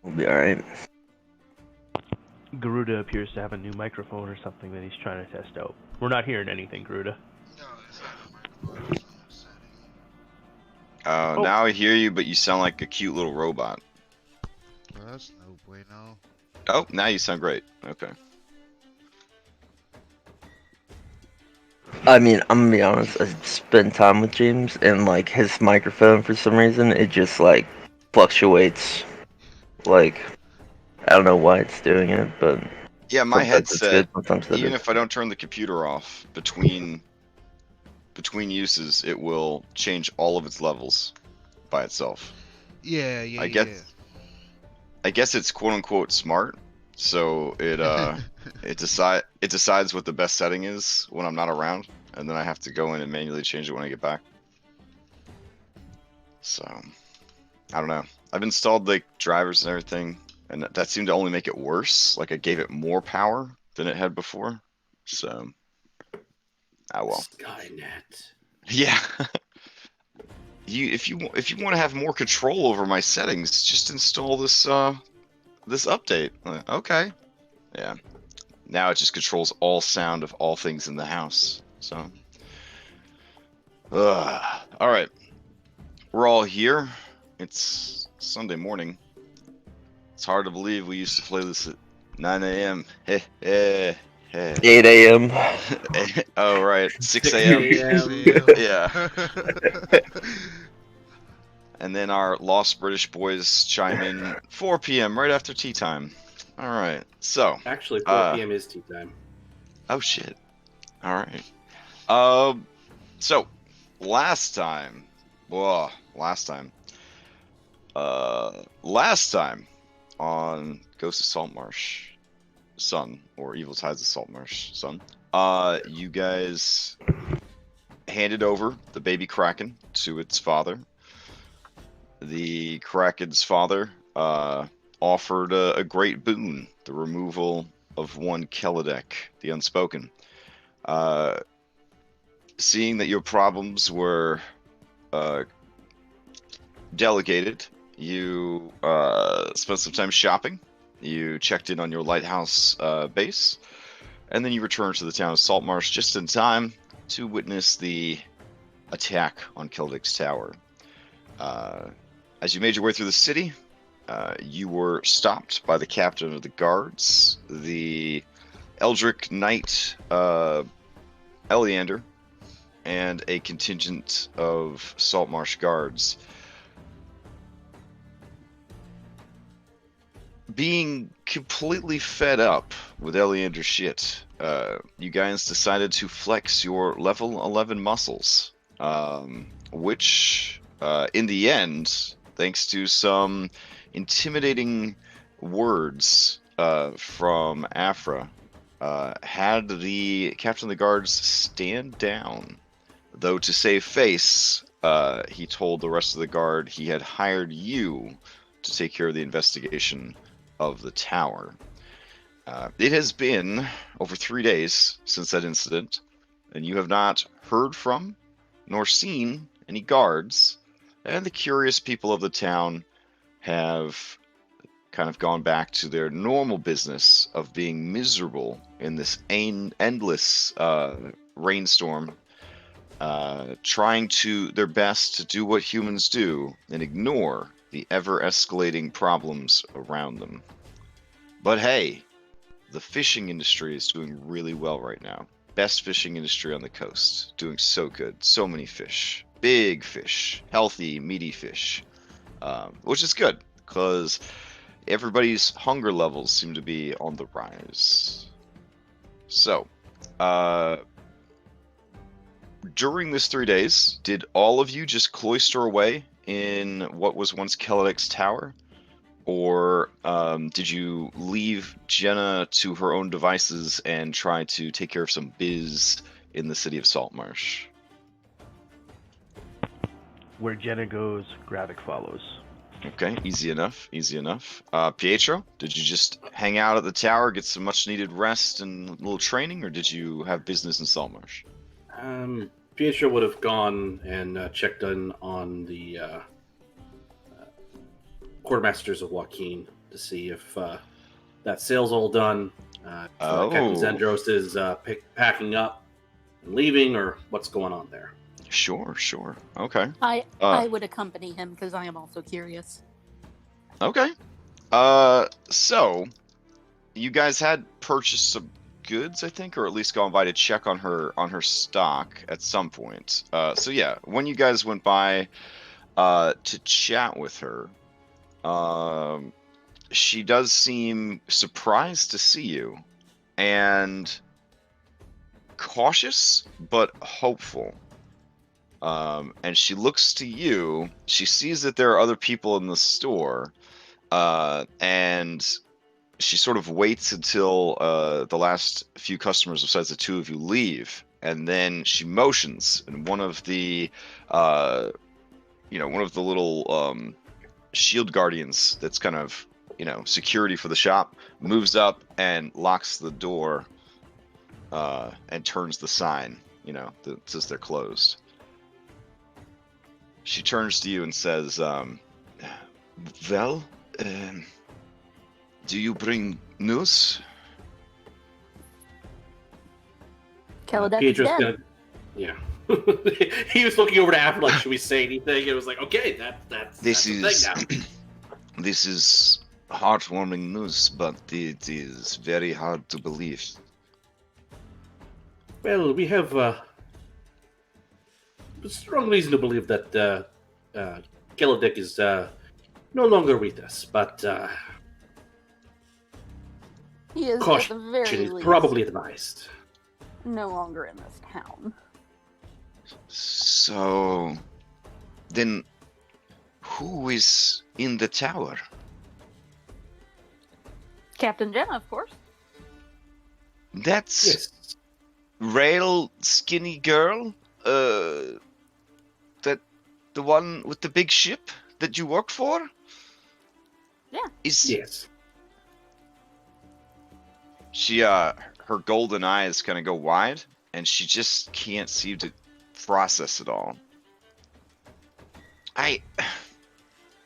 We'll be alright. Garuda appears to have a new microphone or something that he's trying to test out. We're not hearing anything, Garuda. No, it's not a microphone. It's a new setting. Oh, now I hear you, but you sound like a cute little robot. Well, that's no bueno. Oh, now you sound great. Okay. I mean, I'm gonna be honest, I spend time with James, and, like, his microphone, for some reason, it just, like, fluctuates. Like, I don't know why it's doing it, but Yeah, my sometimes it's headset, good, sometimes it even is. if I don't turn the computer off between uses, it will change all of its levels by itself. Yeah, I yeah, guess it's quote unquote smart, so yeah. it decides what the best setting is when I'm not around, and then I have to go in and manually change it when I get back. So I don't know. I've installed like drivers and everything, and that seemed to only make it worse. Like I gave it more power than it had before. So, well. Skynet. Yeah. If you want to have more control over my settings, just install this this update. Okay. Yeah. Now it just controls all sound of all things in the house. So. All right. We're all here. It's Sunday morning. It's hard to believe we used to play this at 9 a.m. Heh, heh, heh. 8 a.m. Oh, right. 6 6 a.m. a.m. Yeah. And then our Lost British boys chime in 4 p.m. right after tea time. All right. So. Actually, 4 p.m. is tea time. Oh, shit. All right. So, last time. Whoa, last time. Last time on Ghost of Saltmarsh Sun, or Evil Tides of Saltmarsh Sun, you guys handed over the baby Kraken to its father. The Kraken's father offered a great boon, the removal of one Kelidek, the Unspoken. Seeing that your problems were delegated, you spent some time shopping. You checked in on your lighthouse base, and then you returned to the town of Saltmarsh just in time to witness the attack on Kelidek's tower. As you made your way through the city, you were stopped by the captain of the guards, the Eldrick Knight Eleander, and a contingent of Saltmarsh guards. Being completely fed up with Eleander's shit, you guys decided to flex your level 11 muscles, which, in the end, thanks to some intimidating words from Afra, had the captain of the guards stand down. Though to save face, he told the rest of the guard he had hired you to take care of the investigation of the tower. It has been over 3 days since that incident, and you have not heard from nor seen any guards, and the curious people of the town have kind of gone back to their normal business of being miserable in this endless rainstorm, trying their best to do what humans do and ignore the ever-escalating problems around them. But hey, the fishing industry is doing really well right now. Best fishing industry on the coast. Doing so good. So many fish. Big fish. Healthy, meaty fish. Which is good, because everybody's hunger levels seem to be on the rise. So, during this 3 days, did all of you just cloister away in what was once Kelidek's tower? Or did you leave Jenna to her own devices and try to take care of some biz in the city of Saltmarsh? Where Jenna goes, Gravik follows. Okay, easy enough, easy enough. Pietro, did you just hang out at the tower, get some much-needed rest and a little training, or did you have business in Saltmarsh? Pietro would have gone and checked in on the quartermasters of Joaquin to see if that sale's all done. Captain Zendros is packing up and leaving, or what's going on there. Sure. Okay. I would accompany him because I am also curious. Okay. So you guys had purchased some goods, I think, or at least gone by to check on her stock at some point. So yeah, when you guys went by to chat with her, she does seem surprised to see you and cautious but hopeful. And she looks to you. She sees that there are other people in the store, and she sort of waits until the last few customers, besides the two of you, leave, and then she motions, and one of the little shield guardians that's kind of security for the shop moves up and locks the door, and turns the sign that says they're closed. She turns to you and says, well, do you bring news? Kaladek is Pietro's dead. gonna, yeah. He was looking over to Apple like, should we say anything? It was like, okay, that's This the is thing now. this is heartwarming news, but it is very hard to believe. Well, we have strong reason to believe that Kaladek is no longer with us, but He is at caution the very is least probably advised. no longer in this town. So, then, who is in the tower? Captain Jenna, of course. That's Yes. rail skinny girl? That the one with the big ship that you work for? Yeah. Yes. She her golden eyes kind of go wide, and she just can't seem to process it all.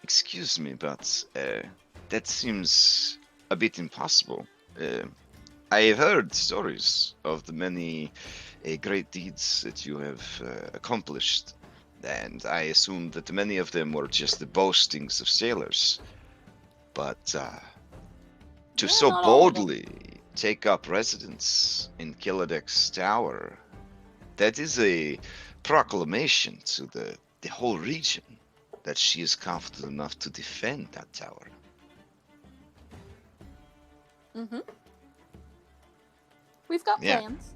Excuse me, but that seems a bit impossible. I have heard stories of the many great deeds that you have accomplished, and I assumed that many of them were just the boastings of sailors. But to Yeah, so not all of them. boldly take up residence in Kiladek's tower, that is a proclamation to the whole region that she is confident enough to defend that tower. Mm-hmm. We've got Yeah. plans.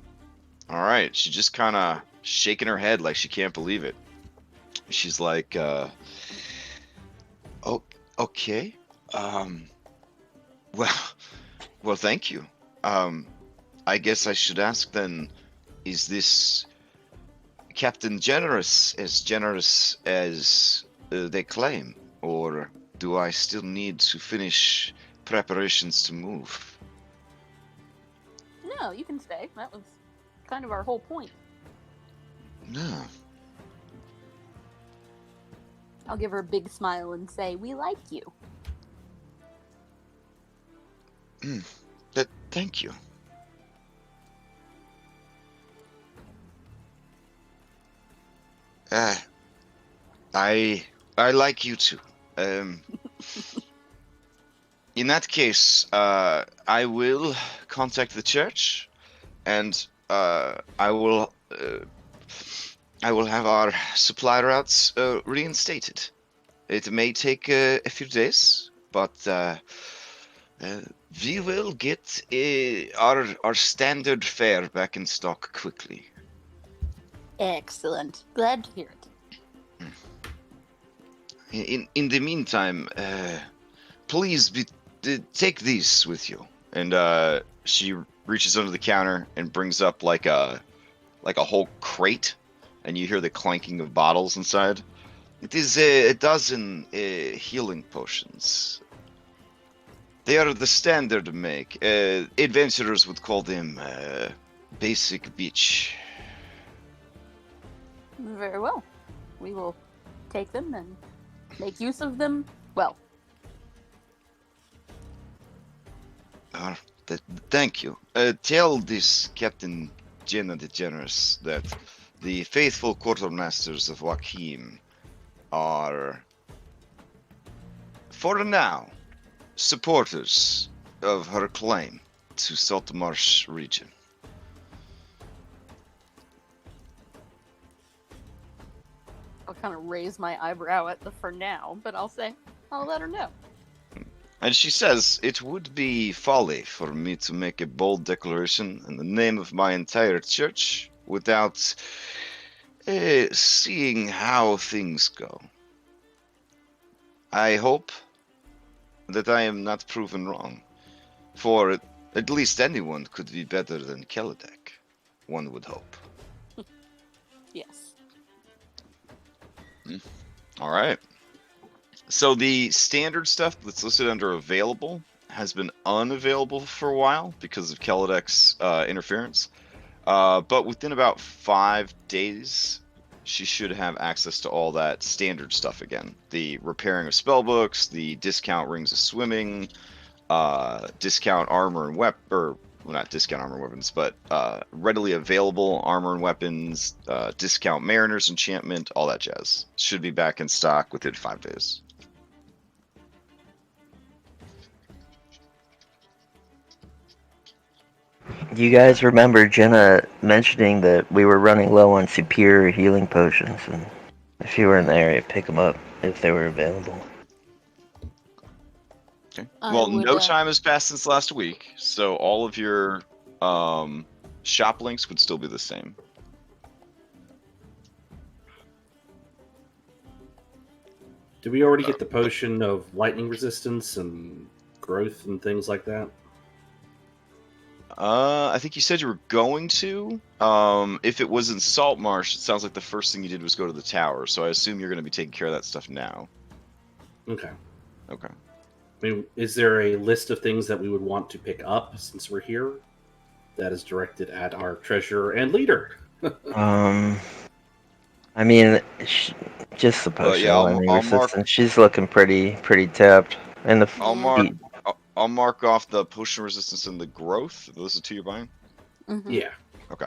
All right, she just kind of shaking her head like she can't believe it. She's like, "Oh, okay. Well, thank you. I guess I should ask then, is this Captain generous as they claim, or do I still need to finish preparations to move?" No, you can stay. That was kind of our whole point. No. I'll give her a big smile and say, we like you. Thank you. I like you too. In that case, I will contact the church, and I will have our supply routes reinstated. It may take a few days, but we will get our standard fare back in stock quickly. Excellent. Glad to hear it. In the meantime, please take these with you. And she reaches under the counter and brings up like a whole crate, and you hear the clanking of bottles inside. It is a dozen healing potions. They are the standard make. Adventurers would call them basic beach. Very well. We will take them and make use of them. Well, Uh, Thank you. Tell this Captain Jenna the Generous that the faithful quartermasters of Joachim are, for now, supporters of her claim to Saltmarsh region. I'll kind of raise my eyebrow at the for now, but I'll say, I'll let her know. And she says, it would be folly for me to make a bold declaration in the name of my entire church without seeing how things go. I hope that I am not proven wrong, for at least anyone could be better than Kelidek, one would hope. Yes. All right. So the standard stuff that's listed under available has been unavailable for a while because of Kelidek's interference. But within about 5 days, she should have access to all that standard stuff again. The repairing of spellbooks, the discount rings of swimming, discount armor and well, not discount armor and weapons, but readily available armor and weapons, discount mariner's enchantment, all that jazz. Should be back in stock within 5 days. You guys remember Jenna mentioning that we were running low on superior healing potions, and if you were in the area, pick them up if they were available. Okay. I Well, would, no time has passed since last week, so all of your shop links would still be the same. Did we already get the potion of lightning resistance and growth and things like that? I think you said you were going to. If it was in Saltmarsh, it sounds like the first thing you did was go to the tower, so I assume you're going to be taking care of that stuff now. Okay. Okay. I mean, is there a list of things that we would want to pick up since we're here that is directed at our treasurer and leader? I mean, just the Well, potion yeah, of lightning I'll mark. resistance. She's looking pretty tapped. And the I'll Yeah. mark. I'll mark off the potion resistance and the growth. Those are two you're buying. Mhm. Yeah. Okay.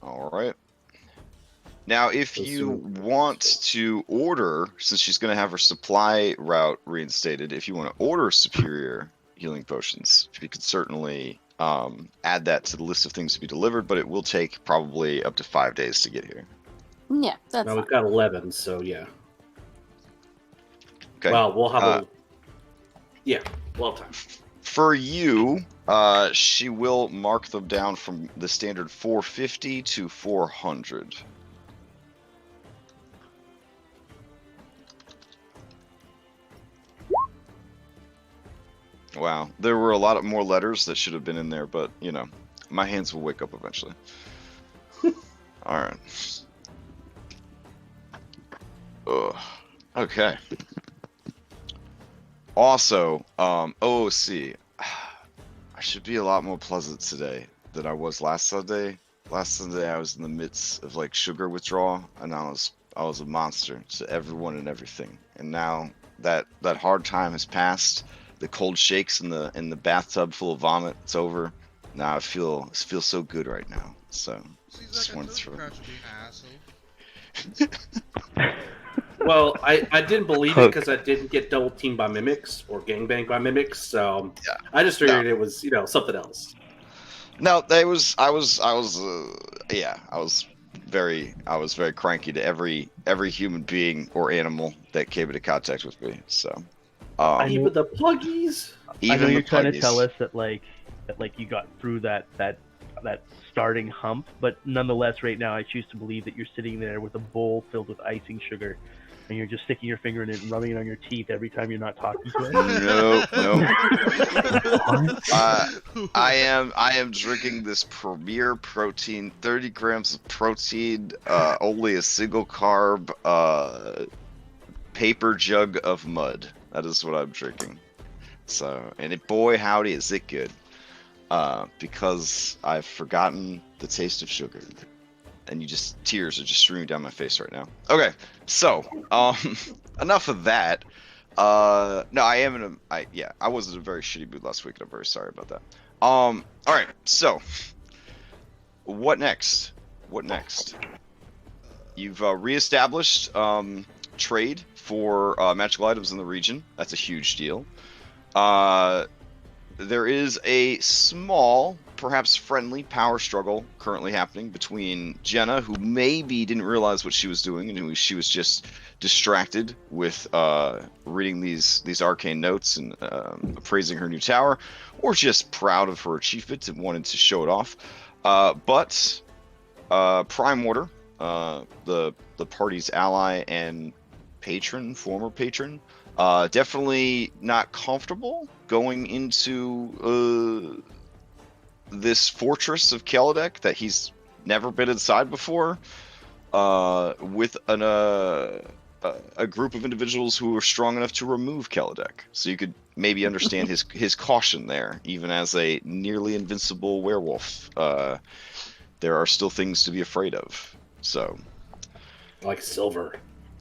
All right. Now, if Those you two- want to order, since she's going to have her supply route reinstated, if you want to order superior healing potions, you could certainly add that to the list of things to be delivered, but it will take probably up to 5 days to get here. Yeah, that's Now fine. we've got 11, so yeah. Okay. Well, we'll have a... Yeah, we'll have time. For you, she will mark them down from the standard 450 to 400. Wow, there were a lot more letters that should have been in there, but you know, my hands will wake up eventually. All right. Ugh. Okay. Also, OOC. I should be a lot more pleasant today than I was last Sunday. Last Sunday I was in the midst of like sugar withdrawal, and I was a monster to everyone and everything. And now that hard time has passed, the cold shakes in the bathtub full of vomit, it's over. Now I feel so good right now. So Seems just like I wanted told to you throw. Crash would be an asshole. Well, I didn't believe it because I didn't get double teamed by mimics or gangbanged by mimics, so Yeah. I just figured it was, something else. No, I was very cranky to every human being or animal that came into contact with me. So, I know- Even the pluggies. I know even you're the trying to puggies. tell us that you got through that starting hump, but nonetheless, right now I choose to believe that you're sitting there with a bowl filled with icing sugar, and you're just sticking your finger in it and rubbing it on your teeth every time you're not talking to us. No. I am drinking this Premier Protein, 30 grams of protein, only a single carb, paper jug of mud. That is what I'm drinking. So, and boy howdy is it good. Because I've forgotten the taste of sugar. And tears are just streaming down my face right now. Okay, so, enough of that. No, I am in I was in a very shitty mood last week, and I'm very sorry about that. All right, so what next? What next? You've reestablished trade for magical items in the region. That's a huge deal. There is a small, perhaps friendly power struggle currently happening between Jenna, who maybe didn't realize what she was doing, and who she was just distracted with reading these arcane notes and appraising her new tower, or just proud of her achievement and wanted to show it off. But Prime Warder, the party's ally and former patron, definitely not comfortable going into this fortress of Kaladek that he's never been inside before, with a group of individuals who are strong enough to remove Kaladek. So you could maybe understand his caution there, even as a nearly invincible werewolf. There are still things to be afraid of. So, Like silver.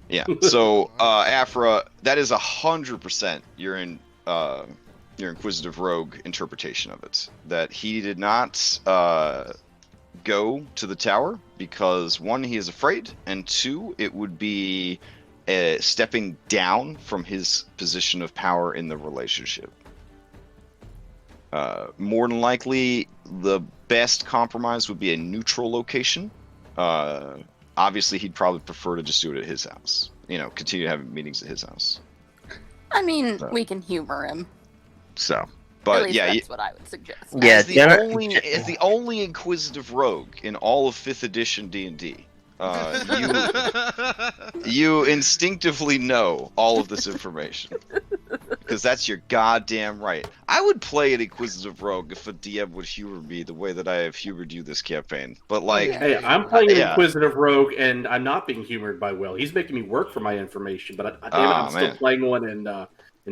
yeah. So, Afra, that is 100% your Inquisitive Rogue interpretation of it. That he did not go to the tower because, one, he is afraid, and two, it would be stepping down from his position of power in the relationship. More than likely, the best compromise would be a neutral location. Obviously, he'd probably prefer to just do it at his house. Continue having meetings at his house. I mean, we can humor him. So, but At least yeah, that's what I would suggest. Yeah, as the only Inquisitive Rogue in all of 5th edition D&D, you instinctively know all of this information. Because that's your goddamn right. I would play an Inquisitive Rogue if a DM would humor me the way that I have humored you this campaign. But, like... Yeah. Hey, I'm playing an yeah. Inquisitive Rogue, and I'm not being humored by Will. He's making me work for my information, but I'm still playing one in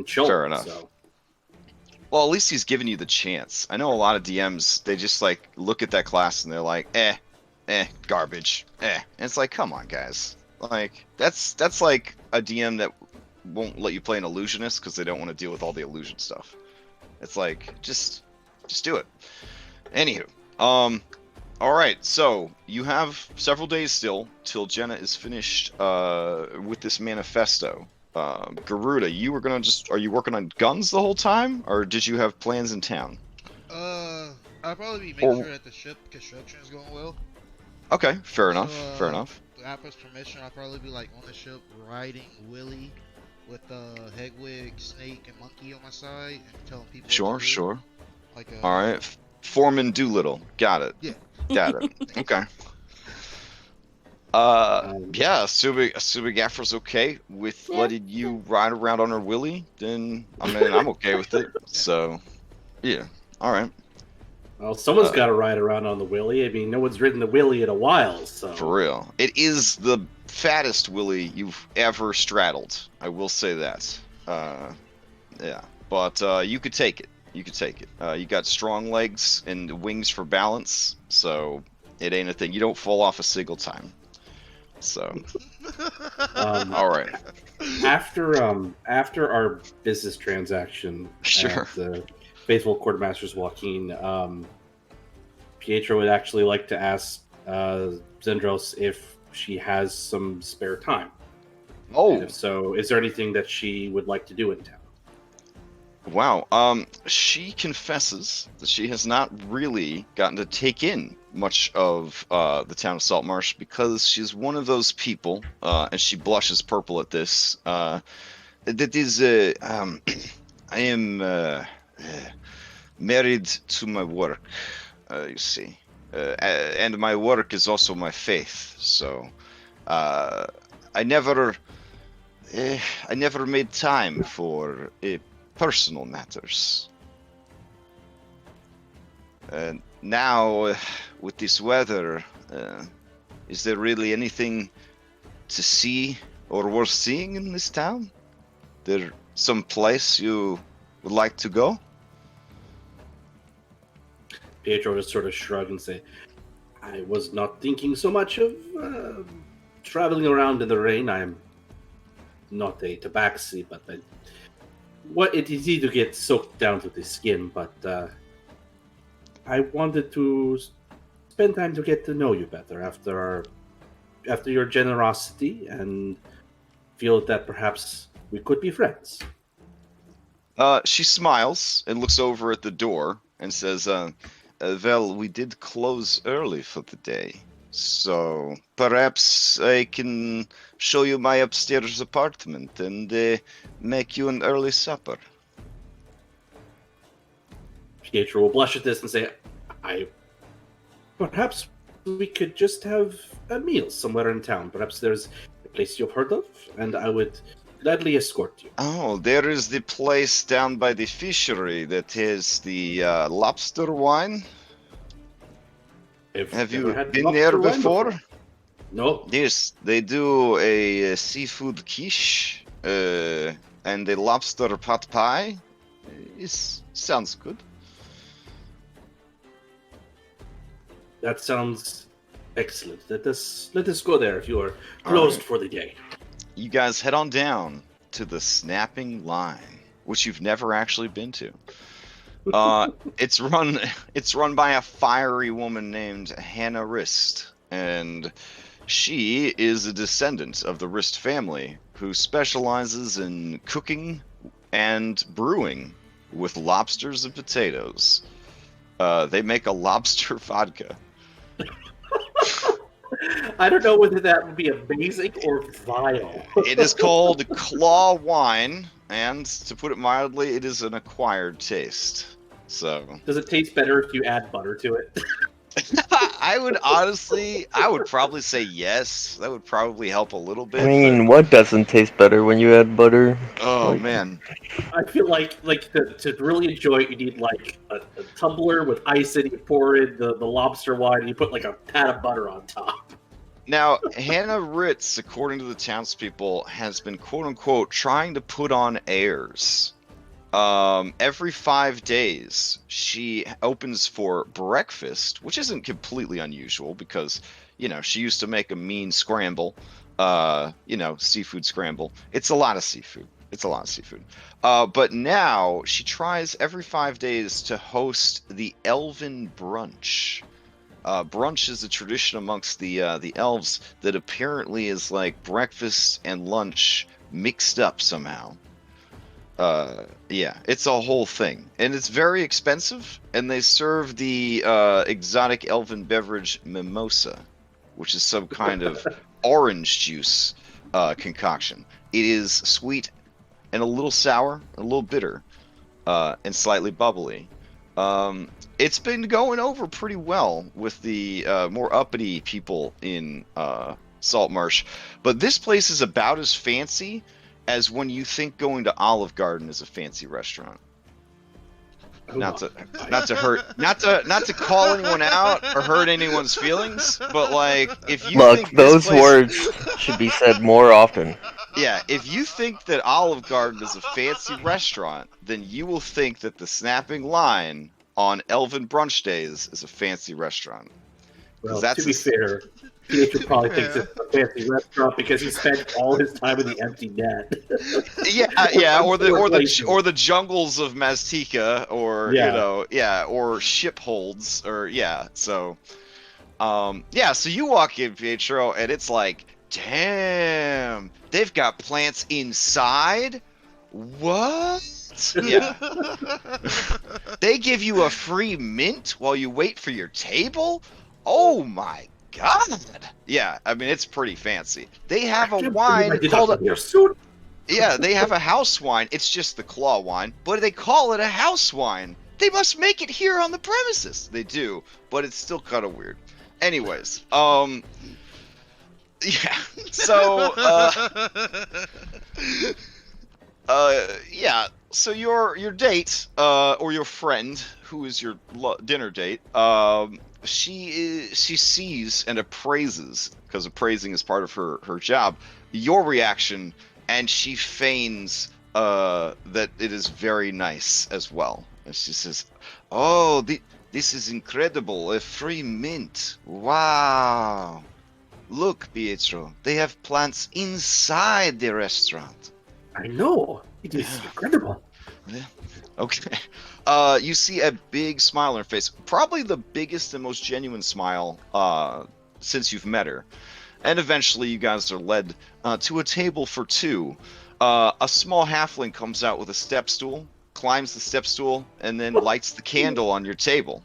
chill. Fair enough. So. Well, at least he's giving you the chance. I know a lot of DMs, they just, like, look at that class and they're like, garbage, And it's like, come on, guys. Like, that's like a DM that won't let you play an illusionist because they don't want to deal with all the illusion stuff. It's like, just do it. Anywho, all right. So you have several days still till Jenna is finished with this manifesto. Garuda, are you working on guns the whole time, or did you have plans in town? I'll probably be making sure that the ship construction is going well. Okay, fair enough. Fair enough. With Appa's permission, I'll probably be like on the ship riding Willie with Hegwig, Snake, and Monkey on my side and telling people. Sure. Like all right, Foreman Doolittle. Got it. Yeah. Got it. Okay. Yeah, assuming Afra's okay with letting you ride around on her Willy, then I'm okay with it. So, yeah, all right. Well, someone's got to ride around on the Willy. I mean, no one's ridden the Willy in a while, so. For real, it is the fattest Willy you've ever straddled. I will say that. Yeah, but you could take it. You got strong legs and wings for balance, so it ain't a thing. You don't fall off a single time. So, all right. After our business transaction, sure. At the Faithful Quartermaster's Joaquin, Pietro would actually like to ask Zendros if she has some spare time. Oh, and if so, is there anything that she would like to do in town? Wow. She confesses that she has not really gotten to take in much of the town of Saltmarsh because she's one of those people, and she blushes purple at this. That is, I am married to my work, you see, and my work is also my faith. So, I never made time for personal matters. Now, with this weather, is there really anything to see or worth seeing in this town? There some place you would like to go? Pietro just sort of shrug and say, I was not thinking so much of traveling around in the rain. I'm not a tabaxi, but what it is easy to get soaked down to the skin. But I wanted to spend time to get to know you better after your generosity, and feel that perhaps we could be friends. She smiles and looks over at the door and says, well, we did close early for the day, so perhaps I can show you my upstairs apartment and make you an early supper. Pietro will blush at this and say, perhaps we could just have a meal somewhere in town. Perhaps there's a place you've heard of, and I would gladly escort you. Oh, there is the place down by the fishery that has the lobster wine. Have you been there before? No. Yes, they do a seafood quiche and a lobster pot pie. Sounds good. That sounds excellent. Let us go there if you are closed for the day. You guys head on down to the Snapping Line, which you've never actually been to. It's run by a fiery woman named Hannah Rist, and she is a descendant of the Rist family who specializes in cooking and brewing with lobsters and potatoes. They make a lobster vodka. I don't know whether that would be amazing or vile. It is called claw wine, and to put it mildly, it is an acquired taste. So, does it taste better if you add butter to it? I would probably say yes. That would probably help a little bit. I mean, what doesn't taste better when you add butter? Oh man, I feel like to really enjoy it, you need like a tumbler with ice in it. You pour in the lobster wine, and you put like a pat of butter on top. Now, Hannah Ritz, according to the townspeople, has been quote unquote trying to put on airs. Every 5 days, she opens for breakfast, which isn't completely unusual because, she used to make a mean scramble, seafood scramble. It's a lot of seafood. But now she tries every 5 days to host the Elven Brunch. Brunch is a tradition amongst the elves that apparently is like breakfast and lunch mixed up somehow. Yeah, it's a whole thing, and it's very expensive, and they serve the exotic elven beverage mimosa, which is some kind of orange juice concoction. It is sweet and a little sour, a little bitter, and slightly bubbly. It's been going over pretty well with the more uppity people in Saltmarsh, but this place is about as fancy as when you think going to Olive Garden is a fancy restaurant. Not to call anyone out or hurt anyone's feelings, but like if you Look, think those words should be said more often. Yeah, if you think that Olive Garden is a fancy restaurant, then you will think that the Snapping Line on Elven Brunch Days is a fancy restaurant. Well, to be fair, Pietro probably thinks it's a fancy restaurant because he spent all his time in the empty net. yeah, or the jungles of Maztica, or or ship holds, or So, so you walk in, Pietro, and it's like, damn, they've got plants inside. What? Yeah. They give you a free mint while you wait for your table? Oh my god. Yeah, I mean, it's pretty fancy. They have a wine called they have a house wine. It's just the claw wine, but they call it a house wine. They must make it here on the premises. They do, but it's still kind of weird. Anyways, yeah. So, so your date, or your friend, who is your dinner date, she sees and appraises, because appraising is part of her job, your reaction, and she feigns that it is very nice as well. And she says, "Oh, this is incredible! A free mint! Wow! Look, Pietro, they have plants inside the restaurant. I know. It is Yeah. incredible. Yeah. Okay. You see a big smile on her face. Probably the biggest and most genuine smile since you've met her. And eventually you guys are led to a table for two. A small halfling comes out with a step stool, climbs the step stool, and then lights the candle on your table.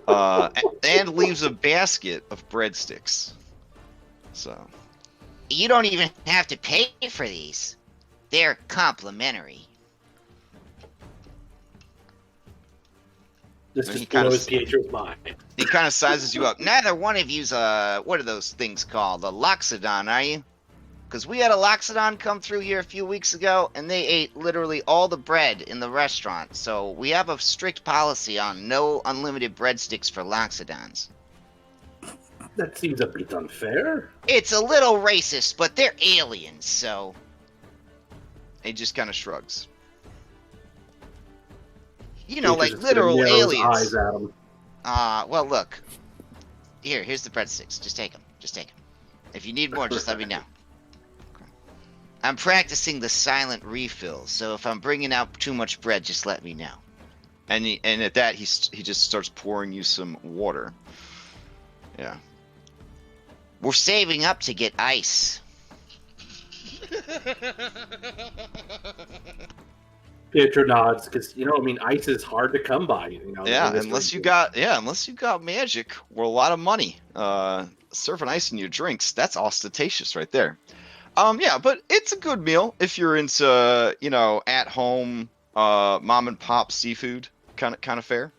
And leaves a basket of breadsticks. So, You don't even have to pay for these. They're complimentary. This And he just kinda blows s- Pietro's mind. he kind of sizes you up. Neither one of you's what are those things called? A loxodon, are you? Because we had a loxodon come through here a few weeks ago, and they ate literally all the bread in the restaurant. So we have a strict policy on no unlimited breadsticks for loxodons. That seems a bit unfair. It's a little racist, but they're aliens, so... He just kind of shrugs. You know, Pietro like just gonna literal narrow his aliens. eyes at him. Well, look. Here's the breadsticks. Just take them. Just take them. If you need more, just let me know. I'm practicing the silent refill, so if I'm bringing out too much bread, just let me know. And at that he just starts pouring you some water. Yeah. We're saving up to get ice. Pietro nods because ice is hard to come by. Yeah, in this unless you region. got magic or a lot of money. Serving ice in your drinks, that's ostentatious right there. Yeah, but it's a good meal if you're into, at home, mom and pop seafood kind of fare.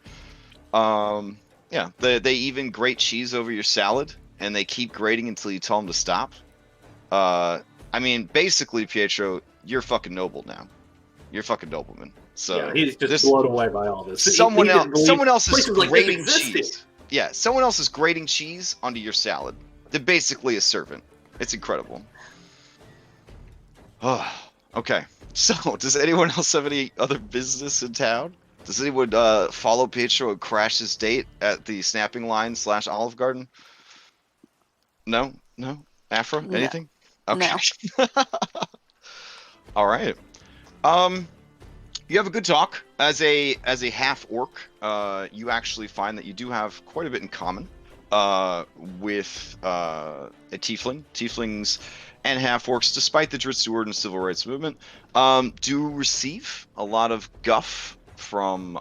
Yeah, they even grate cheese over your salad, and they keep grating until you tell them to stop. I mean, basically, Pietro, you're fucking noble now. You're fucking nobleman. So Yeah, he's just this blown away by all this. someone else is places like this grating existed. cheese. Yeah, someone else is grating cheese onto your salad. They're basically a servant. It's incredible. Oh, okay. So, does anyone else have any other business in town? Does anyone follow Pietro and crash his date at the snapping line / Olive Garden? No? Afra? No. Anything? Okay. No. All right. You have a good talk. As a half orc, you actually find that you do have quite a bit in common with a tiefling. Tieflings and half orcs, despite the Dritsteward and civil rights movement, do receive a lot of guff from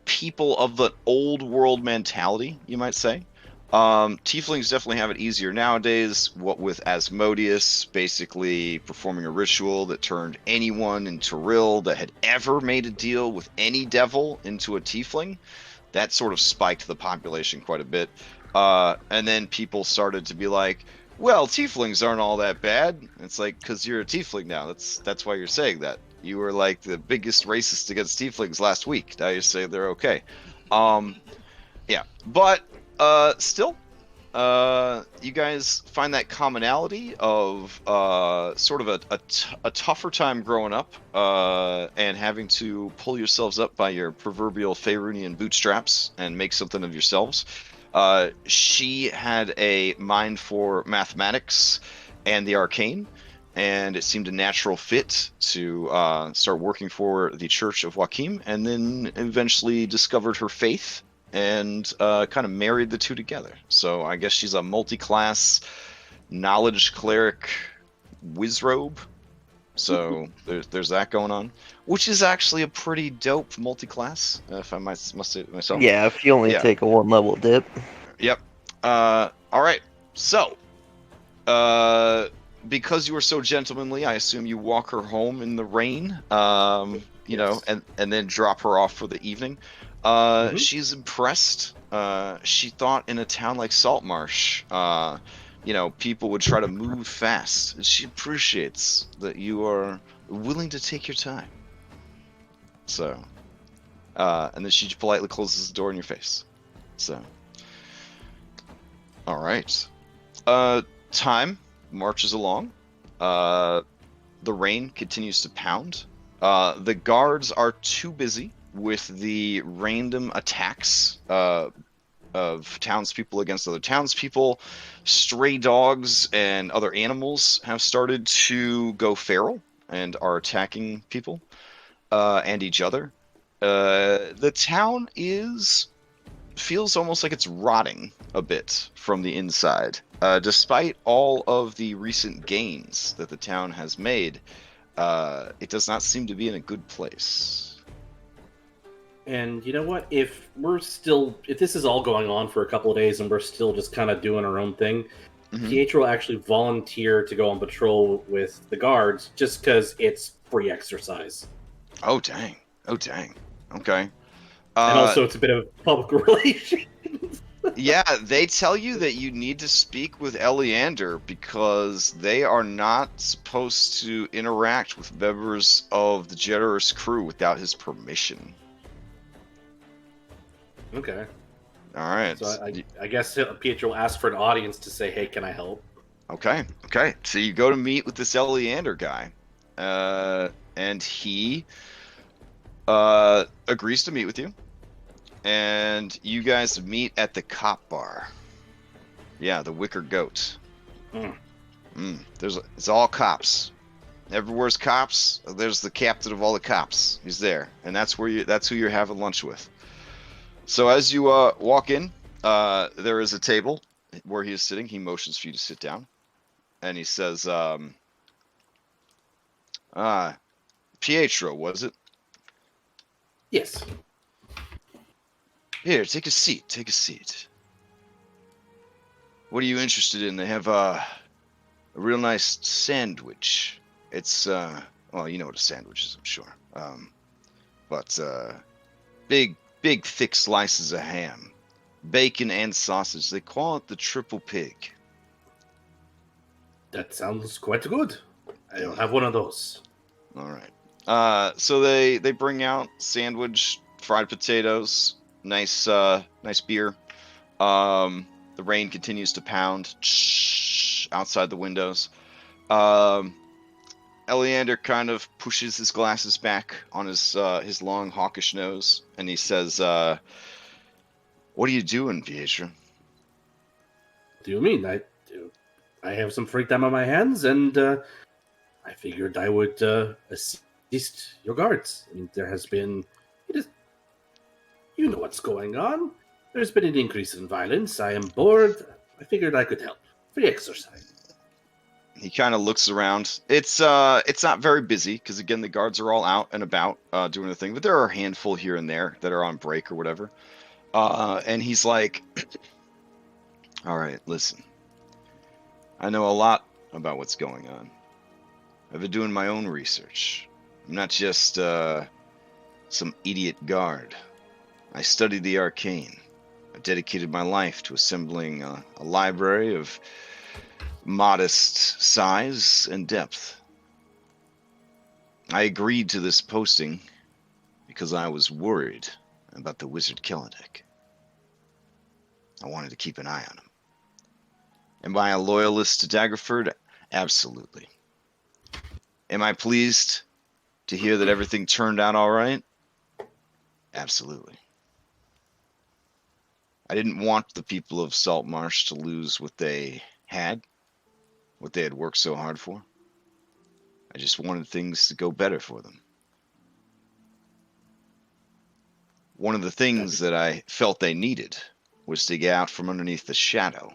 people of the old world mentality, you might say. Tieflings definitely have it easier nowadays, what with Asmodeus basically performing a ritual that turned anyone in Tyril that had ever made a deal with any devil into a tiefling. That sort of spiked the population quite a bit. And then people started to be like, well, tieflings aren't all that bad. It's like, because you're a tiefling now. That's why you're saying that. You were like the biggest racist against tieflings last week. Now you say they're okay. Yeah, but still, you guys find that commonality of sort of a tougher time growing up and having to pull yourselves up by your proverbial Faerunian bootstraps and make something of yourselves. She had a mind for mathematics and the arcane, and it seemed a natural fit to start working for the Church of Joachim, and then eventually discovered her faith and kind of married the two together. So I guess she's a multi-class knowledge cleric wizrobe. So there's that going on, which is actually a pretty dope multi-class, if I must say it myself. Yeah, if you only Yeah. take a 1-level dip. Yep. All right. So, because you were so gentlemanly, I assume you walk her home in the rain. You know, and then drop her off for the evening. She's impressed. She thought in a town like Saltmarsh, people would try to move fast. And she appreciates that you are willing to take your time. So, and then she politely closes the door in your face. So, all right. Time marches along. The rain continues to pound. The guards are too busy with the random attacks of townspeople against other townspeople. Stray dogs and other animals have started to go feral and are attacking people and each other. The town feels almost like it's rotting a bit from the inside. Despite all of the recent gains that the town has made, it does not seem to be in a good place. And you know what? If this is all going on for a couple of days and we're still just kind of doing our own thing, Mhm. Pietro will actually volunteer to go on patrol with the guards just because it's free exercise. Oh dang! Oh dang! Okay. And also, it's a bit of public relations. Yeah, they tell you that you need to speak with Eleander because they are not supposed to interact with members of the Jetter's crew without his permission. Okay. All right. So I guess Pietro will ask for an audience to say, hey, can I help? Okay. Okay. So you go to meet with this Eleander guy, and he agrees to meet with you, and you guys meet at the cop bar. Yeah, the Wicker Goat. It's all cops. Everywhere's cops. There's the captain of all the cops. He's there, and that's who you're having lunch with. So as you walk in, there is a table where he is sitting. He motions for you to sit down, and he says, Pietro, was it? Yes. Here, take a seat. Take a seat. What are you interested in? They have a real nice sandwich. It's well, you know what a sandwich is, I'm sure. But big, thick slices of ham, bacon and sausage. They call it the triple pig. That sounds quite good. I'll have one of those. All right. So they bring out sandwich, fried potatoes, nice beer. The rain continues to pound outside the windows. Eleander kind of pushes his glasses back on his long hawkish nose, and he says, "What are you doing, Pietro?" What do you mean? I have some free time on my hands, and I figured I would assist your guards. I mean, there has been, you know what's going on. There's been an increase in violence. I am bored. I figured I could help. Free exercise. He kind of looks around. It's not very busy because again the guards are all out and about doing their thing, but there are a handful here and there that are on break or whatever. And he's like, "All right, listen. I know a lot about what's going on. I've been doing my own research. I'm not just some idiot guard. I studied the arcane. I dedicated my life to assembling a library of modest size and depth. I agreed to this posting because I was worried about the wizard Kelladek. I wanted to keep an eye on him. Am I a loyalist to Daggerford? Absolutely. Am I pleased to hear that everything turned out all right? Absolutely. I didn't want the people of Saltmarsh to lose what they had worked so hard for. I just wanted things to go better for them. One of the things that I felt they needed was to get out from underneath the shadow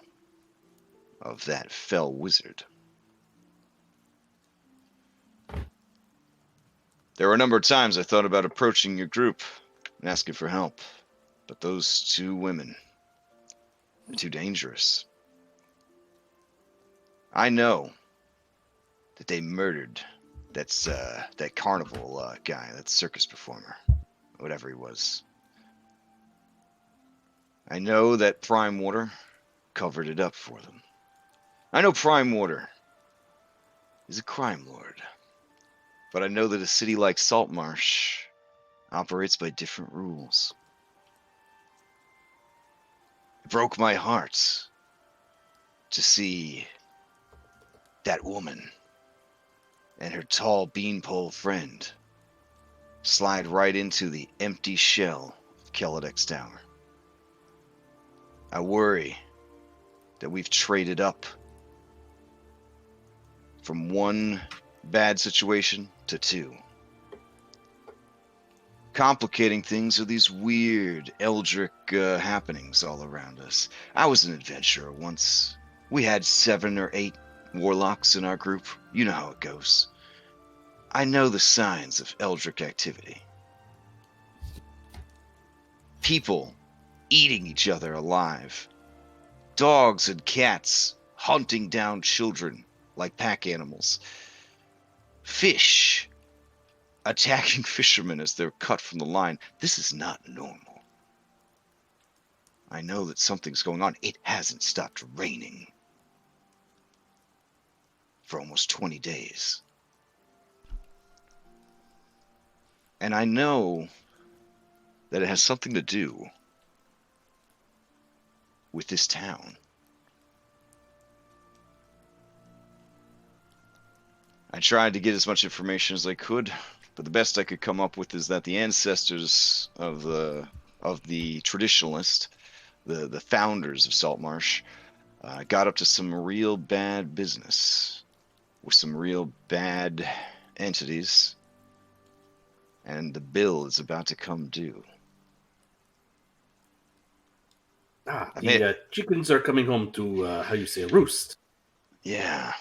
of that fell wizard. There were a number of times I thought about approaching your group and asking for help, but those two women are too dangerous. I know that they murdered that carnival guy, that circus performer, whatever he was. I know that Prime Water covered it up for them. I know Prime Water is a crime lord, but I know that a city like Saltmarsh operates by different rules. It broke my heart to see that woman and her tall beanpole friend slide right into the empty shell of Kelladek's tower. I worry that we've traded up from one bad situation to two. Complicating things are these weird eldritch happenings all around us. I was an adventurer once. We had 7 or 8 warlocks in our group. You know how it goes. I know the signs of eldritch activity. People eating each other alive. Dogs and cats hunting down children like pack animals. Fish attacking fishermen as they're cut from the line. This is not normal. I know that something's going on. It hasn't stopped raining for almost 20 days. And I know that it has something to do with this town. I tried to get as much information as I could, but the best I could come up with is that the ancestors of the traditionalist, the founders of Saltmarsh, got up to some real bad business with some real bad entities, and the bill is about to come due. The chickens are coming home to, roost. Yeah.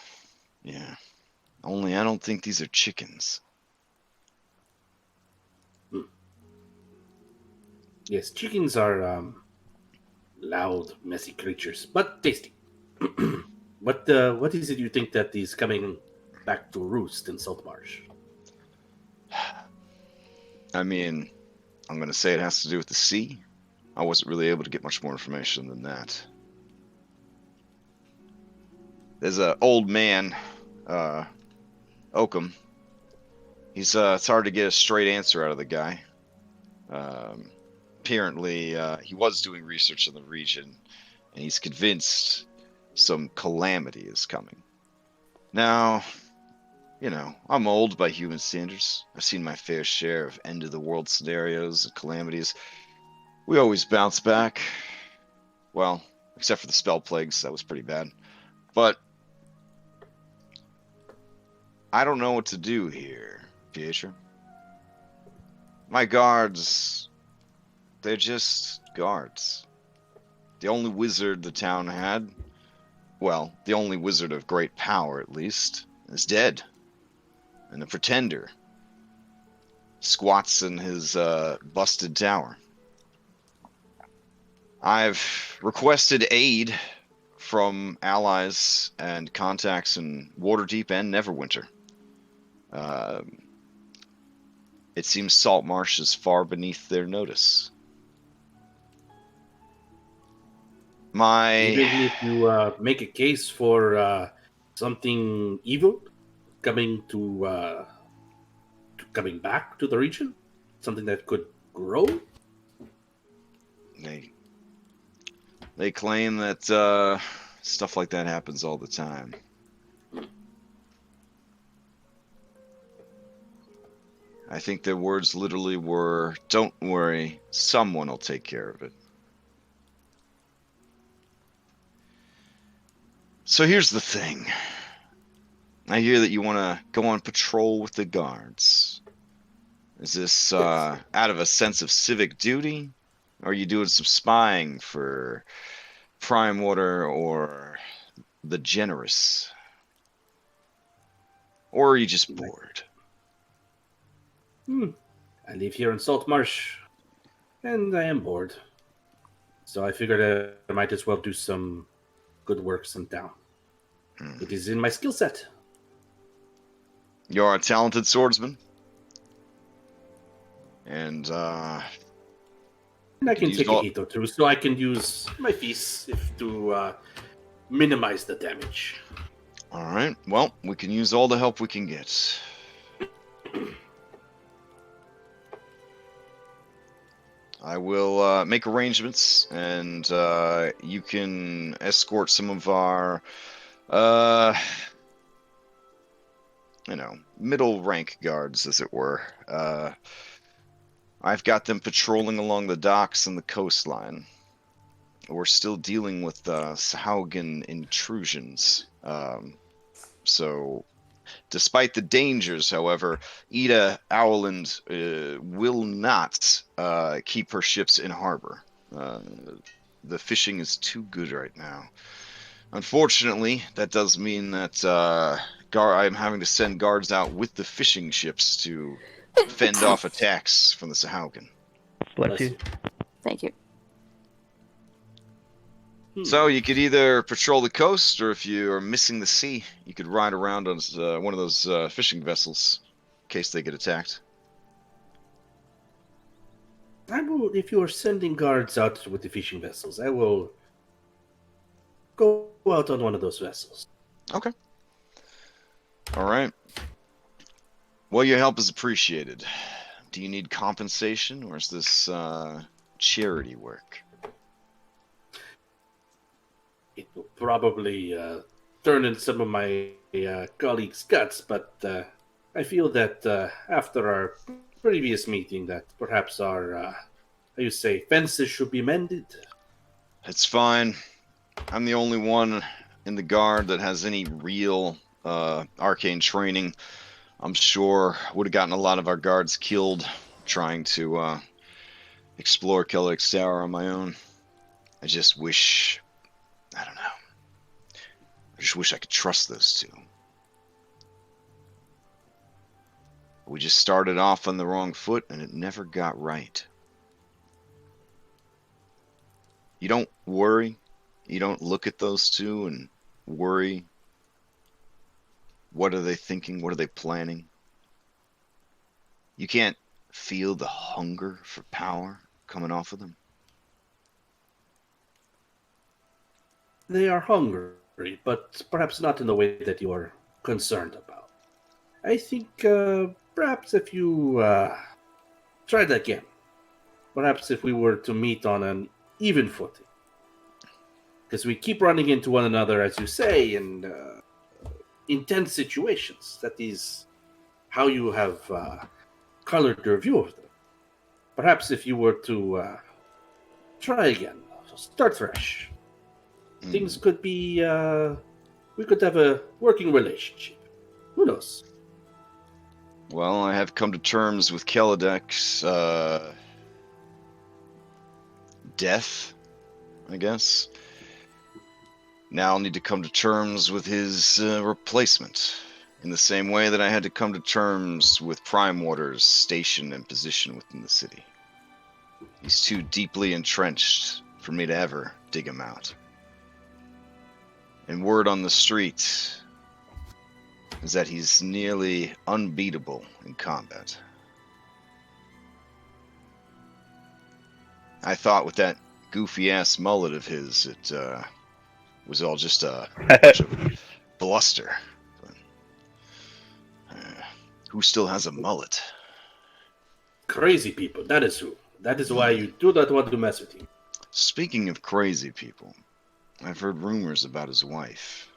Only I don't think these are chickens. Yes, chickens are loud, messy creatures, but tasty. What is it you think that is coming back to roost in Saltmarsh? I mean, I'm going to say it has to do with the sea. I wasn't really able to get much more information than that. There's an old man, Oakham. He's it's hard to get a straight answer out of the guy. Apparently, he was doing research in the region, and he's convinced some calamity is coming. Now, you know, I'm old by human standards. I've seen my fair share of end-of-the-world scenarios and calamities. We always bounce back. Well, except for the spell plagues. That was pretty bad. But I don't know what to do here, Pietro. My guards, they're just guards. The only wizard the town had, well, the only wizard of great power at least, is dead. And the pretender squats in his busted tower. I've requested aid from allies and contacts in Waterdeep and Neverwinter. It seems Saltmarsh is far beneath their notice. Even if you make a case for something evil coming coming back to the region, something that could grow. They claim that stuff like that happens all the time. I think their words literally were, "Don't worry, someone will take care of it." So here's the thing. I hear that you want to go on patrol with the guards. Is this out of a sense of civic duty? Or are you doing some spying for Prime Water or the Generous? Or are you just bored? I live here in Saltmarsh, and I am bored. So I figured I might as well do some good works in town. It is in my skill set. You're a talented swordsman. And I can take a hit or two, so I can use my feast to minimize the damage. All right. Well, we can use all the help we can get. I will make arrangements, and you can escort some of our, middle rank guards, as it were. I've got them patrolling along the docks and the coastline. we're still dealing with Sahaugen intrusions. So, despite the dangers, however, Ida Owland will not keep her ships in harbor. The fishing is too good right now. Unfortunately, that does mean that I'm having to send guards out with the fishing ships to fend off attacks from the Sahaugen. Bless you. Thank you. So you could either patrol the coast, or if you are missing the sea, you could ride around on one of those fishing vessels in case they get attacked. I will, if you are sending guards out with the fishing vessels, I will go out on one of those vessels. Okay. All right. Well, your help is appreciated. Do you need compensation, or is this charity work? It will probably turn in some of my colleagues' guts, but I feel that after our previous meeting, that perhaps our, how you say, fences should be mended. It's fine. I'm the only one in the guard that has any real arcane training. I'm sure would have gotten a lot of our guards killed trying to explore Kellic Tower on my own. I just wish... I don't know. I just wish I could trust those two. We just started off on the wrong foot, and it never got right. You don't worry. You don't look at those two and worry. What are they thinking? What are they planning? You can't feel the hunger for power coming off of them. They are hungry, but perhaps not in the way that you are concerned about. I think perhaps if you try that again, perhaps if we were to meet on an even footing, because we keep running into one another, as you say, in intense situations. That is how you have colored your view of them. Perhaps if you were to try again, start fresh, things could be, we could have a working relationship. Who knows? Well, I have come to terms with Kelladek's death, I guess. Now I'll need to come to terms with his replacement, in the same way that I had to come to terms with Prime Water's station and position within the city. He's too deeply entrenched for me to ever dig him out. And word on the street is that he's nearly unbeatable in combat. I thought with that goofy-ass mullet of his, it was all just a bunch of bluster. But, who still has a mullet? Crazy people, that is who. That is why you do not want to mess with him. Speaking of crazy people, I've heard rumors about his wife.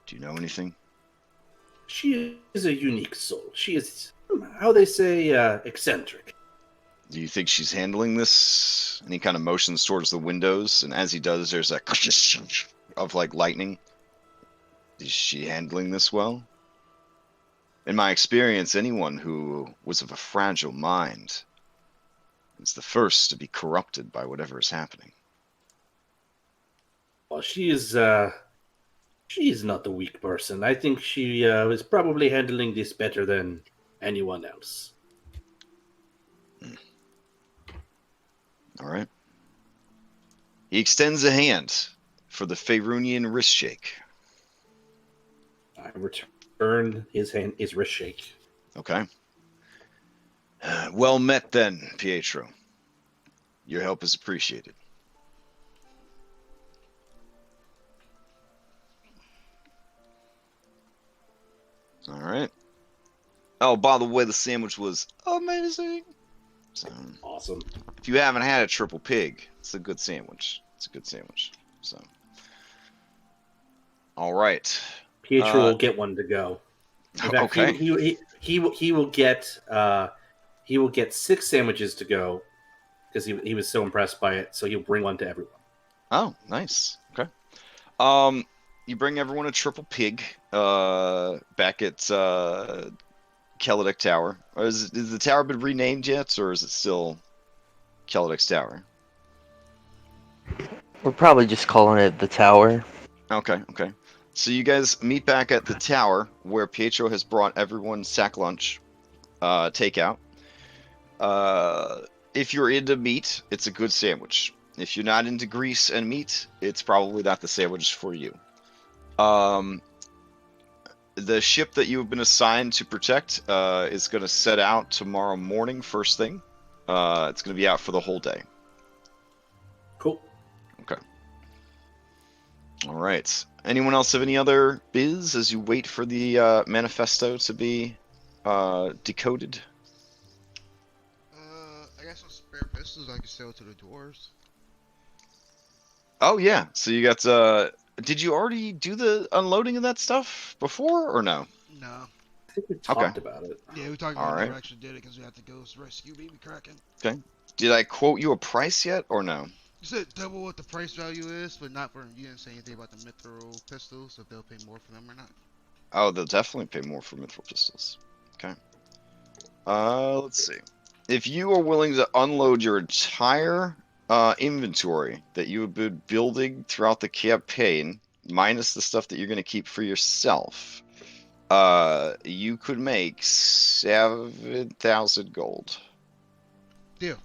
Do you know anything? She is a unique soul. She is, how they say, eccentric. Do you think she's handling this? And he kind of motions towards the windows, and as he does, there's a of like lightning. Is she handling this well? In my experience, anyone who was of a fragile mind is the first to be corrupted by whatever is happening. Well, she is not the weak person. I think she is probably handling this better than anyone else. All right. He extends a hand for the Faerunian wrist shake. I return his wrist shake. Okay. Well met then, Pietro. Your help is appreciated. All right. Oh, by the way, the sandwich was amazing. So, Awesome. if you haven't had a triple pig, it's a good sandwich. It's a good sandwich. So, all right. Pietro will get one to go. In fact, Okay. he will get 6 sandwiches to go, because he was so impressed by it. So he'll bring one to everyone. Oh, nice. Okay. You bring everyone a triple pig. Back at Kelodic Tower. Or is the tower been renamed yet, or is it still Kelodic's Tower? We're probably just calling it the tower. Okay. So you guys meet back at the tower where Pietro has brought everyone sack lunch, takeout. If you're into meat, it's a good sandwich. If you're not into grease and meat, it's probably not the sandwich for you. The ship that you have been assigned to protect is going to set out tomorrow morning, first thing. It's going to be out for the whole day. Cool. Okay. All right. Anyone else have any other biz as you wait for the manifesto to be decoded? I got some spare pistols I can sell to the dwarves. Oh yeah. So you got. Did you already do the unloading of that stuff before, or no? No. I think we talked about it. Yeah, we talked All about it. right. Never actually did it because we have to go rescue baby Kraken. Okay. Did I quote you a price yet, or no? You said double what the price value is, but not for you. Didn't say anything about the mithril pistols, if they'll pay more for them or not. Oh, they'll definitely pay more for mithril pistols. Okay. Let's see. If you are willing to unload your entire inventory that you have been building throughout the campaign, minus the stuff that you're going to keep for yourself, you could make 7,000 gold. Deal.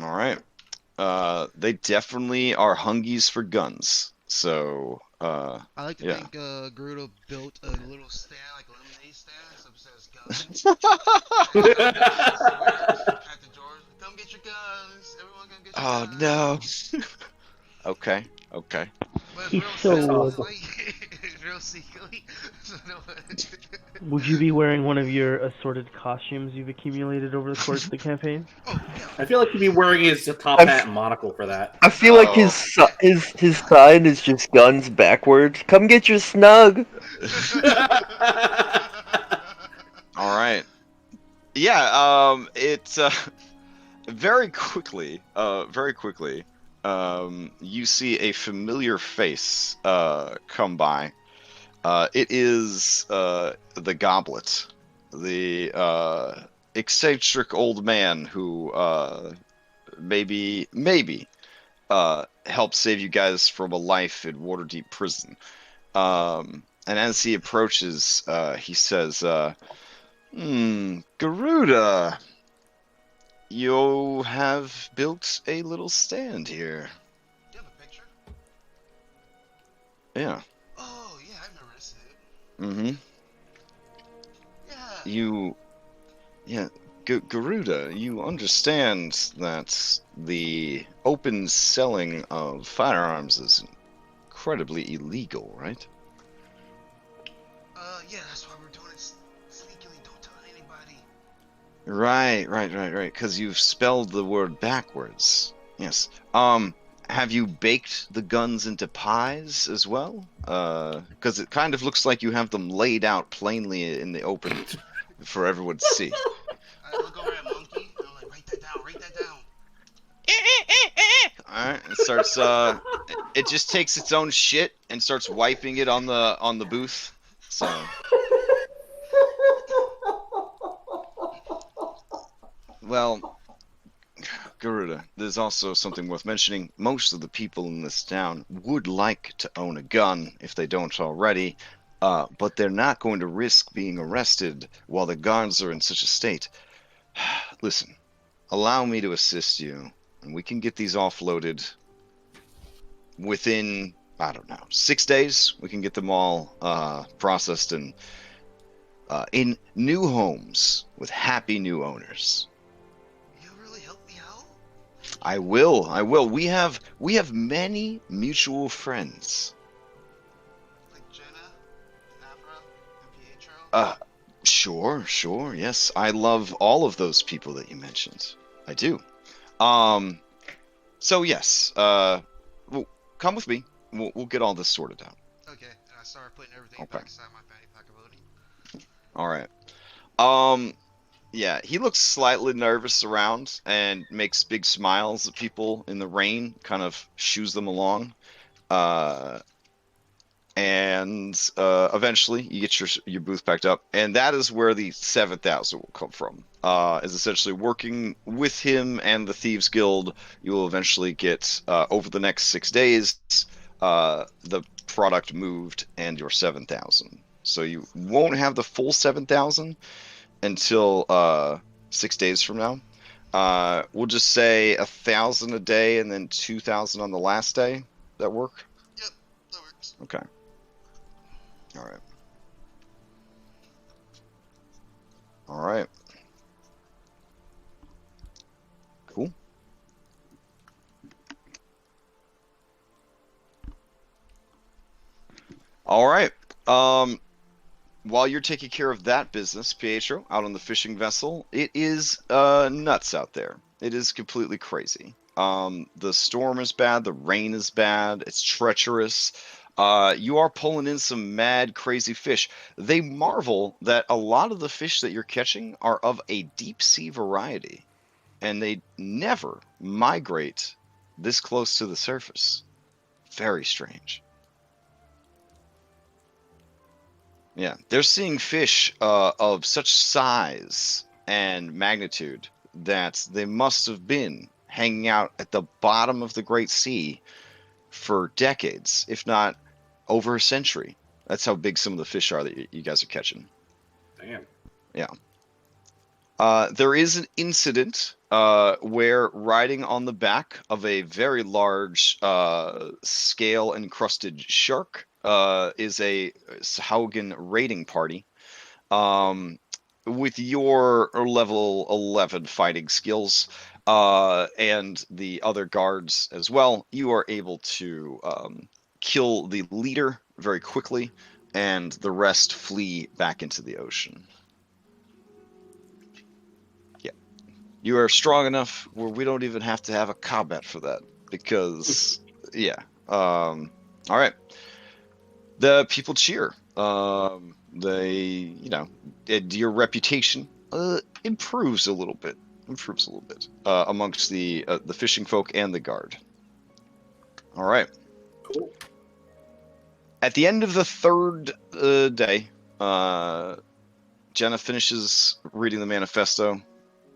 All right. They definitely are hungies for guns. So, I like to yeah. think Gerudo built a little stand, like a lemonade stand, so it says guns. At the drawers, come get your guns. Everyone come get your Oh guns. no. Okay. But it's He's real so secretly. It's real secretly. So no one- Would you be wearing one of your assorted costumes you've accumulated over the course of the campaign? Oh, yeah. I feel like he'd be wearing his top I've- hat and monocle for that. I feel like Oh. his sign is just guns backwards. Come get your snug. All right. Yeah. It's very quickly. You see a familiar face come by. It is the Goblet, the eccentric old man who maybe helped save you guys from a life in Waterdeep prison. And as he approaches, he says, Garuda, you have built a little stand here. Do you have a picture? Yeah. Oh, yeah, I remember this. Mm-hmm. Yeah. Garuda, you understand that the open selling of firearms is incredibly illegal, right? Yeah, that's why we're doing it sneakily. Don't tell anybody. Right. Because you've spelled the word backwards. Yes. Have you baked the guns into pies as well? Because it kind of looks like you have them laid out plainly in the open for everyone to see. I look over at Monkey, and I'm like, write that down. Alright, it starts it just takes its own shit and starts wiping it on the booth. So well, Garuda, there's also something worth mentioning. Most of the people in this town would like to own a gun if they don't already, but they're not going to risk being arrested while the guards are in such a state. Listen, allow me to assist you, and we can get these offloaded within, I don't know, 6 days. We can get them all processed and in new homes with happy new owners. You'll really help me out? I will. We have many mutual friends. Like Jenna, and Afra, and Pietro? Sure, yes. I love all of those people that you mentioned. I do. So yes, well, come with me. We'll get all this sorted out. Okay, and I started putting everything Okay. back inside my fanny pack of loading. All right. Yeah, he looks slightly nervous around and makes big smiles at people in the rain, kind of shoos them along. Uh, and eventually you get your booth packed up, and that is where the 7,000 will come from. Is essentially working with him and the Thieves Guild. You will eventually get over the next 6 days the product moved and your 7,000. So you won't have the full 7,000 until 6 days from now. We'll just say 1,000 a day and then 2,000 on the last day. That work? Yep, that works. Okay. All right. All right. Cool. All right. While you're taking care of that business, Pietro, out on the fishing vessel, it is nuts out there. It is completely crazy. The storm is bad, the rain is bad, it's treacherous. You are pulling in some mad, crazy fish. They marvel that a lot of the fish that you're catching are of a deep sea variety, and they never migrate this close to the surface. Very strange. Yeah, they're seeing fish of such size and magnitude that they must have been hanging out at the bottom of the Great Sea for decades, if not over a century. That's how big some of the fish are that you guys are catching. Damn. Yeah. There is an incident where riding on the back of a very large scale encrusted shark is a Haugen raiding party. With your level 11 fighting skills and the other guards as well, you are able to kill the leader very quickly, and the rest flee back into the ocean. You are strong enough where we don't even have to have a combat for that, because yeah. All right. The people cheer. They, your reputation improves a little bit. Amongst the fishing folk and the guard. All right. Cool. At the end of the third day, Jenna finishes reading the manifesto.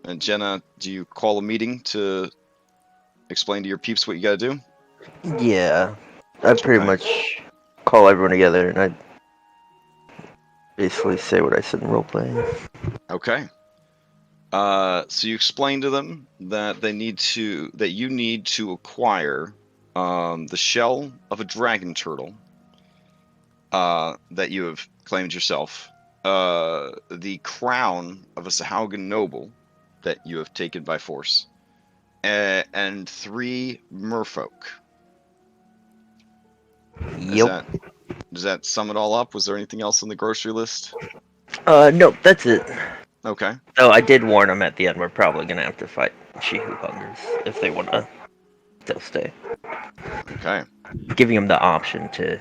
And Jenna, do you call a meeting to explain to your peeps what you gotta do? Yeah, I pretty Okay. much call everyone together and I basically say what I said in roleplay. Okay. So you explain to them that you need to acquire the shell of a dragon turtle that you have claimed yourself, the crown of a Sahaugan noble that you have taken by force, and 3 merfolk. Yep. Does that sum it all up? Was there anything else on the grocery list? No, that's it. Okay. Oh, I did warn them at the end we're probably gonna have to fight She Who Hungers if they wanna still stay. Okay. Giving them the option to,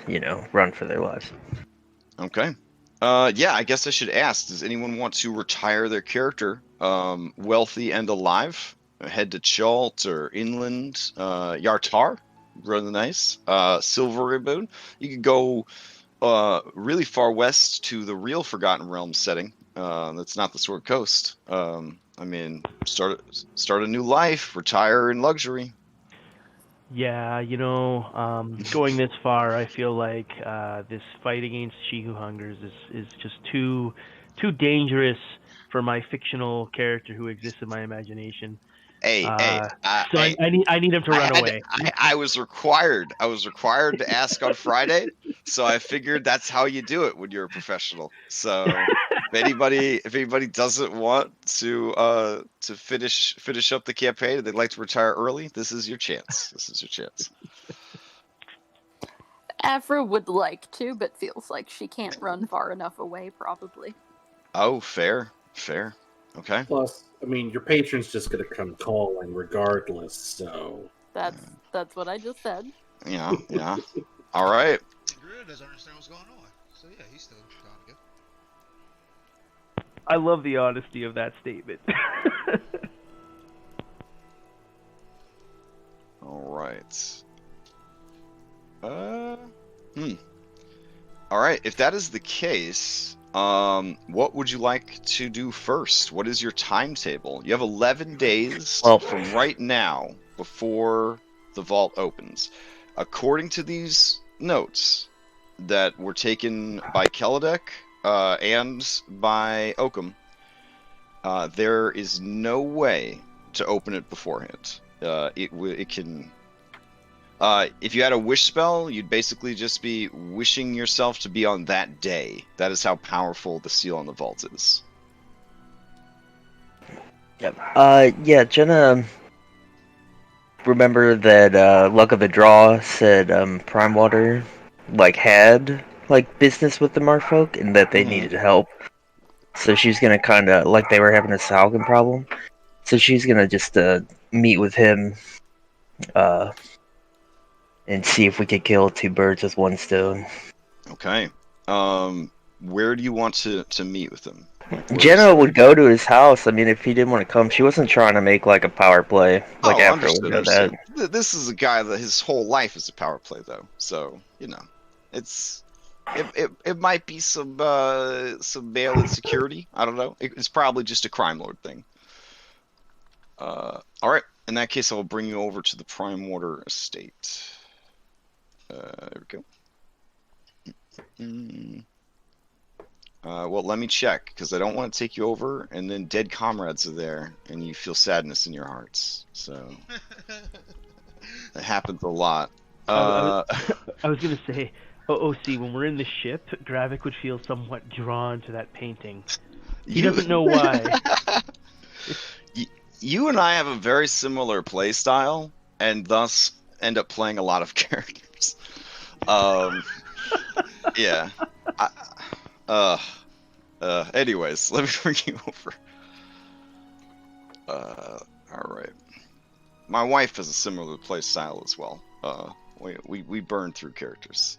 run for their lives. Okay. Yeah, I guess I should ask, does anyone want to retire their character, wealthy and alive? Head to Chalt or Inland, Yartar, rather nice. Silver Ribbon. You could go really far west to the real Forgotten Realms setting. That's not the Sword Coast. Start a new life, retire in luxury. Yeah, going this far, I feel like this fight against She Who Hungers is just too dangerous for my fictional character who exists in my imagination. Hey, So I need him to run away. I was required to ask on Friday, so I figured that's how you do it when you're a professional. So if anybody doesn't want to finish up the campaign and they'd like to retire early, this is your chance. Afra would like to, but feels like she can't run far enough away, probably. Oh, fair. Okay. Plus, your patron's just gonna come calling regardless, so... That's what I just said. Yeah. All right. And Gorilla doesn't understand what's going on. So yeah, he's still trying to go. I love the honesty of that statement. All right. All right. If that is the case, what would you like to do first? What is your timetable? You have 11 days Well- from right now before the vault opens. According to these notes that were taken by Keladek and by Oakham, there is no way to open it beforehand. It can. If you had a wish spell, you'd basically just be wishing yourself to be on that day. That is how powerful the seal on the vault is. Yep. Yeah, Jenna. Remember that Luck of the Draw said Prime Water had business with the Merfolk and that they Mhm. needed help. So she's gonna kind of they were having a Salgan problem. So she's gonna just meet with him and see if we could kill two birds with one stone. Okay. Where do you want to meet with him? Where's Jenna would go to his house. I mean, if he didn't want to come, she wasn't trying to make a power play Oh, after we understood. know that. This is a guy that his whole life is a power play, though. So it might be some male insecurity. I don't know. It's probably just a crime lord thing. All right. In that case, I will bring you over to the Prime Water Estate. There we go. Well, let me check, because I don't want to take you over, and then dead comrades are there, and you feel sadness in your hearts. So, it happens a lot. I was gonna say, see, when we're in the ship, Gravik would feel somewhat drawn to that painting. He doesn't know why. You and I have a very similar play style, and thus end up playing a lot of characters. Yeah. Anyways, let me bring you over. All right. My wife has a similar play style as well. We burn through characters.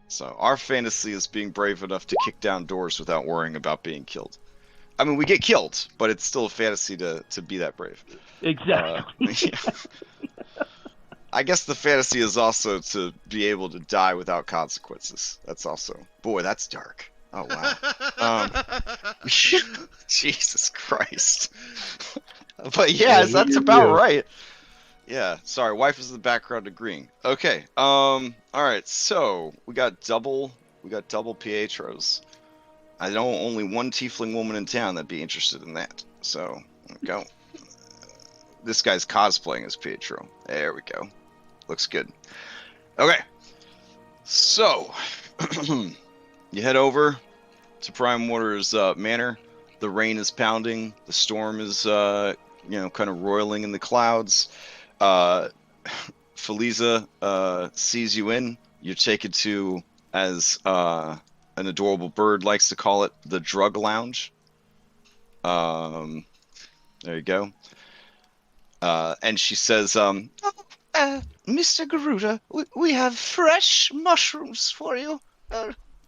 So our fantasy is being brave enough to kick down doors without worrying about being killed. I mean, we get killed, but it's still a fantasy to be that brave. Exactly. Yeah. I guess the fantasy is also to be able to die without consequences. That's also... Boy, that's dark. Oh, wow. Jesus Christ. But yeah, that's about right. Yeah, sorry, wife is in the background agreeing. Okay, alright, so we got double Pietros. I know only one tiefling woman in town that'd be interested in that. So, there we go. This guy's cosplaying as Pietro. There we go. Looks good. Okay. So, you head over to Prime Water's manor. The rain is pounding. The storm is, kind of roiling in the clouds. Feliza sees you in. You're taken to, as an adorable bird likes to call it, the drug lounge. There you go. And she says, Mr. Garuda, we have fresh mushrooms for you.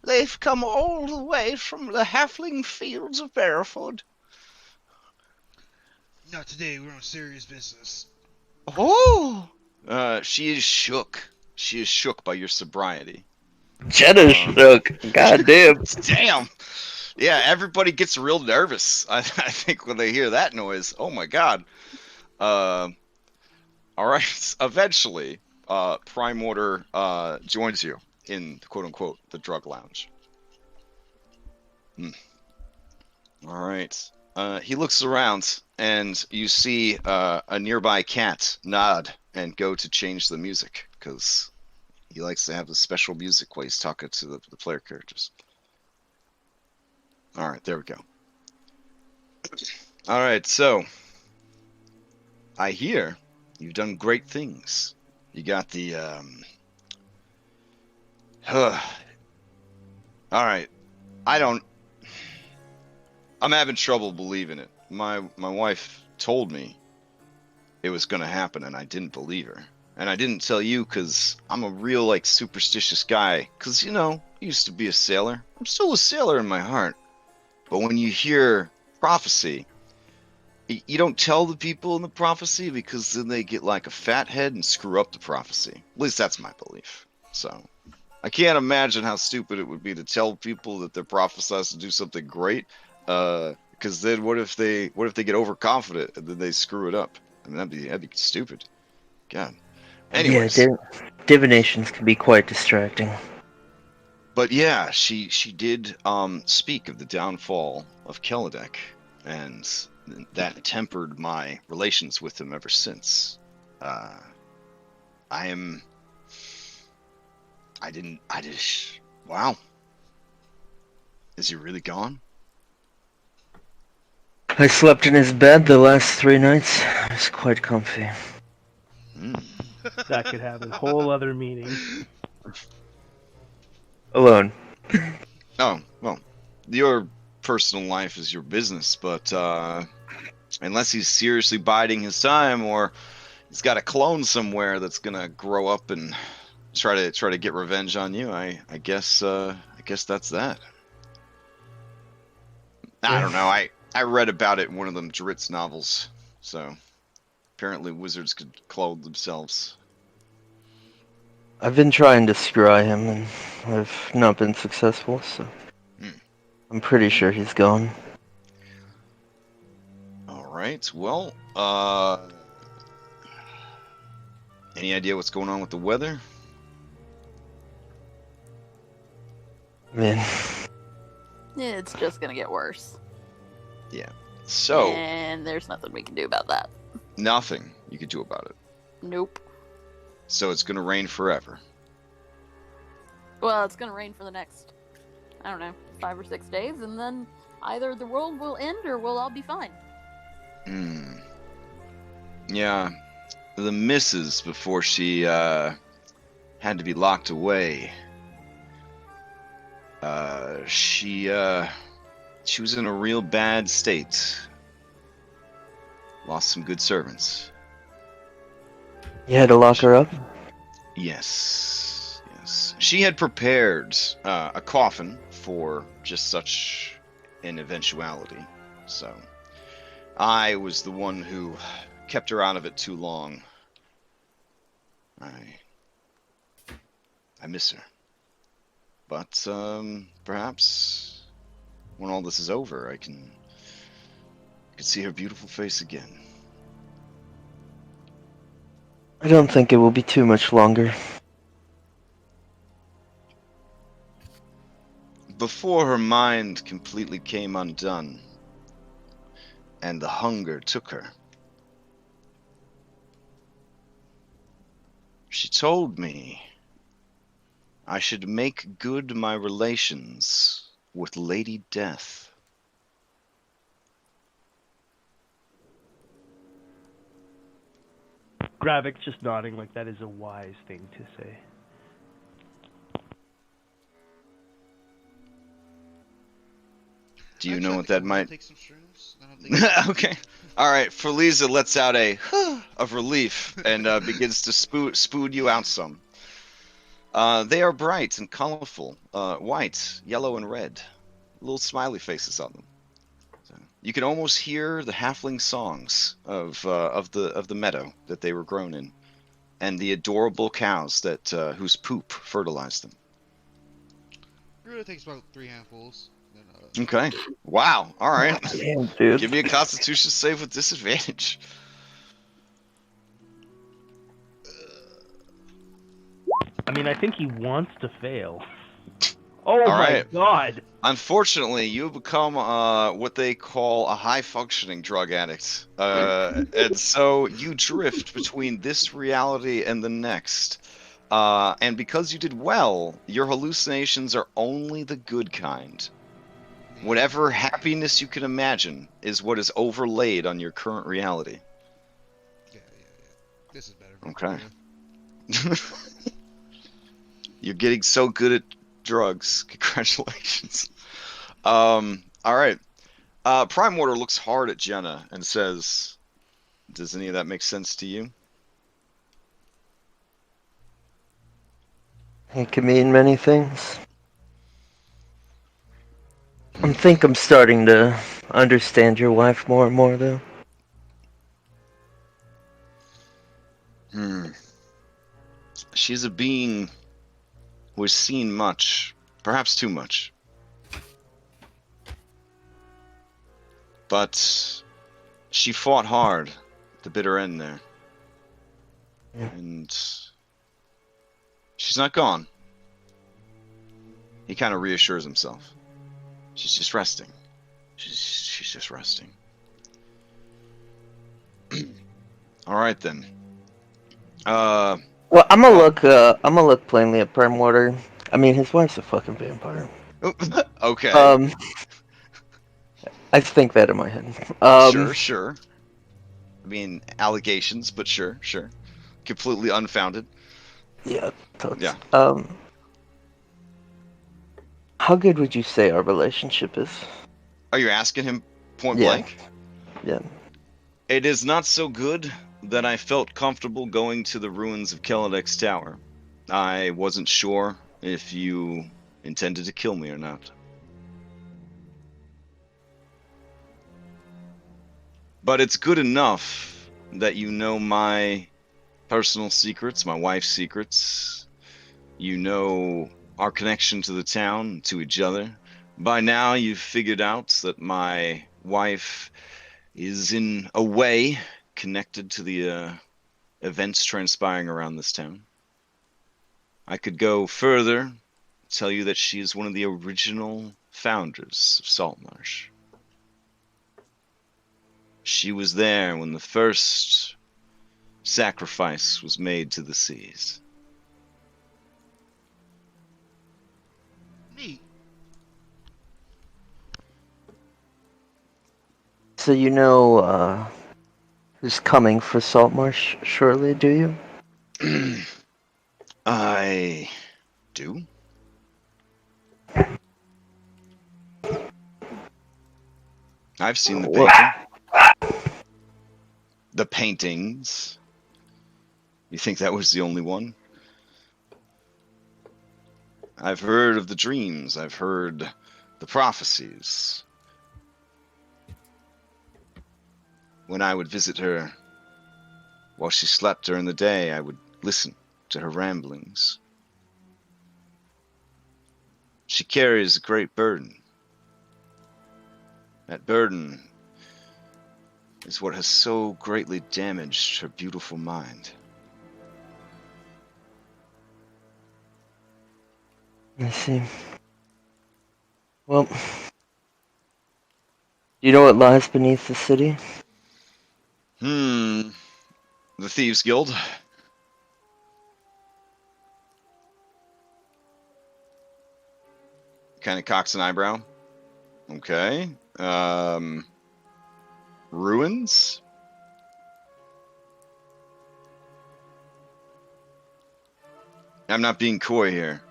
They've come all the way from the halfling fields of Barrowford. Not today, we're on serious business. Oh! She is shook. She is shook by your sobriety. Jenna's shook. God damn. Damn! Yeah, everybody gets real nervous, I think, when they hear that noise. Oh my god. Alright, eventually, Prime Water joins you in, quote-unquote, the drug lounge. Alright. He looks around, and you see a nearby cat nod and go to change the music, because he likes to have the special music while he's talking to the player characters. Alright, there we go. Alright, so, I hear you've done great things. You got the, Alright, I'm having trouble believing it. My wife told me it was gonna happen, and I didn't believe her. And I didn't tell you because I'm a real, superstitious guy. Because, I used to be a sailor. I'm still a sailor in my heart. But when you hear prophecy, you don't tell the people in the prophecy because then they get like a fat head and screw up the prophecy. At least that's my belief. So I can't imagine how stupid it would be to tell people that they're prophesized to do something great. Because then what if they get overconfident and then they screw it up? I mean, that'd be stupid. God. Anyways, Yeah, divinations can be quite distracting. but yeah, she did speak of the downfall of Keladek, and that tempered my relations with him ever since. I just, wow. Is he really gone? I slept in his bed the last 3 nights. It was quite comfy. That could have a whole other meaning. Alone. Oh, well, your personal life is your business, but unless he's seriously biding his time, or he's got a clone somewhere that's gonna grow up and try to get revenge on you, I guess that's that. I don't know. I read about it in one of them Dritz novels, so apparently wizards could clone themselves. I've been trying to scry him, and I've not been successful, so I'm pretty sure he's gone. All right. Well, any idea what's going on with the weather? Man, Yeah, it's just gonna get worse. Yeah. So And there's nothing we can do about that. nothing you could do about it. Nope. So it's gonna rain forever. Well, it's gonna rain for the next, I don't know, 5 or 6 days, and then either the world will end or we'll all be fine. Yeah. The missus, before she had to be locked away, she was in a real bad state. Lost some good servants. you had to lock her up? Yes. She had prepared a coffin for just such an eventuality. So I was the one who kept her out of it too long. I miss her. But perhaps when all this is over, I can see her beautiful face again. I don't think it will be too much longer. Before her mind completely came undone, and the hunger took her, she told me I should make good my relations with Lady Death. Gravik's just nodding like that is a wise thing to say. Do you Actually, know I what think I that will might... take some shrooms. I don't think Okay. All right. Feliza lets out a of relief and begins to spoon you out some. They are bright and colorful, white, yellow, and red. Little smiley faces on them. So you can almost hear the halfling songs of the meadow that they were grown in, and the adorable cows that whose poop fertilized them. it really takes about 3 handfuls. Then, Okay. Wow. All right. Damn, dude. Give me a Constitution save with disadvantage. I mean, I think he wants to fail. Oh All my right. god! Unfortunately, you become what they call a high-functioning drug addict, and so you drift between this reality and the next. And because you did well, your hallucinations are only the good kind. Whatever happiness you can imagine is what is overlaid on your current reality. yeah. This is better. Okay. You're getting so good at drugs. Congratulations. All right. Prime Mortar looks hard at Jenna and says, "Does any of that make sense to you?" It can mean many things. think I'm starting to understand your wife more and more, though. Hmm. She's a being who has seen much, perhaps too much. But she fought hard at the bitter end there. Yeah. And she's not gone. He kind of reassures himself. She's just resting. She's just resting. All right then. Well, I'm gonna look. I'm gonna look plainly at Permwater. I mean, his wife's a fucking vampire. Okay. I think that in my head. Sure. I mean, allegations, but sure. Completely unfounded. Yeah. Totes. Yeah. How good would you say our relationship is? Are you asking him point Yeah. blank? Yeah. It is not so good that I felt comfortable going to the ruins of Kelladek's tower. I wasn't sure if you intended to kill me or not. But it's good enough that you know my personal secrets, my wife's secrets. You know our connection to the town, to each other. By now, you've figured out that my wife is in a way connected to the events transpiring around this town. I could go further, tell you that she is one of the original founders of Saltmarsh. She was there when the first sacrifice was made to the seas. Neat. So you know who's coming for Saltmarsh shortly, do you? I do. I've seen the Well, painting. The paintings. You think that was the only one? I've heard of the dreams. I've heard the prophecies. When I would visit her while she slept during the day, I would listen to her ramblings. She carries a great burden. That burden is what has so greatly damaged her beautiful mind. I see. Well, do you know what lies beneath the city? The Thieves Guild. Kind of cocks an eyebrow. Okay. Ruins? I'm not being coy here.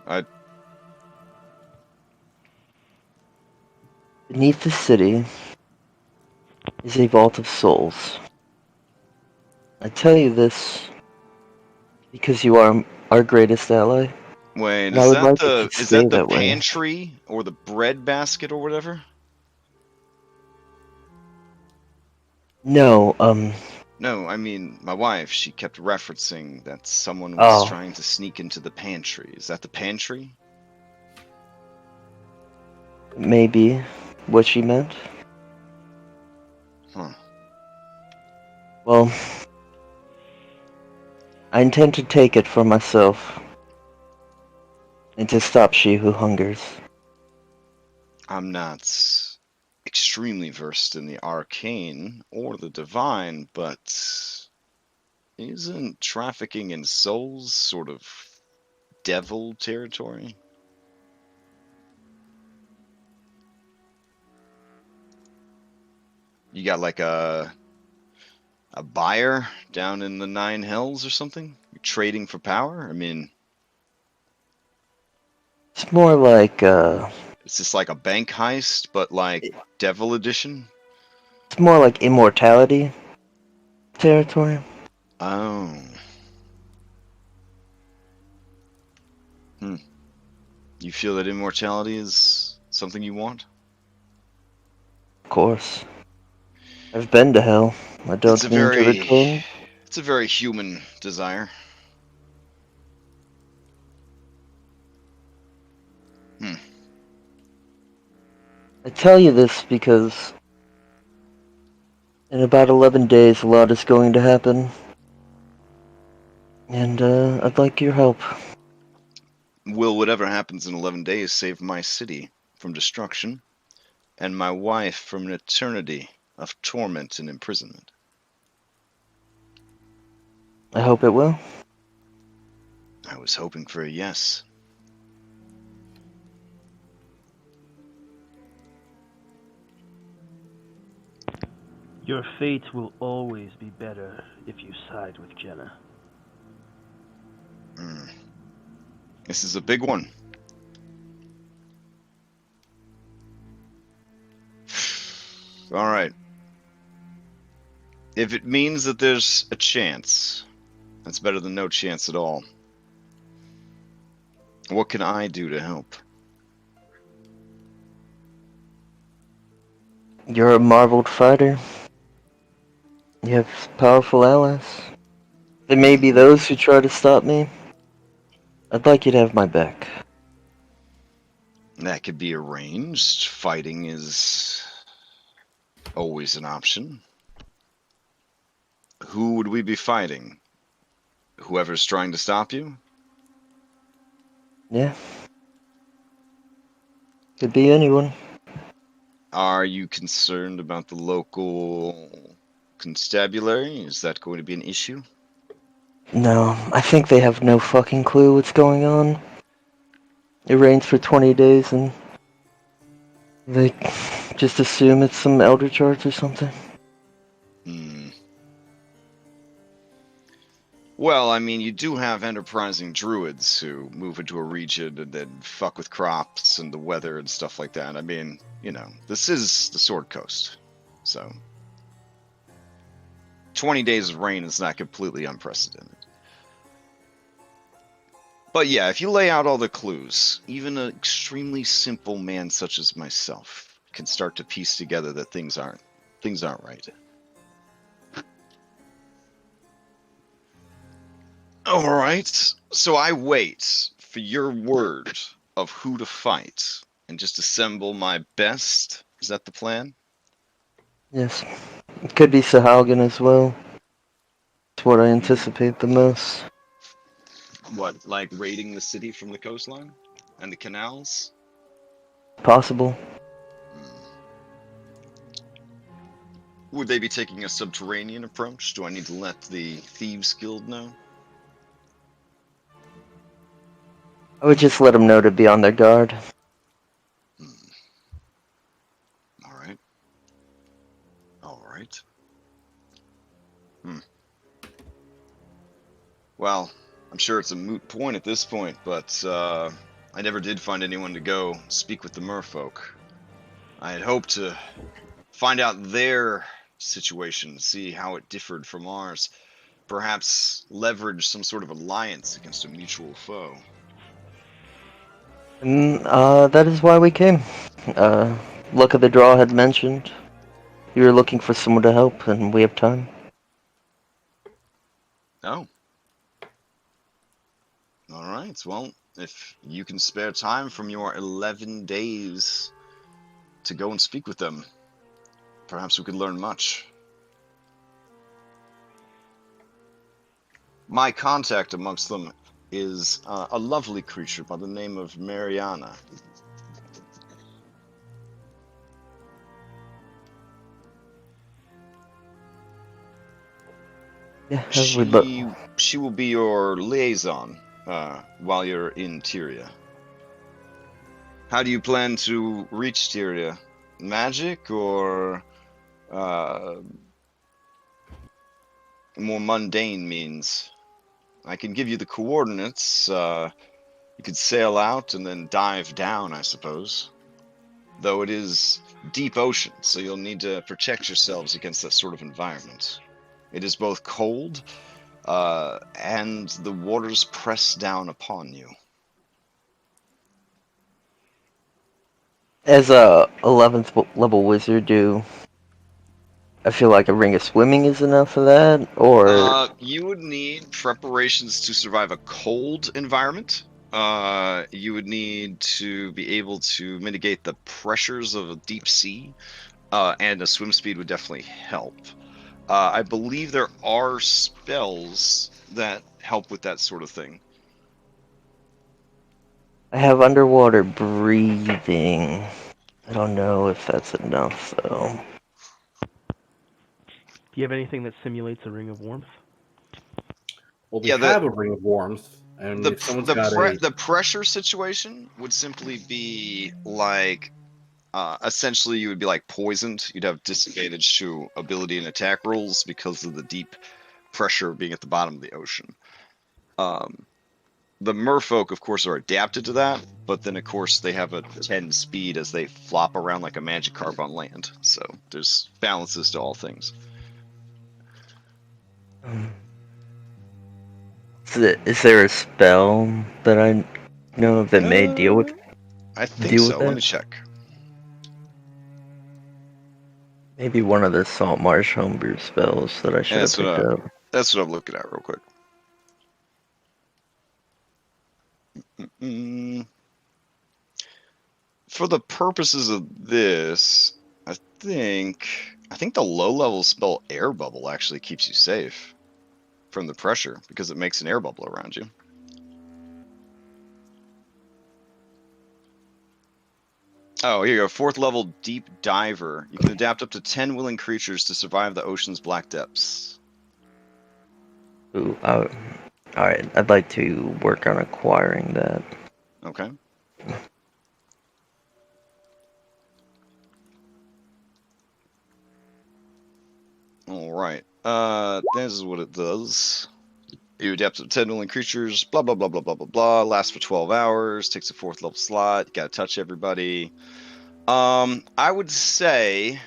Beneath the city is a vault of souls. I tell you this because you are our greatest ally, Wait, and I would like it to is that stay the that way. pantry or the bread basket or whatever? No, No, I mean my wife. She kept referencing that someone was oh, trying to sneak into the pantry. Is that the pantry? maybe what she meant. Huh. Well, I intend to take it for myself, and to stop she who hungers. I'm not extremely versed in the arcane or the divine, but isn't trafficking in souls sort of devil territory? You got like a buyer down in the Nine Hells or something? You're trading for power? I mean, It's more like, is this like a bank heist, but like Devil Edition? it's more like immortality territory. Oh. Hmm. You feel that immortality is something you want? course. I've been to hell. I It's a don't mean to return. very human desire. I tell you this because in about 11 days a lot is going to happen. And I'd like your help. Will whatever happens in 11 days save my city from destruction and my wife from an eternity of torment and imprisonment? I hope it will. I was hoping for a yes. Your fate will always be better if you side with Jenna. This is a big one. All right. If it means that there's a chance, that's better than no chance at all. What can I do to help? You're a marveled fighter. You have powerful allies. There may be those who try to stop me. I'd like you to have my back. That could be arranged. Fighting is always an option. Who would we be fighting? Whoever's trying to stop you? Yeah. Could be anyone. Are you concerned about the local constabulary? Is that going to be an issue? No, I think they have no fucking clue what's going on. It rains for 20 days and they just assume it's some elder charge or something. Well, I mean, you do have enterprising druids who move into a region and then fuck with crops and the weather and stuff like that. I mean, you know, this is the Sword Coast, so 20 days of rain is not completely unprecedented. But yeah, if you lay out all the clues, even an extremely simple man such as myself can start to piece together that things aren't right. All right, so I wait for your word of who to fight and just assemble my best. Is that the plan? Yes. It could be Sahaugen as well. It's what I anticipate the most. What, like raiding the city from the coastline and the canals? Possible. Would they be taking a subterranean approach? Do I need to let the Thieves Guild know? I would just let them know to be on their guard. All right. All right. Well, I'm sure it's a moot point at this point, but I never did find anyone to go speak with the Merfolk. I had hoped to find out their situation, see how it differed from ours. Perhaps leverage some sort of alliance against a mutual foe. And that is why we came. Luck of the Draw had mentioned you were looking for someone to help, and we have time. Oh. All right. Well, if you can spare time from your 11 days to go and speak with them, perhaps we could learn much. My contact amongst them is a lovely creature by the name of Mariana. Yeah, She will be your liaison while you're in Tyria. How do you plan to reach Tyria? Magic or more mundane means? I can give you the coordinates. You could sail out and then dive down, I suppose. Though it is deep ocean, so you'll need to protect yourselves against that sort of environment. It is both cold, and the waters press down upon you. As a 11th level wizard, I feel like a ring of swimming is enough for that, or You would need preparations to survive a cold environment. You would need to be able to mitigate the pressures of a deep sea, and a swim speed would definitely help. I believe there are spells that help with that sort of thing. I have underwater breathing. I don't know if that's enough though. Do you have anything that simulates a ring of warmth? Well, we Yeah, have a ring of warmth, and if someone's got a the pressure situation would simply be like, essentially you would be like poisoned. You'd have disadvantage to ability and attack rolls because of the deep pressure being at the bottom of the ocean. The merfolk, of course, are adapted to that, but then, of course, they have a 10 speed as they flop around like a magic carp on land. So there's balances to all things. Is there a spell that I know of that may deal with I think so. Let me that? check. Maybe one of the Saltmarsh homebrew spells that I should have picked up. That's what I'm looking at real quick. For the purposes of this, I think the low level spell air bubble actually keeps you safe from the pressure because it makes an air bubble around you. Oh, here you go. 4th level deep diver. You can adapt up to 10 willing creatures to survive the ocean's black depths. Ooh, alright, I'd like to work on acquiring that. Okay. Alright. This is what it does. You adapt to 10 willing creatures, blah, blah, blah, blah, blah, blah, blah. Lasts for 12 hours, takes a 4th level slot, you gotta touch everybody. I would say,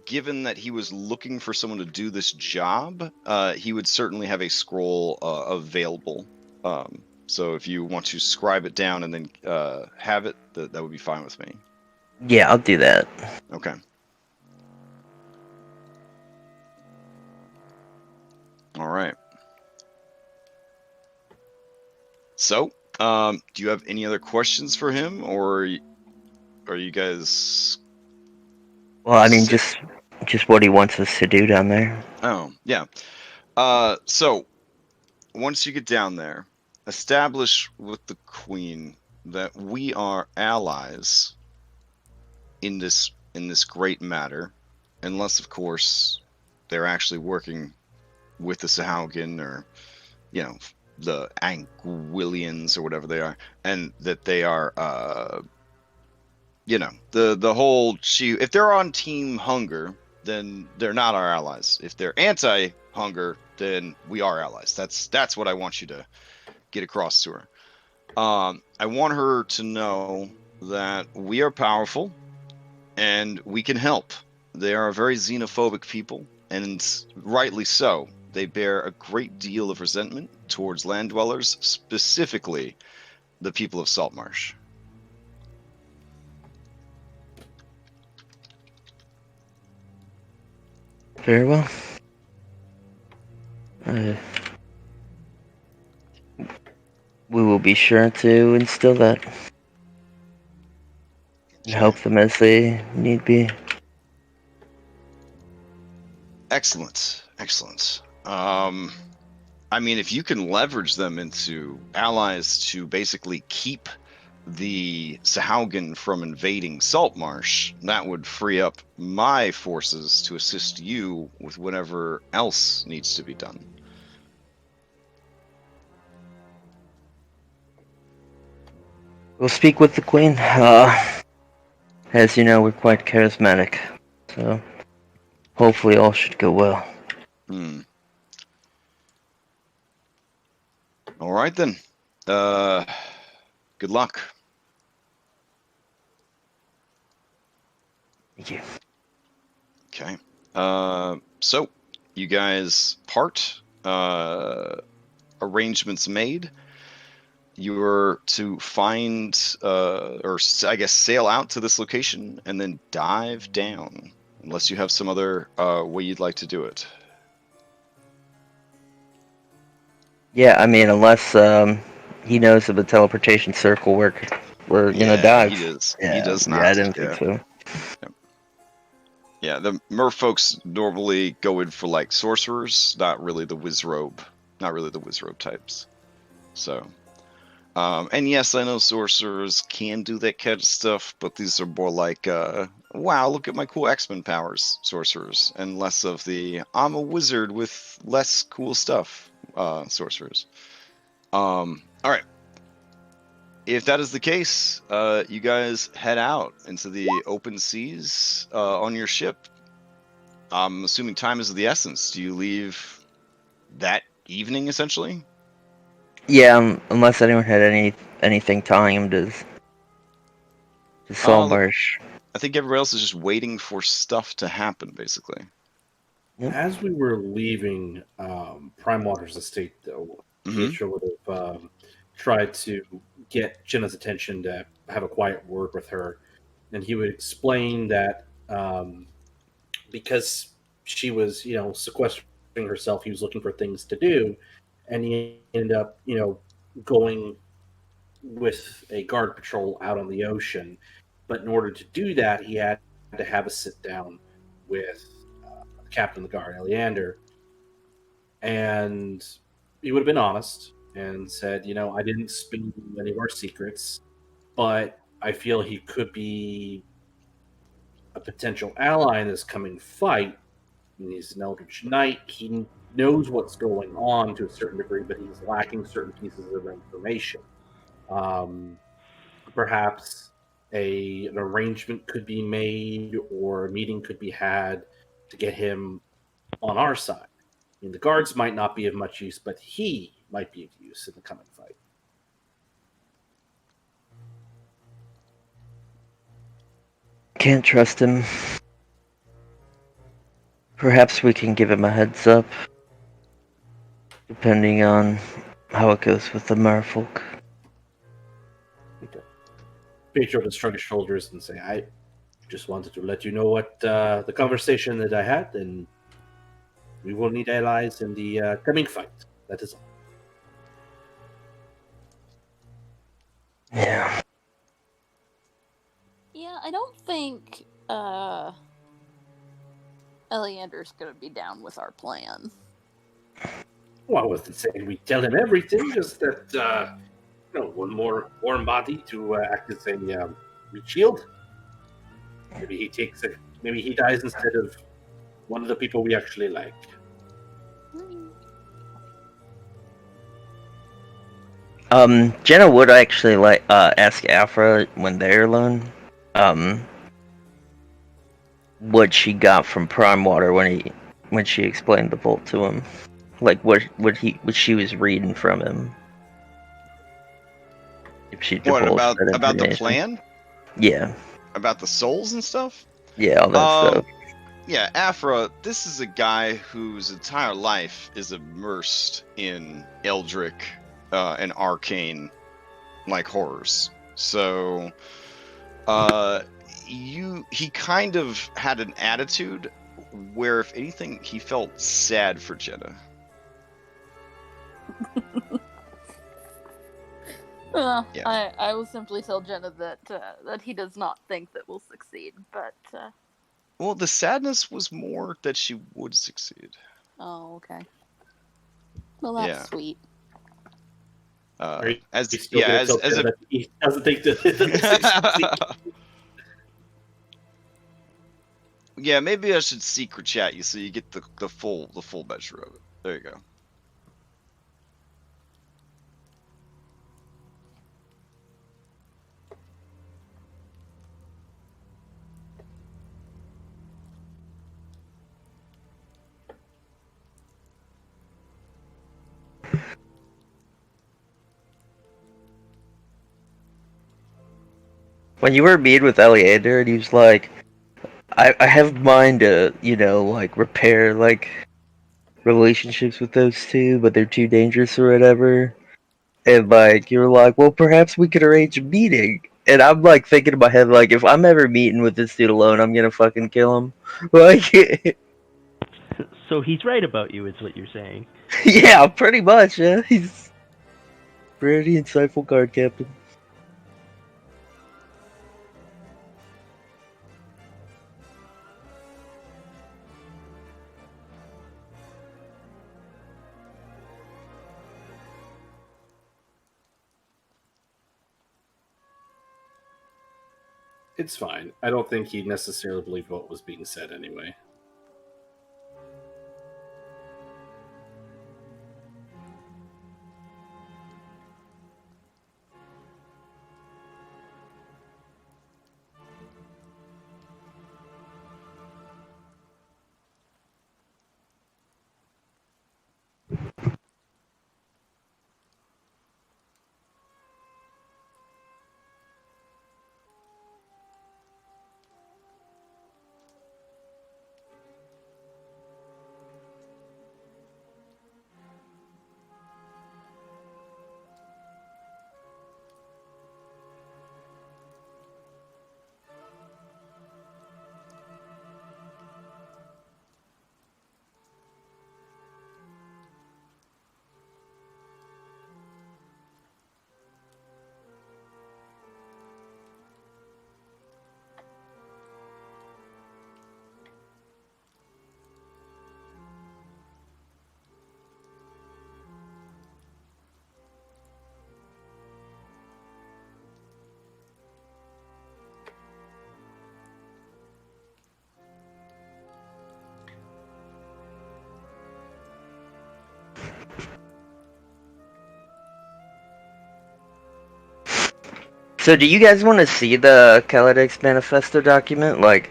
given that he was looking for someone to do this job, he would certainly have a scroll available. So if you want to scribe it down and then have it, that would be fine with me. Yeah, I'll do that. Okay. All right. So, do you have any other questions for him, or are you guys? Well, I mean, just what he wants us to do down there. Oh, yeah. So once you get down there, establish with the Queen that we are allies in this great matter, unless of course they're actually working with the Sahaugen or the Anguillians or whatever they are, and that they are the whole if they're on Team Hunger, then they're not our allies. If they're anti-hunger, then we are allies. That's what I want you to get across to her. I want her to know that we are powerful and we can help. They are a very xenophobic people, and rightly so. They bear a great deal of resentment towards land dwellers, specifically the people of Saltmarsh. Very well. We will be sure to instill that and help them as they need be. Excellent. I mean, if you can leverage them into allies to basically keep the Sahaugen from invading Saltmarsh, that would free up my forces to assist you with whatever else needs to be done. We'll speak with the Queen. As you know, we're quite charismatic, so hopefully all should go well. All right then. Good luck. Thank you. Okay. So you guys part. Arrangements made. you are to find, I guess, sail out to this location and then dive down, unless you have some other way you'd like to do it. Yeah, I mean, unless he knows of a teleportation circle where we're gonna Yeah, dive. he does. He Yeah, does yeah, I not. didn't Yeah. think so. Yeah, the merfolks normally go in for like sorcerers, not really the wizrobe types. So, and yes, I know sorcerers can do that kind of stuff, but these are more like, wow, look at my cool X-Men powers sorcerers, and less of the I'm a wizard with less cool stuff sorcerers. All right. If that is the case, you guys head out into the open seas on your ship. I'm assuming time is of the essence. Do you leave that evening, essentially? Yeah, unless anyone had anything tying him to Look, Saltmarsh. I think everybody else is just waiting for stuff to happen, basically. Yep. As we were leaving Prime Water's estate, though, Mm-hmm. Pietro would have tried to get Jenna's attention to have a quiet word with her, and he would explain that because she was, sequestering herself, he was looking for things to do, and he ended up, going with a guard patrol out on the ocean. But in order to do that, he had to have a sit down with the captain of the guard, Eleander, and he would have been honest and said, I didn't spill any of our secrets, but I feel he could be a potential ally in this coming fight. And he's an Eldritch Knight. He knows what's going on to a certain degree, but he's lacking certain pieces of information. Um, Perhaps an arrangement could be made or a meeting could be had to get him on our side. I mean, the guards might not be of much use, but he might be of use in the coming fight. Can't trust him. Perhaps we can give him a heads up, depending on how it goes with the Merfolk. Okay. Pedro would shrug his shoulders and say, I just wanted to let you know what the conversation that I had, and we will need allies in the coming fight. That is all. Yeah. Yeah, I don't think Eleander's gonna be down with our plan. Well, I wasn't saying we tell him everything, just that, one more warm body to act as a shield. Maybe he dies instead of one of the people we actually like. Jenna would actually ask Afra when they're alone, what she got from Prime Water when she explained the vault to him, like what she was reading from him. If she What divulged that about the information. plan? Yeah, About the souls and stuff? yeah, all that stuff. Yeah, Afra, this is a guy whose entire life is immersed in Eldritch and arcane like horrors. So he kind of had an attitude where, if anything, he felt sad for Jenna. Yeah. I will simply tell Jenna that he does not think that we'll succeed, but Well, the sadness was more that she would succeed. oh, okay. Well, that's sweet. Are you As still going to tell Jenna that he doesn't think that yeah, maybe I should secret chat you so you get the full measure of it. There you go. When you were meeting with Eleander, and he was like, I have mine to, repair, relationships with those two, but they're too dangerous or whatever. and like you're like, well, perhaps we could arrange a meeting. And I'm like thinking in my head, like, if I'm ever meeting with this dude alone, I'm gonna fucking kill him. Like, So he's right about you, is what you're saying. yeah, pretty much. Yeah, he's pretty insightful card captain. It's fine. I don't think he necessarily believed what was being said anyway. So, do you guys want to see the Kaladex Manifesto document? Like,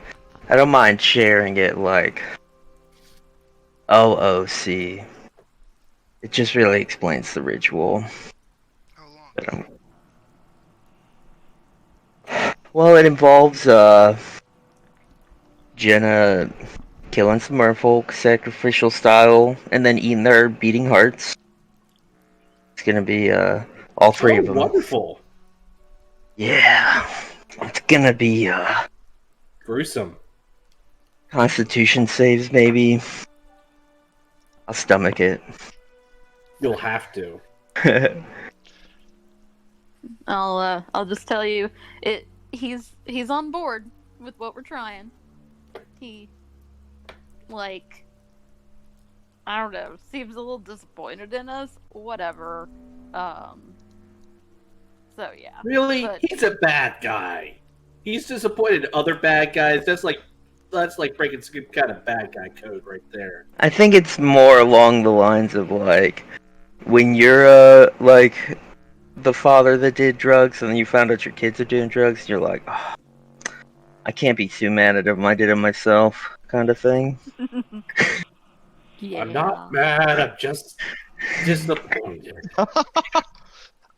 I don't mind sharing it. Like, OOC. It just really explains the ritual. How long? But, well, it involves Jenna killing some merfolk, sacrificial style, and then eating their beating hearts. It's gonna be all three Oh, of them. wonderful. Yeah, it's gonna be Gruesome. Constitution saves maybe. I'll stomach it. You'll have to. I'll just tell you, he's on board with what we're trying. He, like, I don't know, seems a little disappointed in us. Whatever. So yeah. Really? But He's a bad guy. He's disappointed in other bad guys. That's like breaking some kind of bad guy code right there. I think it's more along the lines of like when you're like the father that did drugs and then you found out your kids are doing drugs, you're like, oh, I can't be too mad at him. I did it myself, kind of thing. yeah. I'm not mad. I'm just disappointed.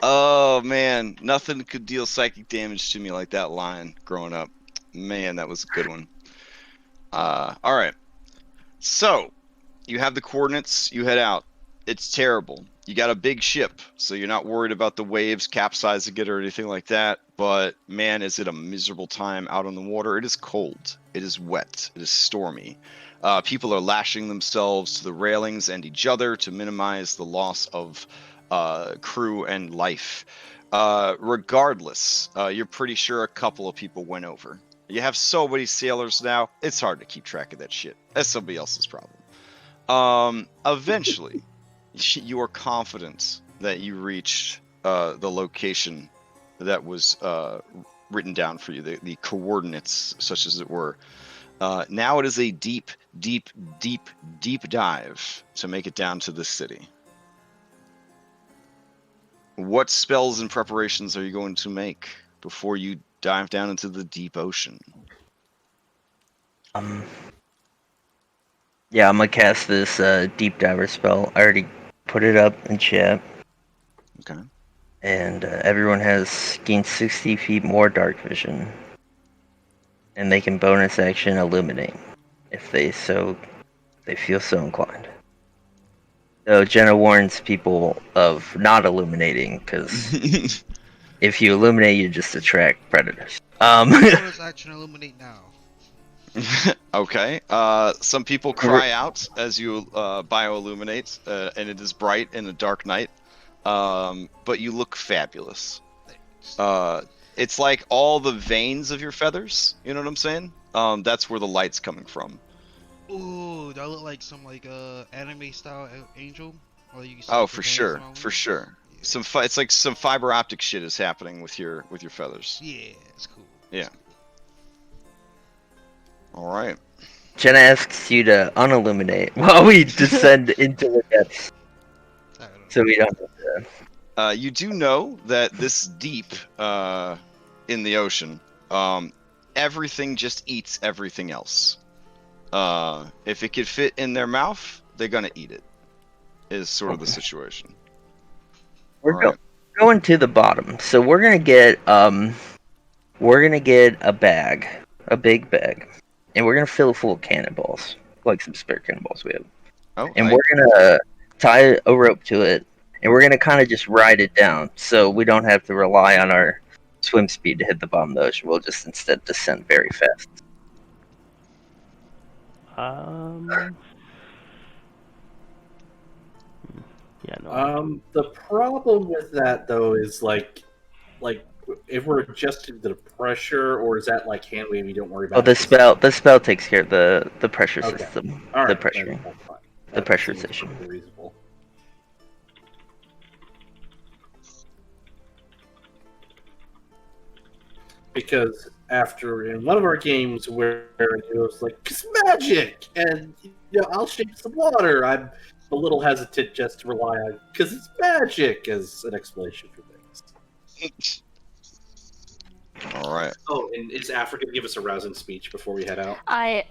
Oh man, nothing could deal psychic damage to me like that line growing up. Man, that was a good one. All right. So, you have the coordinates, you head out. It's terrible. You got a big ship, so you're not worried about the waves capsizing it or anything like that. But man, is it a miserable time out on the water. It is cold. It is wet. It is stormy. People are lashing themselves to the railings and each other to minimize the loss of crew and life. Regardless, you're pretty sure a couple of people went over. You have so many sailors now, it's hard to keep track of that shit. That's somebody else's problem. Eventually, you are confident that you reached the location that was written down for you, the coordinates, such as it were. Now it is a deep, deep, deep, deep dive to make it down to the city. What spells and preparations are you going to make before you dive down into the deep ocean? Yeah, I'm gonna cast this deep diver spell. I already put it up in chat. Okay. And everyone has gained 60 feet more dark vision. And they can bonus action illuminate if they feel so inclined. So Jenna warns people of not illuminating, because if you illuminate, you just attract predators. What is action illuminate now? Okay. Some people cry out as you bioilluminate, and it is bright in a dark night. But you look fabulous. It's like all the veins of your feathers. You know what I'm saying? That's where the light's coming from. Ooh, do I look like some anime style angel? Or you can see Oh, like, the for veins in sure, my for wings? sure. Yeah. It's like some fiber optic shit is happening with your feathers. Yeah, it's cool. Yeah. It's cool. All right. Jenna asks you to unilluminate while we descend into the depths, I don't know. so we don't. You do know that this deep in the ocean, everything just eats everything else. If it could fit in their mouth, they're gonna eat it. Is sort of the situation. We're All right. going to the bottom, so we're gonna get a bag, a big bag, and we're gonna fill it full of cannonballs, like some spare cannonballs we have. Oh, And we're gonna tie a rope to it, and we're gonna kind of just ride it down, so we don't have to rely on our swim speed to hit the bottom of the ocean. We'll just instead descend very fast. Yeah, no. The problem with that though is like if we're adjusting to the pressure, or is that like hand wavy? Don't worry about Oh, it. the spell takes care of the pressure Okay. system, All the right, pressure, that's fine. the That seems pressurization. perfectly reasonable. Because after in one of our games where it was like it's magic, and I'll shape some water, I'm a little hesitant just to rely on because it's magic as an explanation for things. All right. Oh, and is Africa give us a rousing speech before we head out? I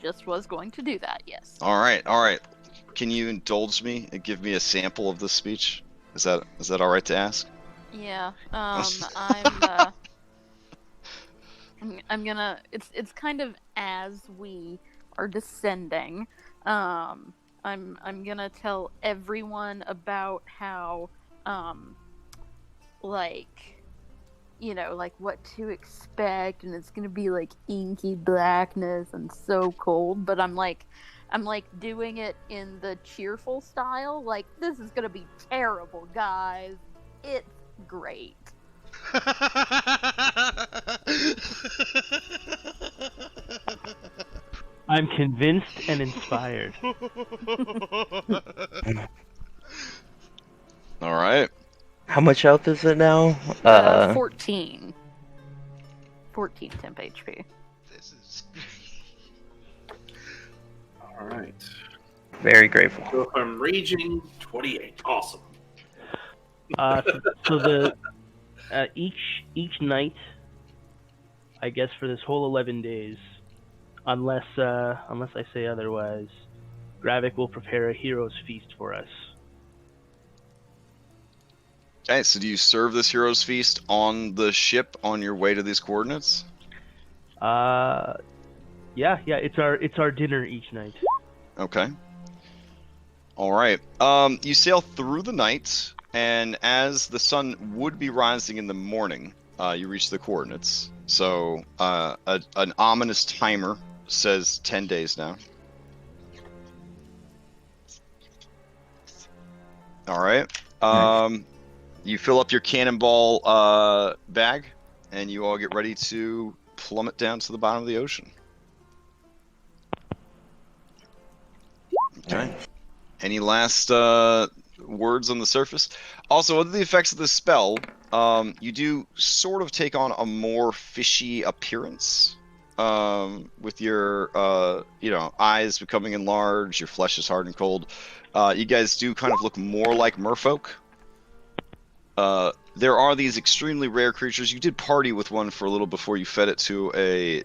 just was going to do that. Yes. All right. All right. Can you indulge me and give me a sample of this speech? Is that all right to ask? Yeah. I'm gonna. It's kind of as we are descending. I'm gonna tell everyone about how like like what to expect, and it's gonna be like inky blackness and so cold. But I'm like doing it in the cheerful style. Like, this is gonna be terrible, guys. It's great. I'm convinced and inspired. All right. How much health is it now? 14 temp HP. This is All right. Very grateful. So if I'm raging, 28. Awesome. So the each night, I guess for this whole 11 days, unless I say otherwise, Gravik will prepare a hero's feast for us. Okay, so do you serve this hero's feast on the ship on your way to these coordinates? Yeah, it's our dinner each night. Okay. All right. You sail through the night, and as the sun would be rising in the morning, you reach the coordinates. So, an ominous timer says 10 days now. All right. You fill up your cannonball bag, and you all get ready to plummet down to the bottom of the ocean. Okay. Any last words on the surface? Also, under the effects of this spell, you do sort of take on a more fishy appearance. With your eyes becoming enlarged, your flesh is hard and cold. You guys do kind of look more like merfolk. There are these extremely rare creatures. You did party with one for a little before you fed it to a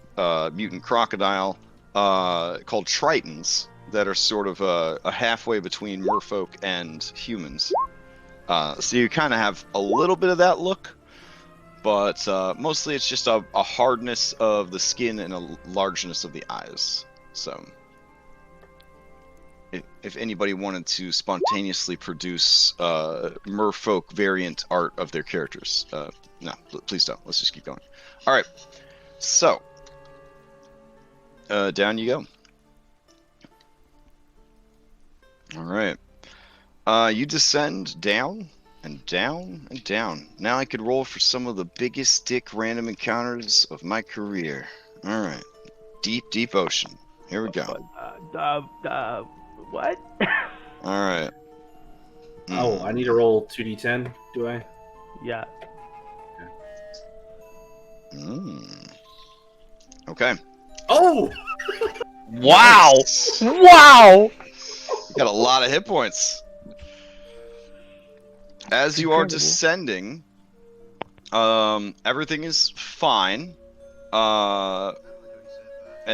mutant crocodile called tritons that are sort of a halfway between merfolk and humans. So you kind of have a little bit of that look, but mostly it's just a hardness of the skin and a largeness of the eyes. So, if anybody wanted to spontaneously produce Merfolk variant art of their characters. No, please don't. Let's just keep going. All right. So, down you go. All right. You descend down and down and down. Now I could roll for some of the biggest dick random encounters of my career. All right. Deep, deep ocean. Here we go. What? All right. Oh, I need to roll 2d10, do I? Yeah. Okay. Oh! Wow! Nice. Wow! You got a lot of hit points. As you are Incredible. descending, everything is fine. And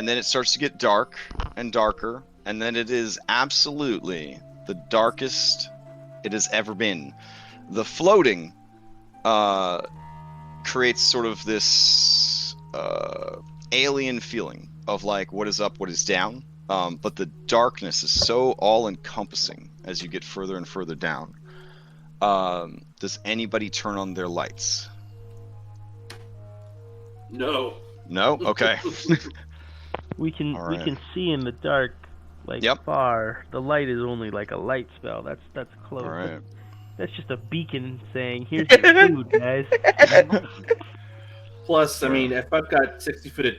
then it starts to get dark and darker, and then it is absolutely the darkest it has ever been. The floating creates sort of this alien feeling of like what is up, what is down. But the darkness is so all-encompassing as you get further and further down. Does anybody turn on their lights? No. No? Okay. We can All right. we can see in the dark, like Yep. far. The light is only like a light spell. That's close. All right. That's just a beacon saying, "Here's your food, guys." Plus, I mean, if I've got 60 feet of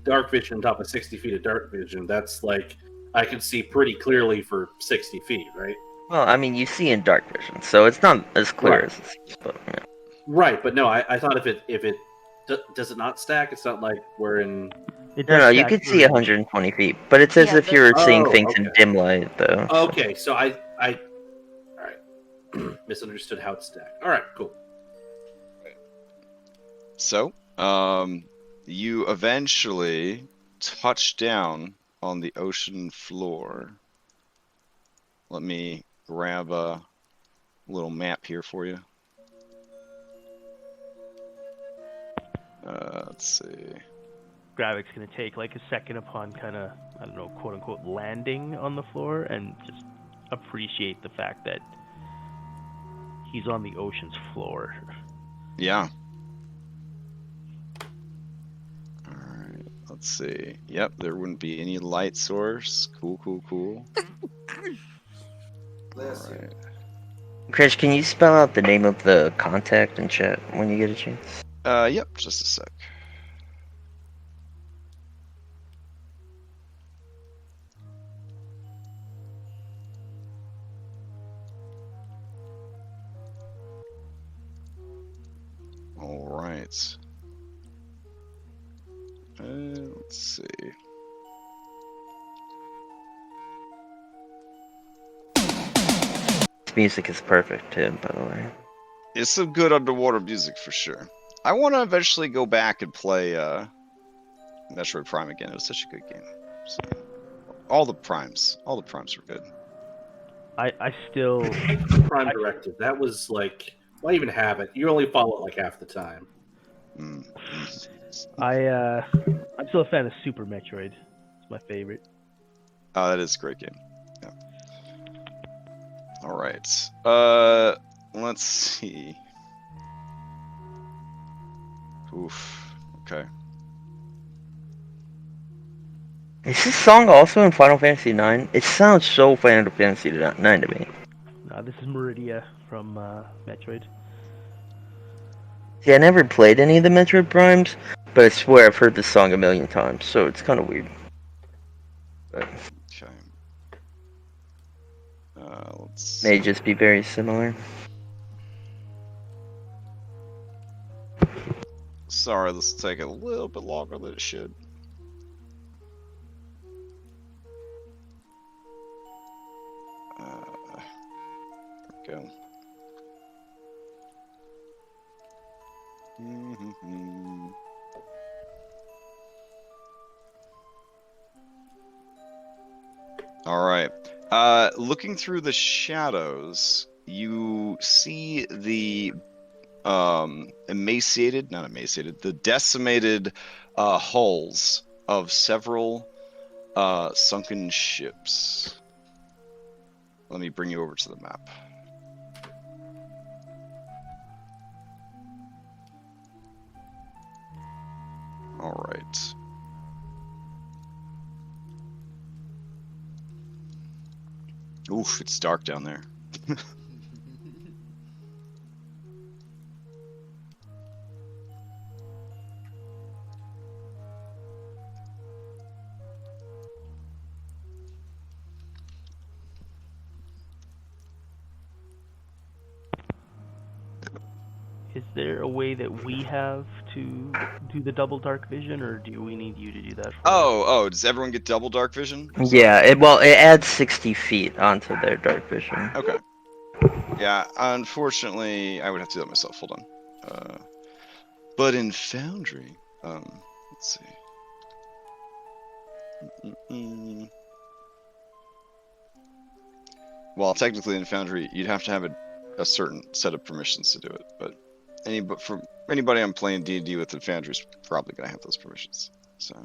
dark vision on top of 60 feet of dark vision, that's like I can see pretty clearly for 60 feet, right? Well, I mean, you see in dark vision, so it's not as clear Right. as it seems, but yeah. Right, but no, I thought if it does it not stack? It's not like we're in. It No, does no, you stack could see through. 120 feet, but it's as Yeah, if you're seeing Oh, things in okay. dim light, though. so- Okay, so I all right, misunderstood how it stacked. All right, cool. So, you eventually touch down on the ocean floor. Let me grab a little map here for you. Let's see. Gravik's gonna take like a second upon kind of, I don't know, quote unquote landing on the floor and just appreciate the fact that he's on the ocean's floor. Yeah. Alright, let's see. Yep, there wouldn't be any light source. Cool, cool, cool. Alright. Chris, can you spell out the name of the contact in chat when you get a chance? Yep, just a sec. Alright. Let's see. This music is perfect, too, by the way. It's some good underwater music for sure. I want to eventually go back and play Metroid Prime again. It was such a good game. So, all the primes were good. I still Prime Directive. That was like, why even have it? You only follow it like half the time. Mm. I'm still a fan of Super Metroid. It's my favorite. Oh, that is a great game. Yeah. All right. Let's see. Oof. Okay. Is this song also in Final Fantasy IX? It sounds so Final Fantasy IX to me. No, this is Meridia from Metroid. See, I never played any of the Metroid Primes, but I swear I've heard this song a million times, so it's kind of weird. But Okay. Let's. may just be very similar. Sorry, this will take a little bit longer than it should. There we go. All right. Looking through the shadows, you see the the decimated hulls of several sunken ships. let me bring you over to the map. All right. Oof, it's dark down there. Is there a way that we have to do the double dark vision, or do we need you to do that for us? Oh, does everyone get double dark vision? Yeah, it adds 60 feet onto their dark vision. Okay. Yeah, unfortunately, I would have to do that myself. Hold on. But in Foundry, let's see. Well, technically in Foundry, you'd have to have a certain set of permissions to do it. But for anybody I'm playing D&D with in Foundry is probably gonna have those permissions. So.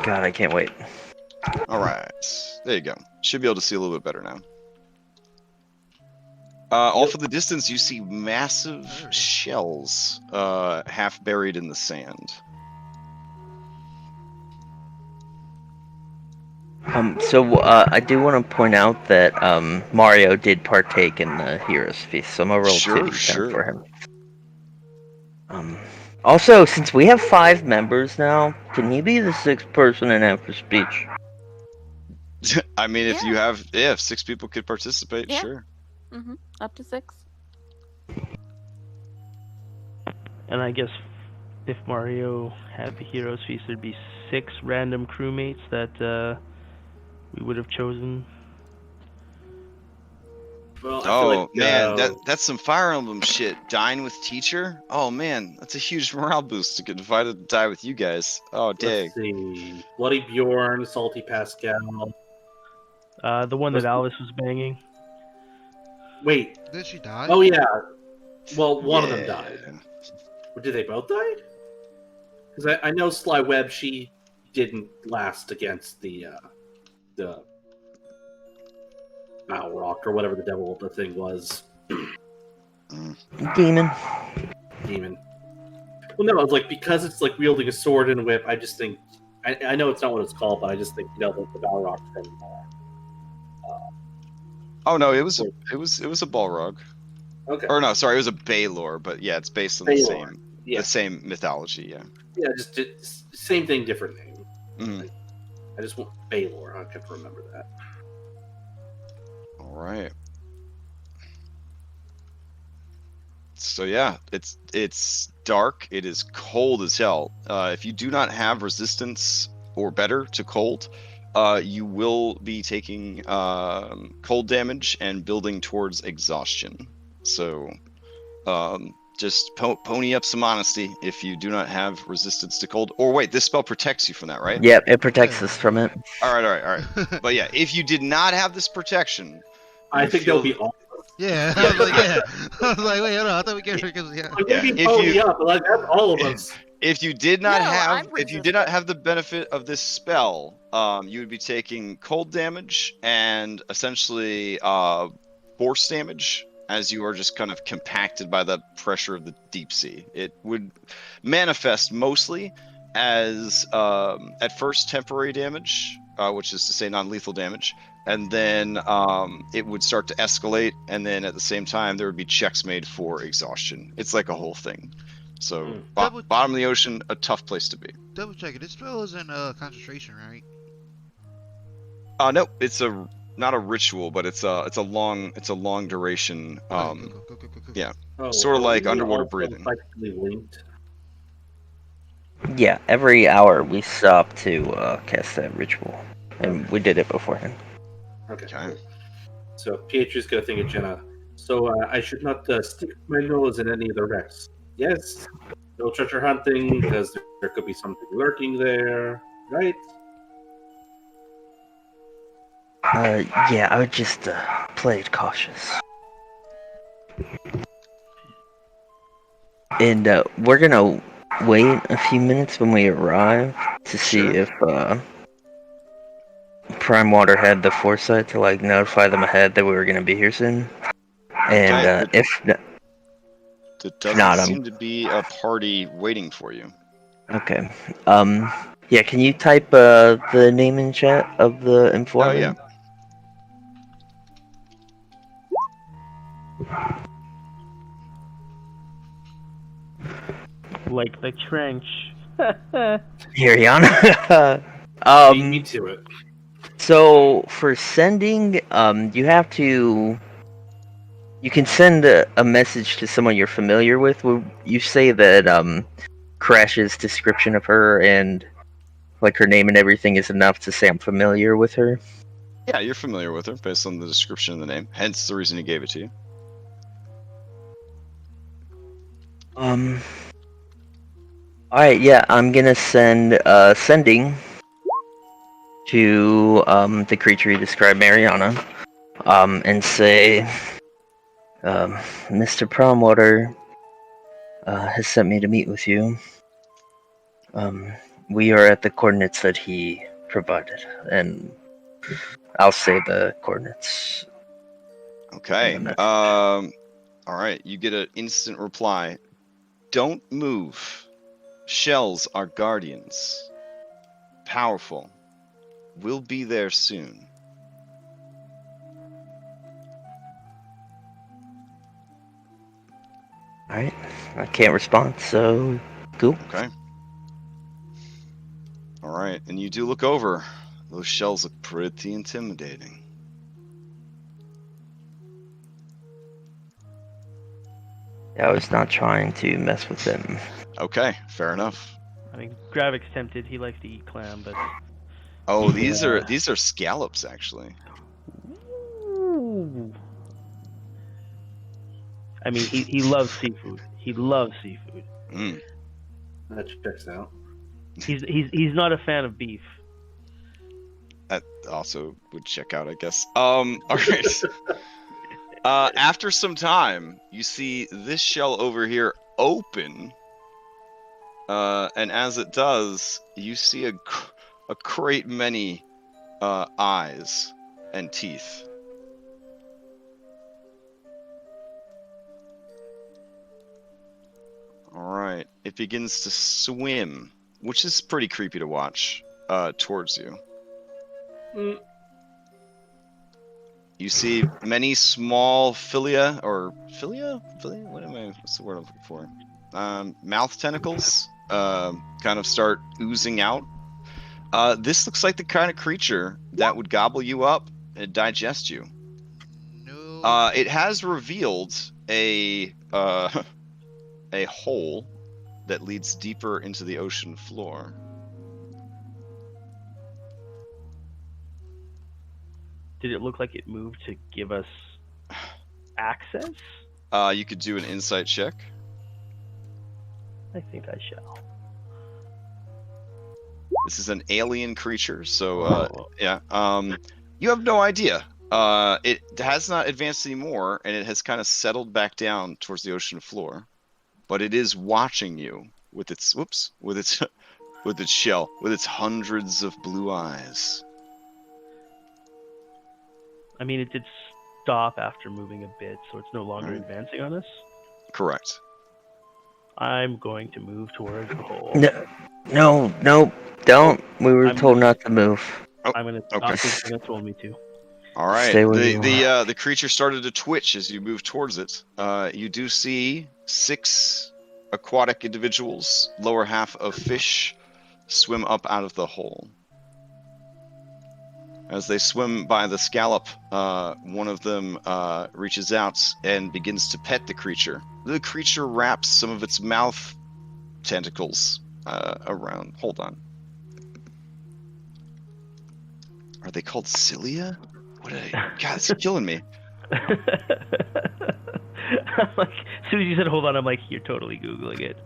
God, I can't wait. All right, there you go. Should be able to see a little bit better now. Off of the distance, you see massive shells, half buried in the sand. I do want to point out that Mario did partake in the Hero's Feast, so I'm gonna roll Sure, 2d10 for him. Also, since we have 5 members now, can he be the 6th person in after speech? I mean, if you Yeah. have, if 6 people could participate, Yeah. sure. Mm-hmm. Up to 6. And I guess if Mario had the Hero's Feast, there'd be 6 random crewmates that we would have chosen. Well, I feel like, man, that's some Fire Emblem shit. Dine with teacher? Oh man, that's a huge morale boost to get invited to die with you guys. Oh dang. let's see. Bloody Bjorn, Salty Pascal. The one that Alice was banging. Wait. Did she die? Oh, yeah. Well, one of them died. Or did they both die? Because I know Sly Webb, she didn't last against the Balrog or whatever the devil the thing was. Demon. Well, no, it's like because it's like wielding a sword and a whip. I just think I know it's not what it's called, but I just think the Balrog thing. Oh no, it was a Balrog. Okay. Or no, sorry, it was a Baylor, but yeah, it's based on Baylor. the same mythology. Yeah. Yeah, just same thing, different name. Mm. I just want Baylor. I can't remember that. All right. So yeah, it's dark. It is cold as hell. If you do not have resistance or better to cold, you will be taking cold damage and building towards exhaustion. So just pony up some honesty if you do not have resistance to cold. Or wait, this spell protects you from that, right? Yep, it protects us from it. All right. But yeah, if you did not have this protection, I think they'll be all. Yeah, I was like, yeah. I was like, wait, hold on. I thought we get her because Like, maybe pony up, but like that's all of us. If you did not have resistant. the benefit of this spell, you would be taking cold damage and essentially force damage as you are just kind of compacted by the pressure of the deep sea. It would manifest mostly as at first temporary damage, which is to say non-lethal damage, and then it would start to escalate, and then at the same time there would be checks made for exhaustion. It's like a whole thing. So bottom of the ocean, a tough place to be. Double check it. This spell isn't concentration, right? No, it's not a ritual, but it's a long duration. Cool. Yeah, Oh, sort of like we underwater also breathing. Practically linked. Yeah, every hour we stop to cast that ritual, and we did it beforehand. Okay. So Pietro's gonna think of Jenna. So I should not stick my nose in any of the wrecks. Yes. No treasure hunting because there could be something lurking there, right? Yeah, I would just play it cautious. And we're gonna wait a few minutes when we arrive to see if Prime Water had the foresight to like notify them ahead that we were gonna be here soon. And Okay, if there doesn't not, seem to be a party waiting for you. okay. Yeah, can you type the name in chat of the Oh yeah. informant? Like the trench. Hiriana. Beat me to it. So for sending, you have to. You can send a message to someone you're familiar with. You say that Crash's description of her and like her name and everything is enough to say I'm familiar with her. Yeah, you're familiar with her based on the description of the name. Hence the reason he gave it to you. Alright, yeah, I'm gonna send sending to the creature you described, Mariana, and say Mr. Promwater has sent me to meet with you. We are at the coordinates that he provided, and I'll say the coordinates. Okay. All right. You get an instant reply. Don't move. Shells are guardians. Powerful. We'll be there soon. Alright, I can't respond, so cool. Okay. All right, and you do look over. Those shells look pretty intimidating. I was not trying to mess with them. Okay, fair enough. I mean, Gravik's tempted. He likes to eat clam, but Oh, these are scallops actually. Ooh. I mean, he loves seafood. He loves seafood. Mm. That checks out. He's not a fan of beef. That also would check out, I guess. All right. After some time, you see this shell over here open, and as it does, you see a great many eyes and teeth. All right, it begins to swim, which is pretty creepy to watch, towards you. Mm. You see many small philia? What am I? What's the word I'm looking for? Mouth tentacles, kind of start oozing out. This looks like the kind of creature that would gobble you up and digest you. No. It has revealed a hole that leads deeper into the ocean floor. Did it look like it moved to give us access? You could do an insight check. I think I shall. This is an alien creature, so yeah. You have no idea. It has not advanced anymore, and it has kind of settled back down towards the ocean floor. But it is watching you with its with its shell, with its hundreds of blue eyes. I mean, it did stop after moving a bit, so it's no longer Right. advancing on us. Correct. I'm going to move towards the hole. No, don't. We were I'm told gonna- not to move. I'm gonna. Okay. It's gonna told me to. All right. Stay where you are. The creature started to twitch as you move towards it. You do see 6 aquatic individuals, lower half of fish, swim up out of the hole. As they swim by the scallop, one of them reaches out and begins to pet the creature. The creature wraps some of its mouth tentacles around. Hold on. Are they called cilia? What are they? God, it's killing me. I'm like, as soon as you said hold on, I'm like, you're totally Googling it.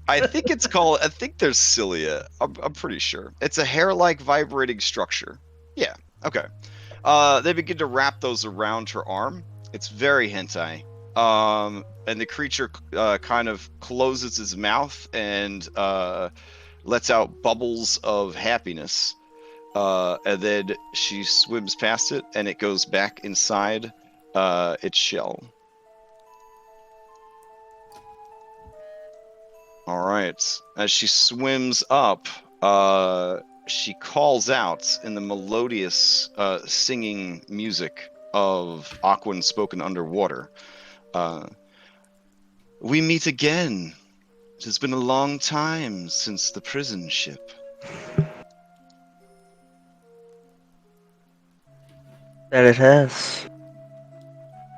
I think it's called. I think there's cilia. I'm pretty sure. It's a hair-like vibrating structure. Yeah. Okay. They begin to wrap those around her arm. It's very hentai. And the creature kind of closes its mouth and lets out bubbles of happiness. And then she swims past it, and it goes back inside its shell. All right. As she swims up, she calls out in the melodious singing music of Aquan spoken underwater. We meet again. It has been a long time since the prison ship. That it has.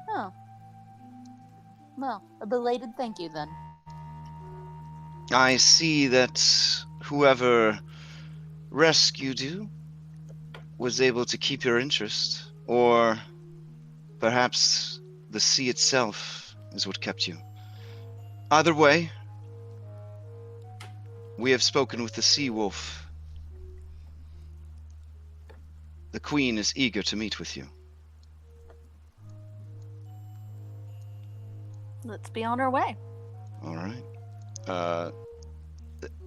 Oh. Well, a belated thank you then. I see that whoever rescued you was able to keep your interest, or perhaps the sea itself is what kept you. Either way, we have spoken with the sea wolf. The queen is eager to meet with you. Let's be on our way. All right.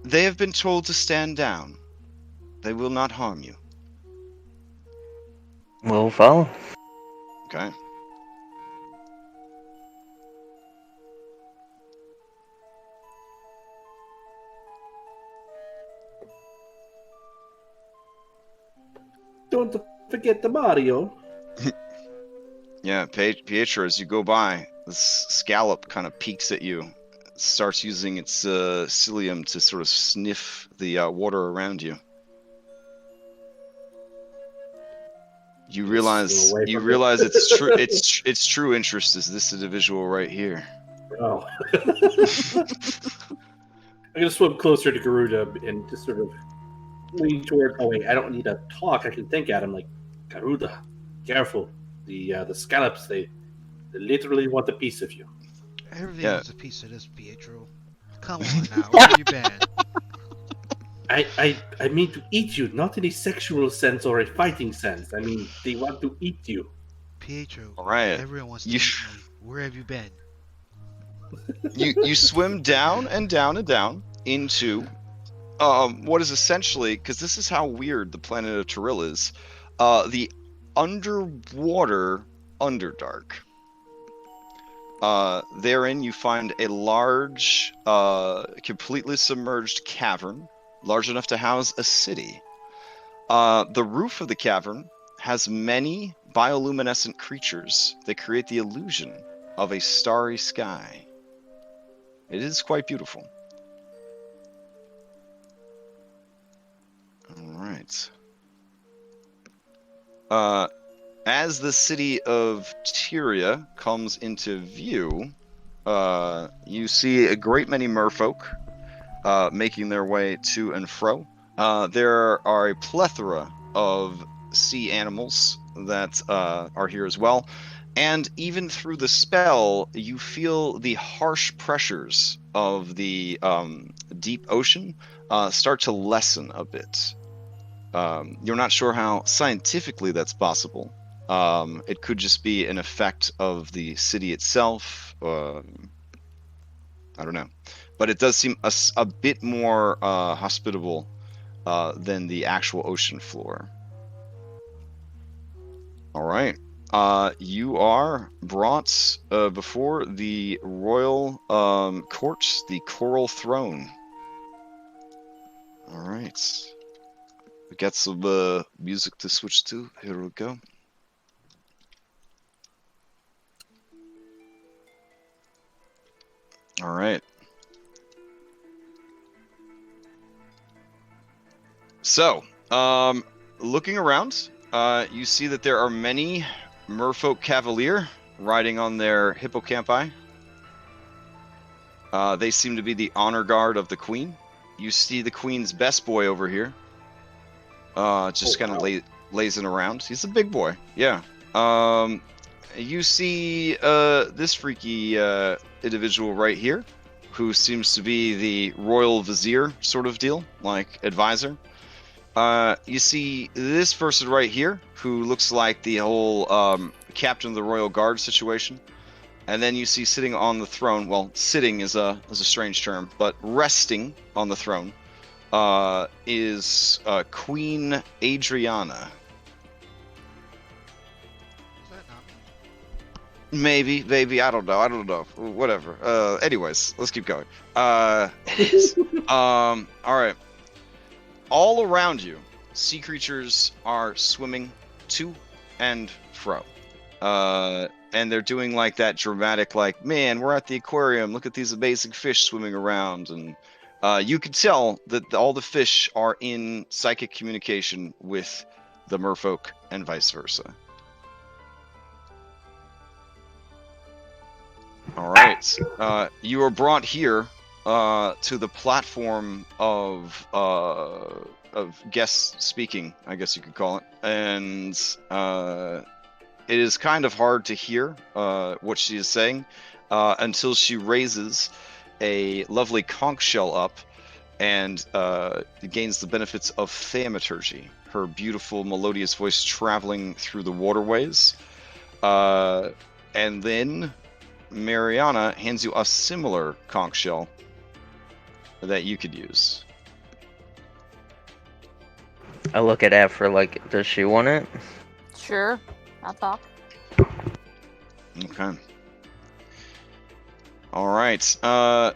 They have been told to stand down. They will not harm you. We'll follow. Okay. Don't forget the Mario. Yeah, Pietro, as you go by, this scallop kind of peeks at you, starts using its cilium to sort of sniff the water around you. You realize its true its true interest is this individual right here. Oh. I'm gonna swim closer to Garuda and just sort of lean toward. Oh wait, I don't need to talk. I can think at him like, Garuda, careful. The scallops they literally want a piece of you. Everybody Yeah. wants a piece of this, Pietro. Come on now, where have you been? I mean to eat you, not in a sexual sense or a fighting sense. I mean they want to eat you. Pietro, All right. everyone wants to You- eat me. Where have you been? You swim down and down and down into what is essentially, because this is how weird the planet of Tyrell is, the underwater Underdark. Therein you find a large, completely submerged cavern, large enough to house a city. The roof of the cavern has many bioluminescent creatures that create the illusion of a starry sky. It is quite beautiful. All right. As the city of Tyria comes into view, you see a great many merfolk making their way to and fro. There are a plethora of sea animals that are here as well. And even through the spell, you feel the harsh pressures of the deep ocean start to lessen a bit. You're not sure how scientifically that's possible. It could just be an effect of the city itself. I don't know. But it does seem a bit more hospitable than the actual ocean floor. All right. You are brought before the royal court, the coral throne. All right. We got some music to switch to. Here we go. All right. So, looking around, you see that there are many merfolk cavalier riding on their hippocampi. They seem to be the honor guard of the queen. You see the queen's best boy over here, just kind of lazing around. He's a big boy, yeah. You see this freaky individual right here, who seems to be the royal vizier sort of deal, like advisor. You see this person right here, who looks like the whole captain of the royal guard situation. And then you see sitting on the throne, well, sitting is a strange term, but resting on the throne, is Queen Adriana. Is that Nami? Maybe, I don't know. Whatever. Anyways, let's keep going. It is. All right. All around you, sea creatures are swimming to and fro. And they're doing like that dramatic, like, man, we're at the aquarium. Look at these amazing fish swimming around. And you can tell that all the fish are in psychic communication with the merfolk and vice versa. All right. You are brought here to the platform of guest speaking, I guess you could call it, and it is kind of hard to hear what she is saying until she raises a lovely conch shell up and gains the benefits of thaumaturgy, her beautiful melodious voice traveling through the waterways, and then Mariana hands you a similar conch shell that you could use. I look at Afra like, does she want it? Sure, I'll talk. Okay. All right.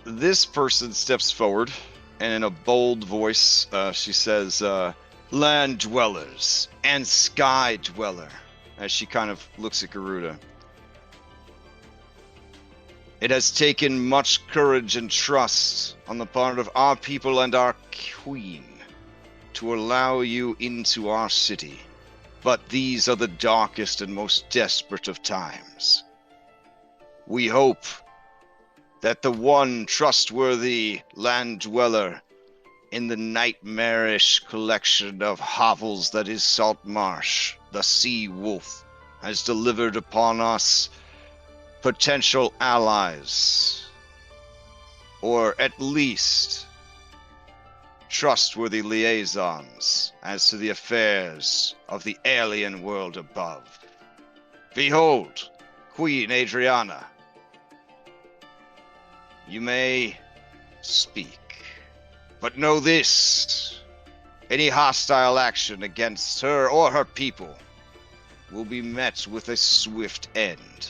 This person steps forward, and in a bold voice, she says, "Land dwellers and sky dweller," as she kind of looks at Garuda. It has taken much courage and trust on the part of our people and our queen to allow you into our city. But these are the darkest and most desperate of times. We hope that the one trustworthy land dweller in the nightmarish collection of hovels that is Saltmarsh, the Sea Wolf, has delivered upon us potential allies, or at least trustworthy liaisons as to the affairs of the alien world above. Behold, Queen Adriana. You may speak, but know this: any hostile action against her or her people will be met with a swift end.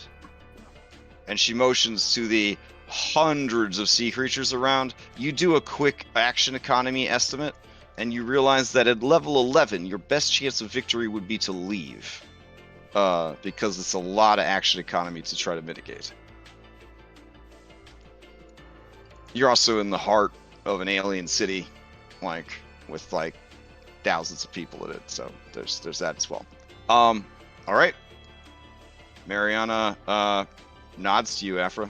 And she motions to the hundreds of sea creatures around. You do a quick action economy estimate, and you realize that at level 11, your best chance of victory would be to leave, because it's a lot of action economy to try to mitigate. You're also in the heart of an alien city, with thousands of people in it, so there's that as well. All right, Mariana nods to you, Afra.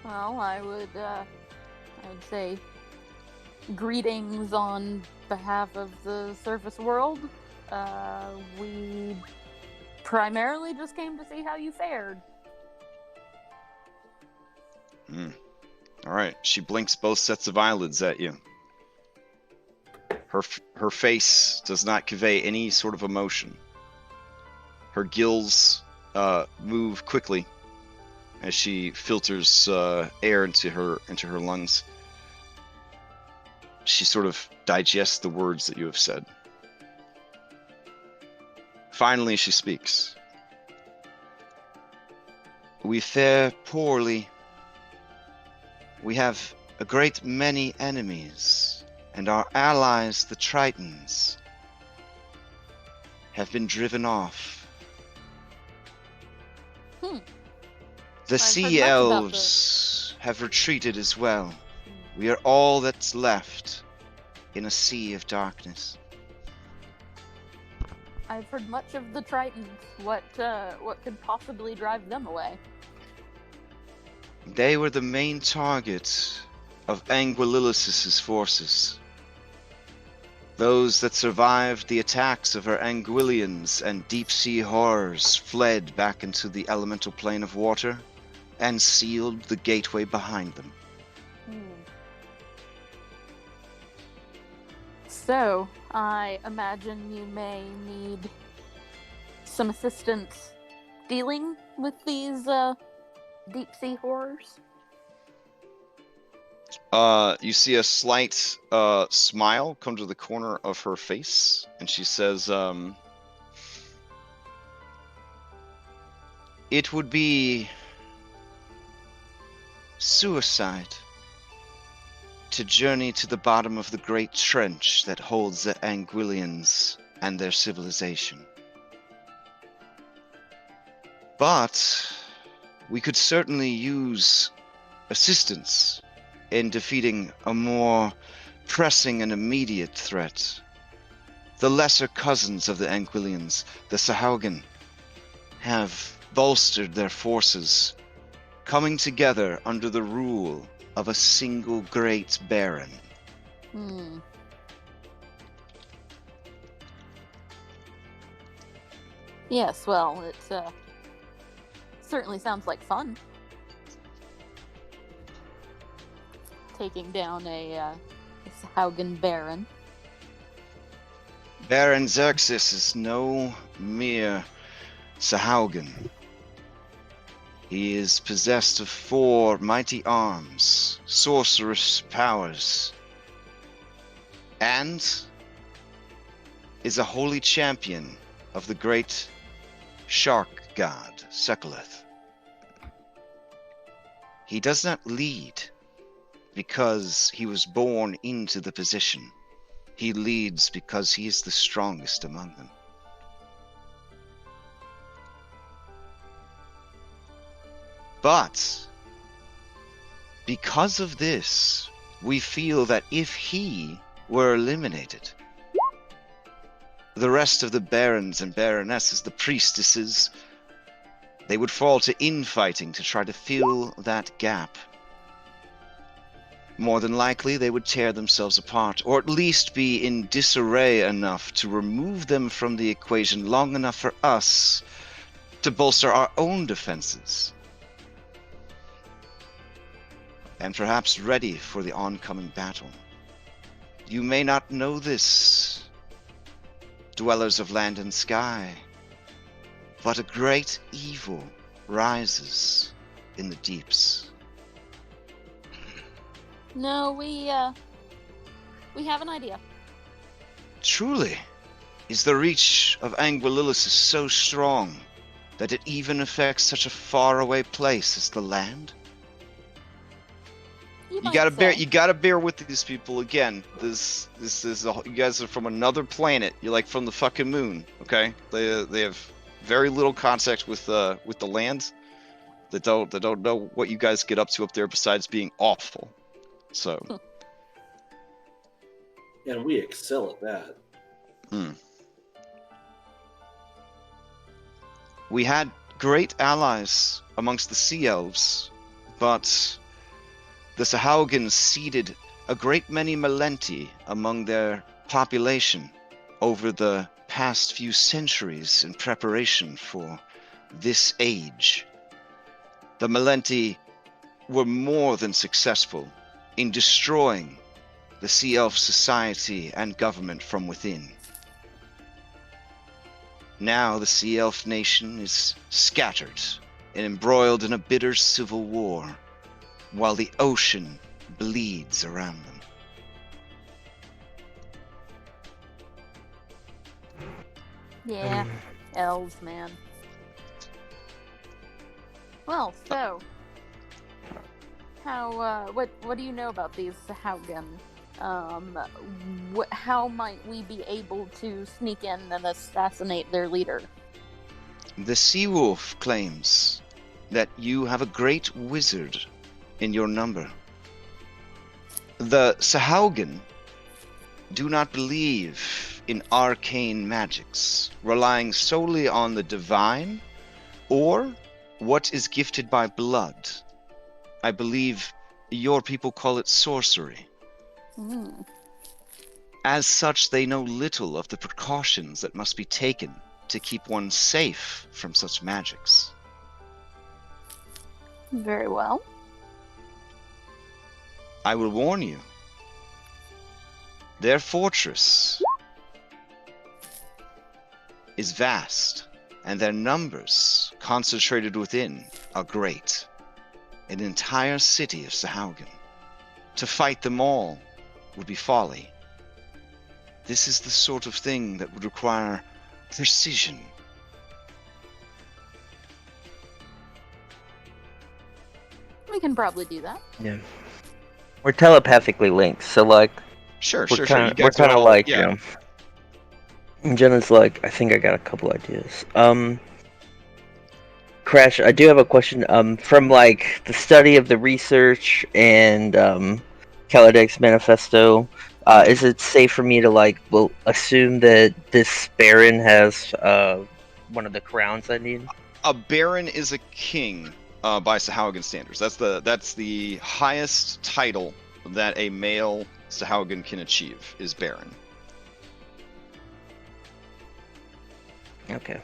Well, I would say greetings on behalf of the surface world. We primarily just came to see how you fared. All right. She blinks both sets of eyelids at you. Her face does not convey any sort of emotion. Her gills move quickly as she filters air into her lungs. She sort of digests the words that you have said. Finally, she speaks. We fare poorly. We have a great many enemies, and our allies, the Tritons, have been driven off. The sea elves have retreated as well. We are all that's left in a sea of darkness. I've heard much of the Tritons. What could possibly drive them away? They were the main target of Anguillilis' forces. Those that survived the attacks of her Anguillians and deep-sea horrors fled back into the elemental plane of water and sealed the gateway behind them. So, I imagine you may need some assistance dealing with these deep-sea horrors? You see a slight smile come to the corner of her face, and she says, "It would be suicide to journey to the bottom of the great trench that holds the Anguillians and their civilization. But we could certainly use assistance in defeating a more pressing and immediate threat. The lesser cousins of the Anguillians, the Sahaugen, have bolstered their forces, coming together under the rule of a single great baron. Hmm. Yes, well, it certainly sounds like fun. Taking down a Haugen Baron. Baron Xerxes is no mere Sahaugen. He is possessed of 4 mighty arms, sorcerous powers, and is a holy champion of the great shark god, Sekuleth. He does not lead because he was born into the position. He leads because he is the strongest among them. But because of this, we feel that if he were eliminated, the rest of the barons and baronesses, the priestesses, they would fall to infighting to try to fill that gap. More than likely, they would tear themselves apart, or at least be in disarray enough to remove them from the equation long enough for us to bolster our own defenses. And perhaps ready for the oncoming battle. You may not know this, dwellers of land and sky, but a great evil rises in the deeps. No, we have an idea. Truly, is the reach of Anguillilis so strong that it even affects such a faraway place as the land? You gotta bear with these people again. This is you guys are from another planet. You're like from the fucking moon, okay? They have very little contact with the land. They don't know what you guys get up to up there besides being awful. So. And we excel at that. We had great allies amongst the Sea Elves, but the Sahaugen ceded a great many Melenti among their population over the past few centuries in preparation for this age. The Melenti were more than successful in destroying the Sea Elf society and government from within. Now the Sea Elf nation is scattered and embroiled in a bitter civil war, while the ocean bleeds around them. Yeah, elves, man. Well, so how what do you know about these Haugen? How might we be able to sneak in and assassinate their leader? The Sea Wolf claims that you have a great wizard in your number. The Sahaugen do not believe in arcane magics, relying solely on the divine or what is gifted by blood. I believe your people call it sorcery. As such, they know little of the precautions that must be taken to keep one safe from such magics. Very well. I will warn you. Their fortress is vast, and their numbers concentrated within are great. An entire city of Sahaugen. To fight them all would be folly. This is the sort of thing that would require precision. We can probably do that. Yeah. We're telepathically linked, so like Sure. we're You kind guys are of all, like yeah. And Jenna's like, I think I got a couple ideas. Crash, I do have a question. From like the study of the research and Kaladek's manifesto, is it safe for me to like, assume that this Baron has one of the crowns I need? A Baron is a king by Sahaugan standards. That's the highest title that a male Sahaugan can achieve is Baron. Okay.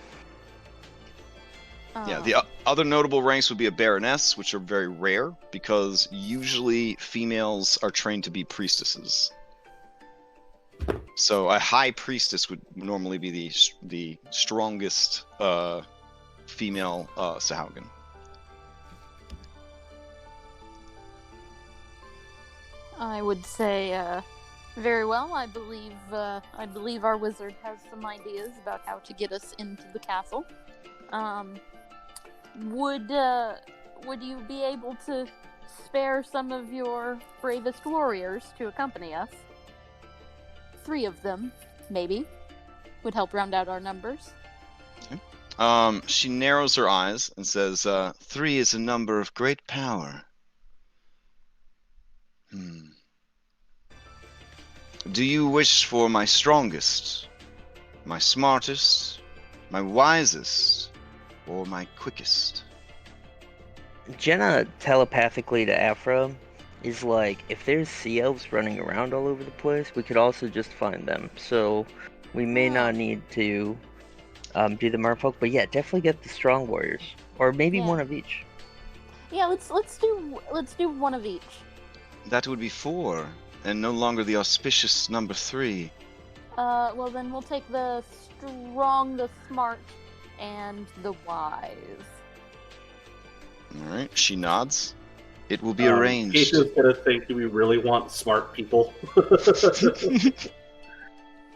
Yeah, the other notable ranks would be a Baroness, which are very rare because usually females are trained to be priestesses. So a high priestess would normally be the strongest female Sahaugan. I would say, very well. I believe our wizard has some ideas about how to get us into the castle. Would you be able to spare some of your bravest warriors to accompany us? 3 of them, maybe, would help round out our numbers. Okay. She narrows her eyes and says, 3 is a number of great power. Do you wish for my strongest, my smartest, my wisest, or my quickest? Jenna telepathically to Afra is like, if there's sea elves running around all over the place, we could also just find them. So we may not need to do the Merfolk, but yeah, definitely get the strong warriors, or maybe one of each. Yeah, let's do one of each. That would be 4, and no longer the auspicious number 3. Well then we'll take the strong, the smart, and the wise. All right, she nods. It will be arranged. Casey's gonna think, do we really want smart people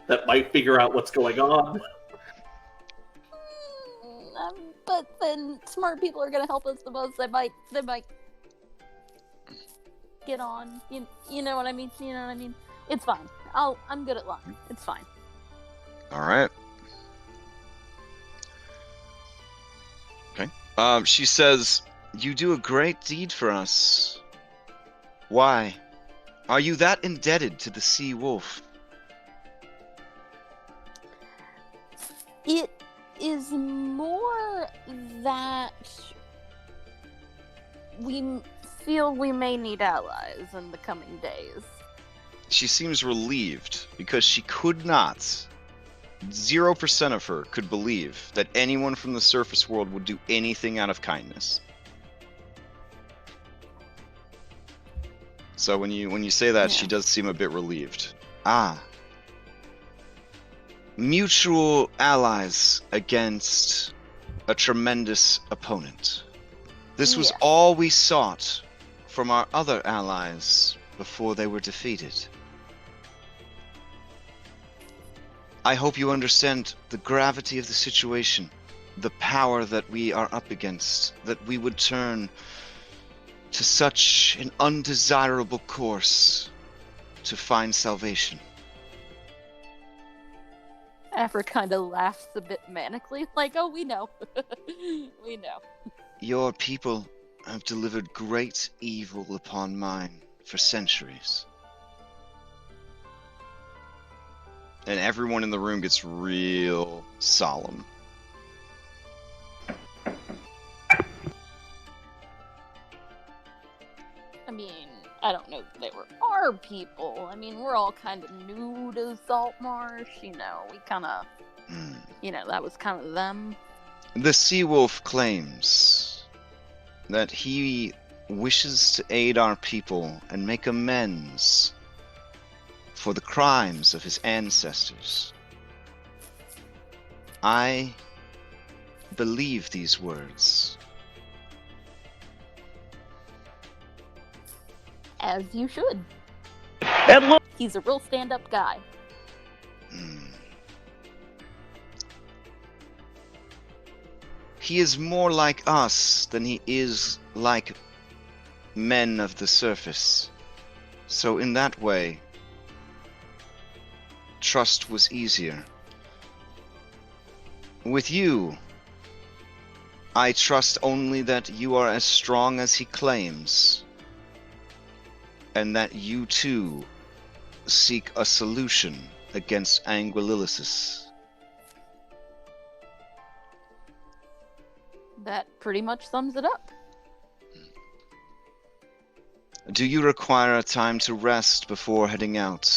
that might figure out what's going on? But then smart people are gonna help us the most. They might get on. You know what I mean? You know what I mean? It's fine. I'm good at lying. It's fine. All right. Okay. She says, "You do a great deed for us. Why? Are you that indebted to the Sea Wolf?" It is more that we feel we may need allies in the coming days. She seems relieved because she could not, 0% of her could believe that anyone from the surface world would do anything out of kindness. So when you say that, she does seem a bit relieved. Mutual allies against a tremendous opponent. This was all we sought from our other allies before they were defeated. I hope you understand the gravity of the situation, the power that we are up against, that we would turn to such an undesirable course to find salvation. Afra kind of laughs a bit manically, like, oh, we know. We know. Your people have delivered great evil upon mine for centuries. And everyone in the room gets real solemn. I mean, I don't know if they were our people. I mean, we're all kind of new to Saltmarsh, you know. We kind of, you know, that was kind of them. The Sea Wolf claims that he wishes to aid our people and make amends for the crimes of his ancestors. I believe these words. As you should. And look, He's a real stand-up guy. He is more like us than he is like men of the surface. So in that way, trust was easier. With you, I trust only that you are as strong as he claims, and that you too seek a solution against Anguillilis. That pretty much sums it up. Do you require a time to rest before heading out?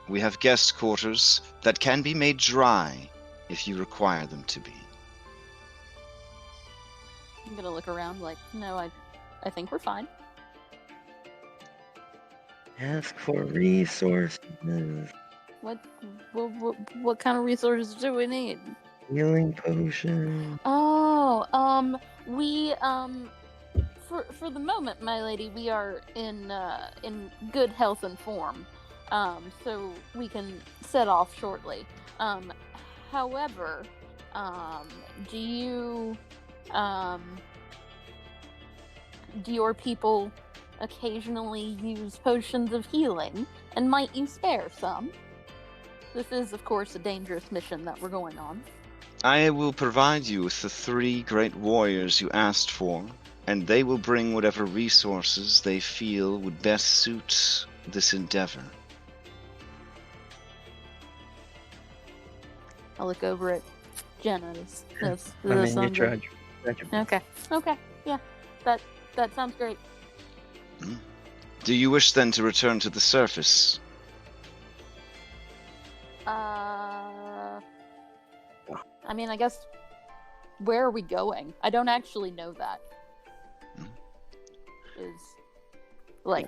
We have guest quarters that can be made dry if you require them to be. I'm gonna look around like, no, I think we're fine. Ask for resources. What kind of resources do we need? Healing potion. Oh, we for the moment, my lady, we are in good health and form. So we can set off shortly. However, do your people occasionally use potions of healing, and might you spare some? This is, of course, a dangerous mission that we're going on. I will provide you with the 3 great warriors you asked for, and they will bring whatever resources they feel would best suit this endeavor. I'll look over at Jenna. Does I that mean, you sound good? tried your best. Okay, yeah, that sounds great. Do you wish then to return to the surface? I mean, I guess, where are we going? I don't actually know that.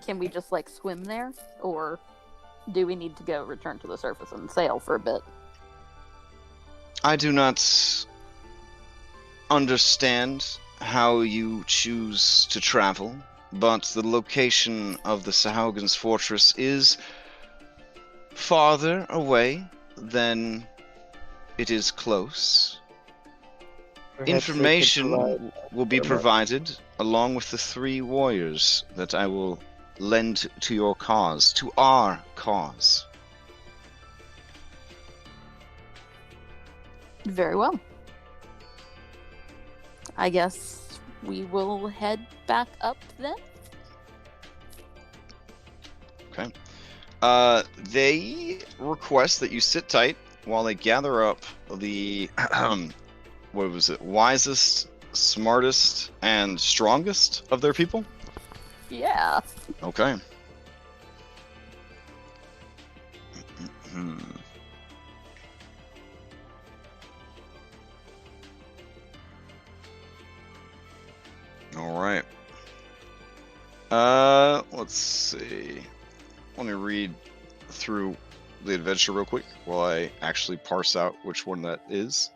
Can we just, swim there? Or do we need to go return to the surface and sail for a bit? I do not understand how you choose to travel, but the location of the Sahaugen's fortress is farther away than it is close. Perhaps they could Information provide will be provided along with the 3 warriors that I will lend to your cause, to our cause. Very well. I guess we will head back up then? Okay. They request that you sit tight while they gather up the what was it? Wisest, smartest, and strongest of their people? Yeah. Okay. All right. Let's see. Let me read through the adventure real quick while I actually parse out which one that is.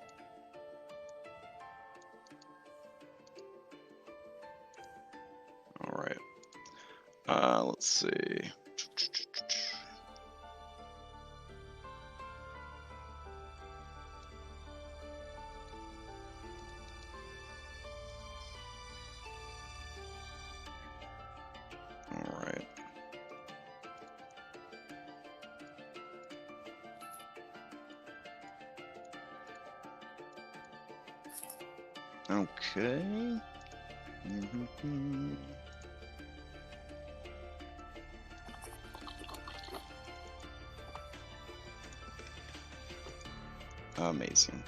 All right. Let's see. All right. Okay. Amazing.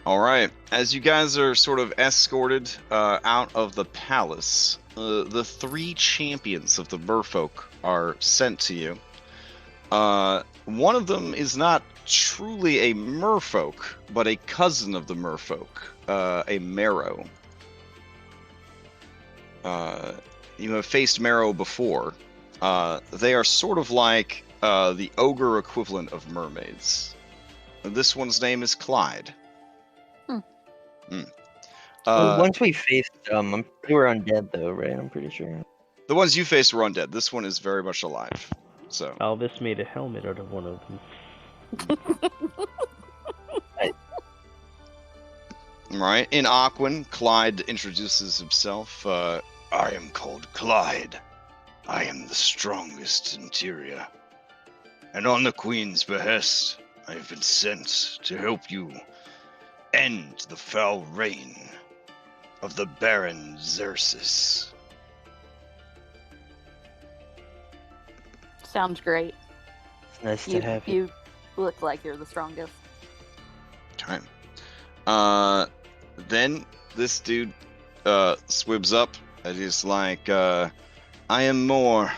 All right, as you guys are sort of escorted out of the palace, the 3 champions of the Merfolk are sent to you. One of them is not truly a Merfolk, but a cousin of the Merfolk, a Marrow. You have faced Marrow before, They are sort of like the ogre equivalent of mermaids. This one's name is Clyde. Once we faced they were undead though, right? I'm pretty sure. The ones you faced were undead. This one is very much alive. So. Elvis made a helmet out of one of them. Right. In Aquan, Clyde introduces himself. I am called Clyde. I am the strongest in Tyria. And on the Queen's behest, I have been sent to help you end the foul reign of the Baron Xerxes. Sounds great. It's nice to have you. You look like you're the strongest. Okay. Then this dude swibs up and he's like, I am more.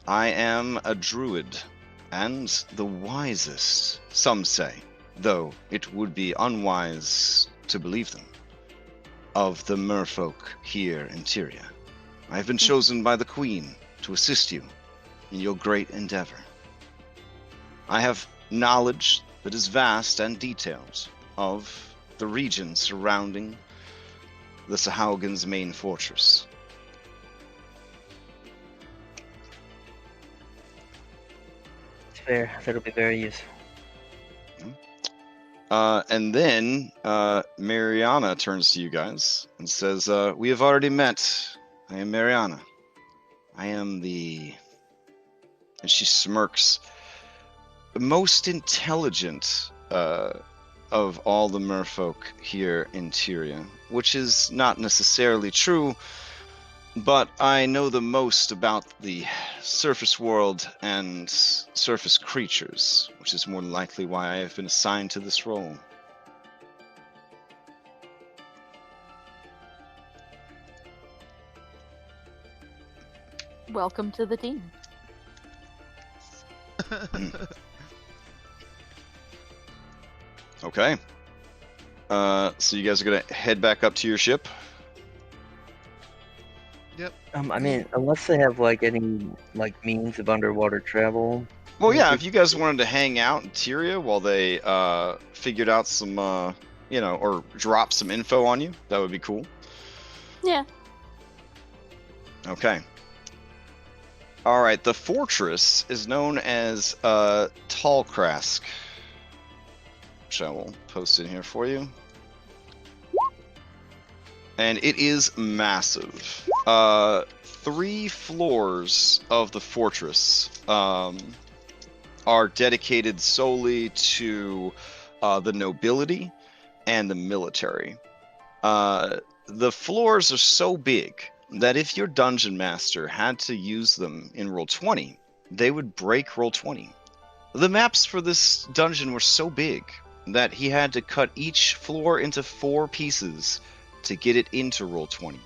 I am a druid, and the wisest, some say, though it would be unwise to believe them, of the Merfolk here in Tyria. I have been chosen by the Queen to assist you in your great endeavor. I have knowledge that is vast and detailed of the region surrounding the Sahaugan's main fortress. It's fair. That'll be very useful. And then Mariana turns to you guys and says, we have already met. I am Mariana. I am the... And she smirks. Most intelligent of all the merfolk here in Tyria, which is not necessarily true, but I know the most about the surface world and surface creatures, which is more than likely why I have been assigned to this role. Welcome to the team. Okay. So you guys are gonna head back up to your ship? Yep. I mean, unless they have like any like means of underwater travel. Well, yeah, if you guys wanted to hang out in Tyria while they figured out some, or drop some info on you, that would be cool. Yeah. Okay. All right, the fortress is known as Tallcrask, which I will post in here for you. And it is massive. 3 floors of the fortress are dedicated solely to the nobility and the military. The floors are so big that if your dungeon master had to use them in Roll20, they would break Roll20. The maps for this dungeon were so big that he had to cut each floor into 4 pieces to get it into Roll20.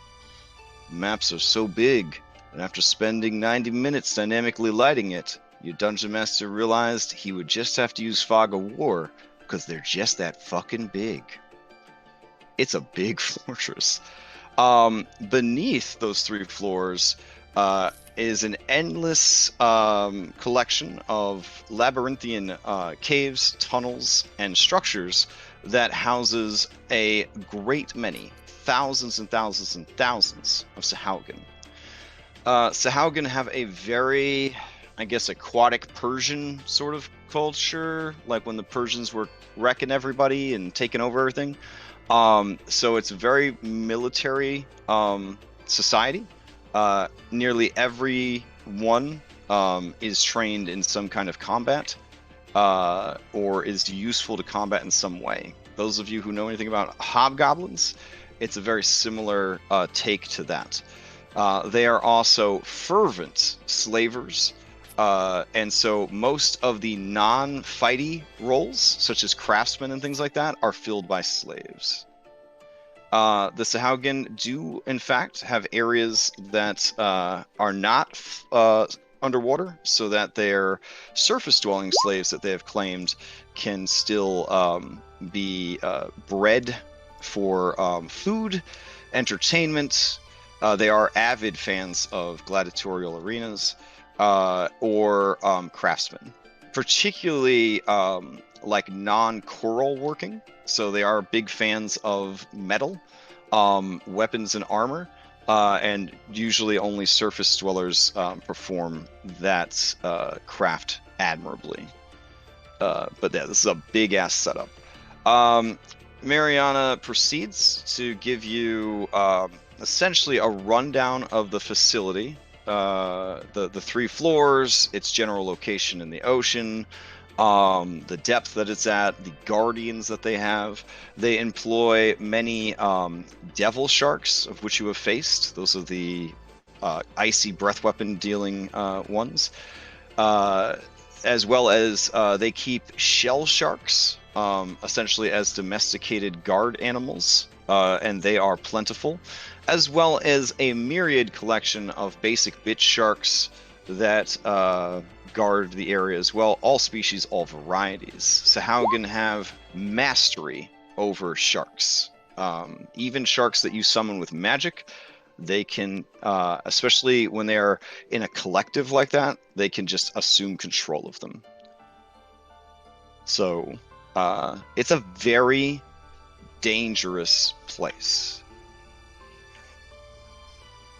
The maps are so big that after spending 90 minutes dynamically lighting it, your dungeon master realized he would just have to use Fog of War because they're just that fucking big. It's a big fortress. Beneath those 3 floors is an endless collection of labyrinthian caves, tunnels, and structures that houses a great many, thousands and thousands and thousands of Sahaugan. Sahaugan have a very, I guess, aquatic Persian sort of culture, like when the Persians were wrecking everybody and taking over everything. So it's a very military society. Nearly everyone is trained in some kind of combat or is useful to combat in some way. Those of you who know anything about hobgoblins, it's a very similar take to that. They are also fervent slavers. And so most of the non-fighty roles, such as craftsmen and things like that, are filled by slaves. The Sahaugan do, in fact, have areas that are not underwater, so that their surface-dwelling slaves that they have claimed can still be bred for food, entertainment, They are avid fans of gladiatorial arenas or craftsmen, particularly like non-coral working. So they are big fans of metal, weapons and armor, and usually only surface dwellers perform that craft admirably. But yeah, this is a big-ass setup. Mariana proceeds to give you essentially a rundown of the facility, the 3 floors, its general location in the ocean, the depth that it's at, the guardians that they have. They employ many devil sharks, of which you have faced. Those are the icy breath weapon dealing ones. As well as they keep shell sharks, essentially as domesticated guard animals, and they are plentiful, as well as a myriad collection of basic bitch sharks that guard the area as well. All species, all varieties. Sahaugen have mastery over sharks. Even sharks that you summon with magic, they can, especially when they're in a collective like that, they can just assume control of them. So it's a very dangerous place.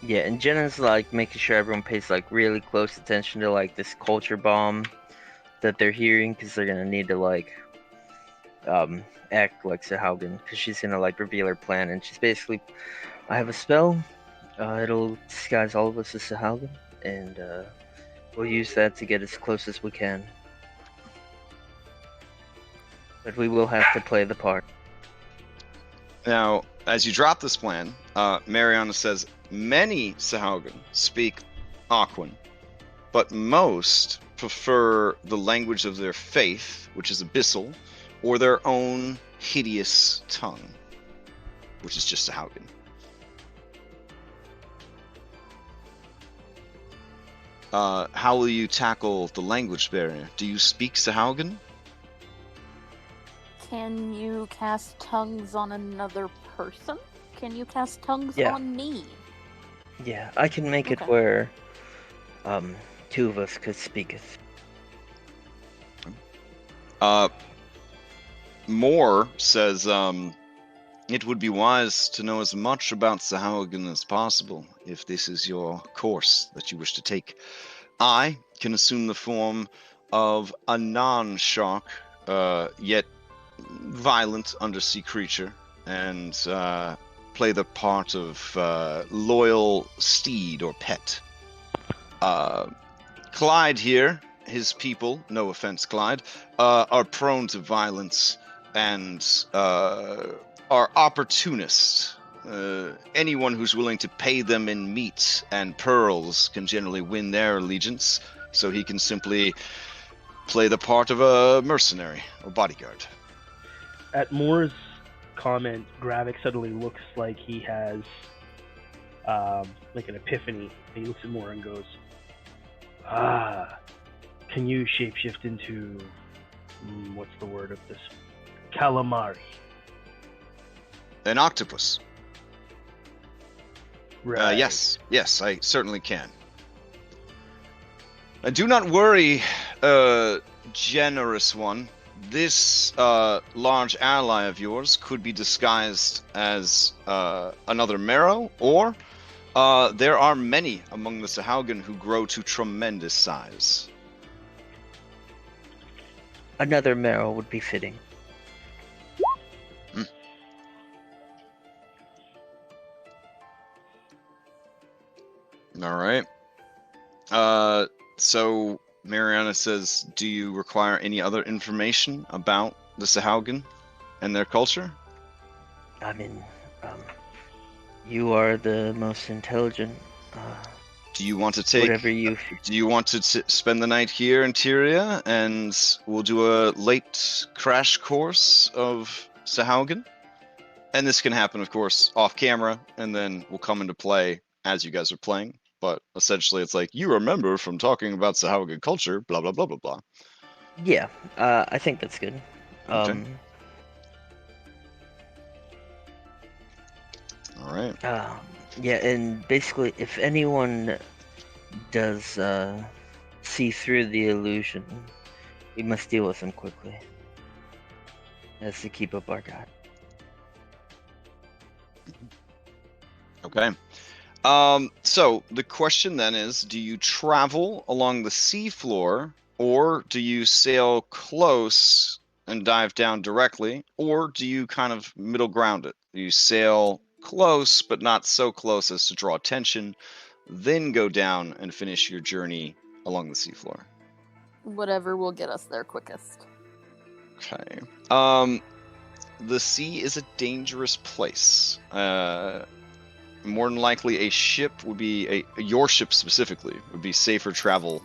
Yeah, and Jenna's like making sure everyone pays like really close attention to like this culture bomb that they're hearing, because they're gonna need to like act like Sahaugen, because she's gonna like reveal her plan, and she's basically, I have a spell, it'll disguise all of us as Sahaugen, and we'll use that to get as close as we can. But we will have to play the part. Now, as you drop this plan, Mariana says many Sahaugen speak Aquan, but most prefer the language of their faith, which is Abyssal, or their own hideous tongue, which is just Sahaugen. How will you tackle the language barrier? Do you speak Sahaugen? Can you cast tongues on another person? Can you cast tongues Yeah. on me? Yeah, I can make it Okay. where 2 of us could speak it. Moore says, it would be wise to know as much about Sahaugen as possible, if this is your course that you wish to take. I can assume the form of a non-shark, yet violent undersea creature, and play the part of loyal steed or pet. Clyde here, his people, no offense, Clyde, are prone to violence and are opportunists. Anyone who's willing to pay them in meat and pearls can generally win their allegiance, so he can simply play the part of a mercenary or bodyguard. At Moore's comment, Gravik suddenly looks like he has like an epiphany. He looks at Moore and goes, can you shapeshift into, what's the word of this? Calamari. An octopus. Right. Yes, I certainly can. Do not worry, generous one. This large ally of yours could be disguised as another Marrow, or there are many among the Sahaugen who grow to tremendous size. Another Marrow would be fitting. All right. So Mariana says, do you require any other information about the Sahaugen and their culture? I mean, you are the most intelligent. Do you want to take? Whatever you. Do you want to spend the night here in Tyria, and we'll do a late crash course of Sahaugen? And this can happen, of course, off camera, and then will come into play as you guys are playing. But essentially, it's like, you remember from talking about Sahaugen culture, blah blah blah blah blah. Yeah, I think that's good. Okay. All right. Yeah, and basically, if anyone does see through the illusion, we must deal with them quickly. That's to keep up our guard. Okay. So the question then is, do you travel along the seafloor, or do you sail close and dive down directly, or do you kind of middle ground it? You sail close, but not so close as to draw attention, then go down and finish your journey along the seafloor. Whatever will get us there quickest. Okay. The sea is a dangerous place. More than likely, a ship would be your ship specifically would be safer travel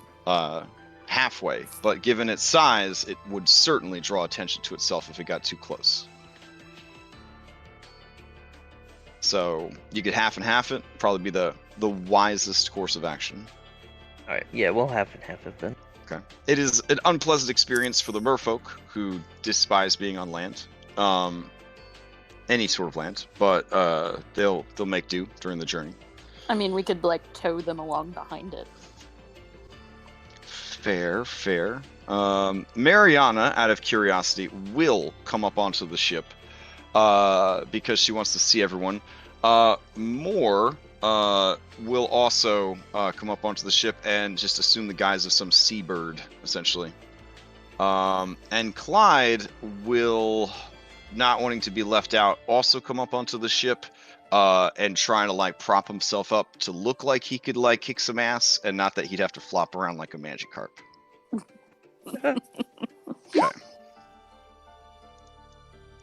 halfway. But given its size, it would certainly draw attention to itself if it got too close. So you could half and half it. Probably be the wisest course of action. All right. Yeah, we'll half and half it then. Okay. It is an unpleasant experience for the merfolk who despise being on land. Any sort of land, but they'll make do during the journey. I mean, we could like tow them along behind it. Fair. Mariana, out of curiosity, will come up onto the ship because she wants to see everyone. Moore will also come up onto the ship and just assume the guise of some seabird, essentially. And Clyde will, not wanting to be left out, also come up onto the ship and trying to like prop himself up to look like he could like kick some ass, and not that he'd have to flop around like a Magikarp. Okay.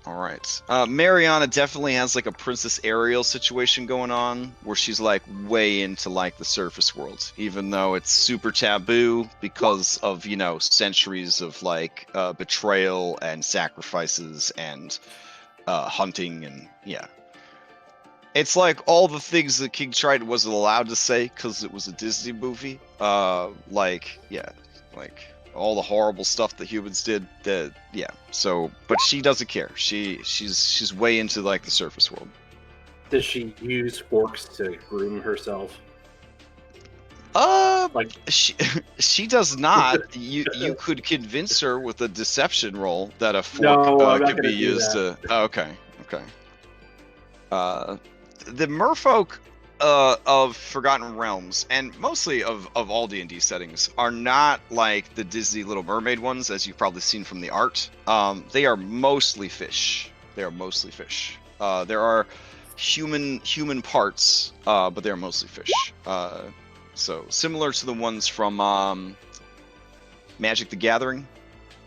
All right. Mariana definitely has like a Princess Ariel situation going on where she's like way into like the surface world, even though it's super taboo because of, you know, centuries of like betrayal and sacrifices and hunting and yeah. It's like all the things that King Triton wasn't allowed to say because it was a Disney movie. Like all the horrible stuff that humans did. Yeah. So, but she doesn't care. She's way into like the surface world. Does she use forks to groom herself? Like she does not. You could convince her with a deception roll that a fork could be used to. Oh, okay. The Merfolk of Forgotten Realms, and mostly of all D&D settings, are not like the Disney Little Mermaid ones, as you've probably seen from the art. They are mostly fish. There are human parts, but they are mostly fish. So similar to the ones from Magic the Gathering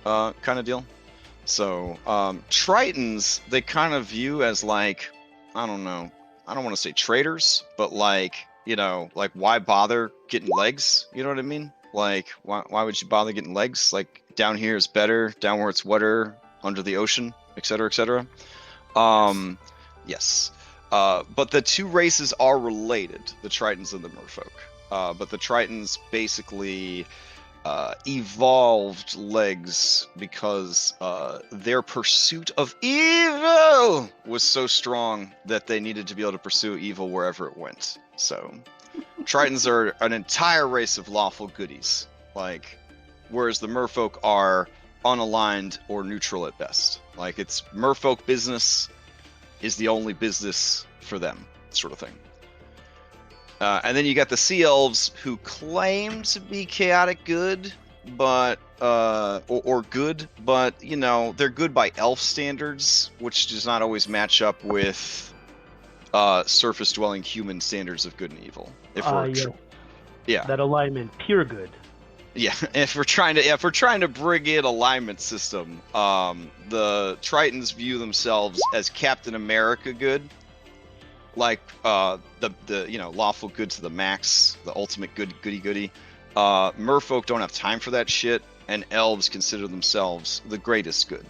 kind of deal. So Tritons, they kind of view as like, I don't know, I don't want to say traitors, but like, you know, like why bother getting legs? You know what I mean? Like, why would you bother getting legs? Like, down here is better, down where it's wetter, under the ocean, etc., etc. Yes. But the two races are related, the Tritons and the Merfolk. But the Tritons basically evolved legs because their pursuit of evil was so strong that they needed to be able to pursue evil wherever it went. So Tritons are an entire race of lawful goodies, like, whereas the Merfolk are unaligned or neutral at best. Like, it's Merfolk business is the only business for them, sort of thing. And then you got the Sea Elves, who claim to be chaotic good, but or good, but you know, they're good by elf standards, which does not always match up with surface-dwelling human standards of good and evil. If we're yeah, that alignment, pure good. Yeah, if we're trying to bring in alignment system, the Tritons view themselves as Captain America good. Like the you know, lawful good to the max, the ultimate goody. Merfolk don't have time for that shit, and elves consider themselves the greatest good.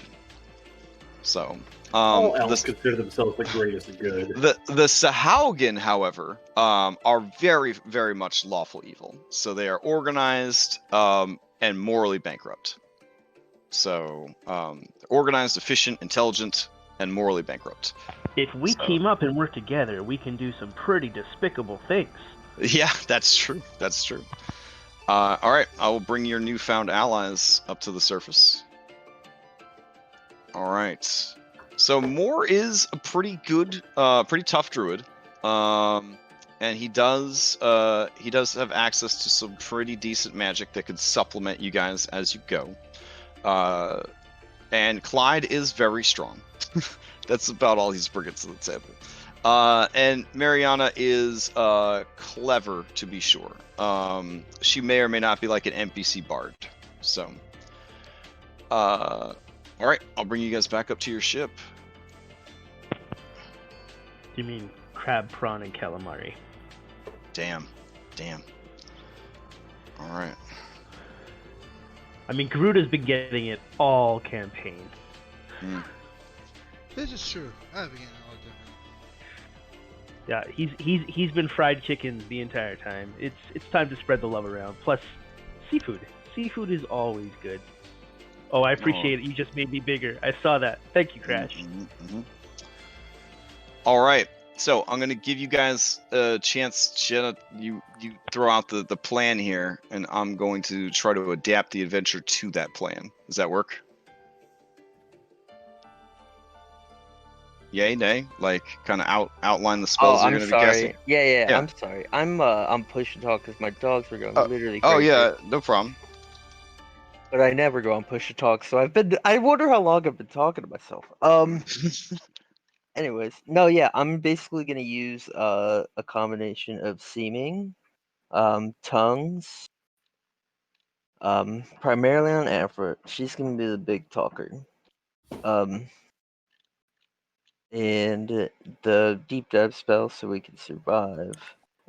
So all elves consider themselves the greatest good. The Sahaugen, however, are very, very much lawful evil. So they are organized and morally bankrupt. So organized, efficient, intelligent, and morally bankrupt. If we So- team up and work together, we can do some pretty despicable things. Yeah, that's true. That's true. All right, I will bring your newfound allies up to the surface. All right. So Moore is a pretty good, pretty tough druid, and he does have access to some pretty decent magic that could supplement you guys as you go. And Clyde is very strong. That's about all he's bringing to the table. And Mariana is clever, to be sure. She may or may not be like an NPC bard. So, all right, I'll bring you guys back up to your ship. You mean crab, prawn, and calamari? Damn. All right. I mean, Garuda's been getting it all campaign. This is true. I've been getting all different. Yeah, he's been fried chicken the entire time. It's time to spread the love around. Plus, seafood. Seafood is always good. Oh, I appreciate it. You just made me bigger. I saw that. Thank you, Crash. All right. So I'm gonna give you guys a chance. Jenna, you throw out the plan here, and I'm going to try to adapt the adventure to that plan. Does that work? Yay, nay? Like, kind of outline the spells you're I'm gonna be sorry. casting. Yeah, Yeah. I'm sorry. I'm push to talk because my dogs were going literally crazy. Oh yeah, no problem. But I never go on push to talk, so I wonder how long I've been talking to myself. Anyways, no, yeah, I'm basically gonna use a combination of seeming, tongues, primarily on Afra. She's gonna be the big talker. And the deep dive spell so we can survive.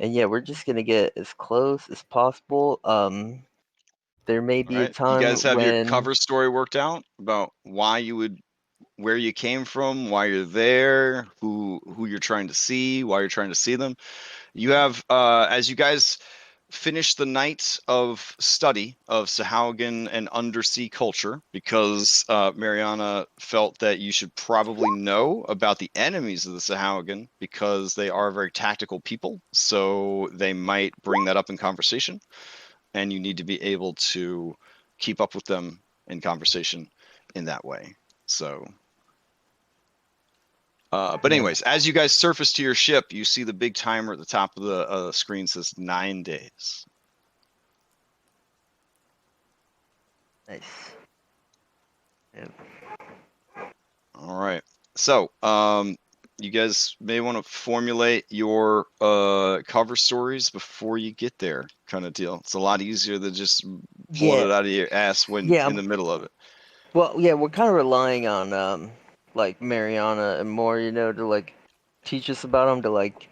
And yeah, we're just gonna get as close as possible. There may be a time You guys have when your cover story worked out about why you would, where you came from, why you're there, who you're trying to see, why you're trying to see them. You have, as you guys finish the night of study of Sahaugen and undersea culture, because Mariana felt that you should probably know about the enemies of the Sahaugen because they are very tactical people, so they might bring that up in conversation, and you need to be able to keep up with them in conversation in that way. So but anyways, as you guys surface to your ship, you see the big timer at the top of the screen says 9 days. nice. Yeah. All right. So, you guys may want to formulate your cover stories before you get there, kind of deal. It's a lot easier than just pulling it out of your ass when in the middle of it. Well, yeah, we're kind of relying on like Mariana and more, to like teach us about them, to like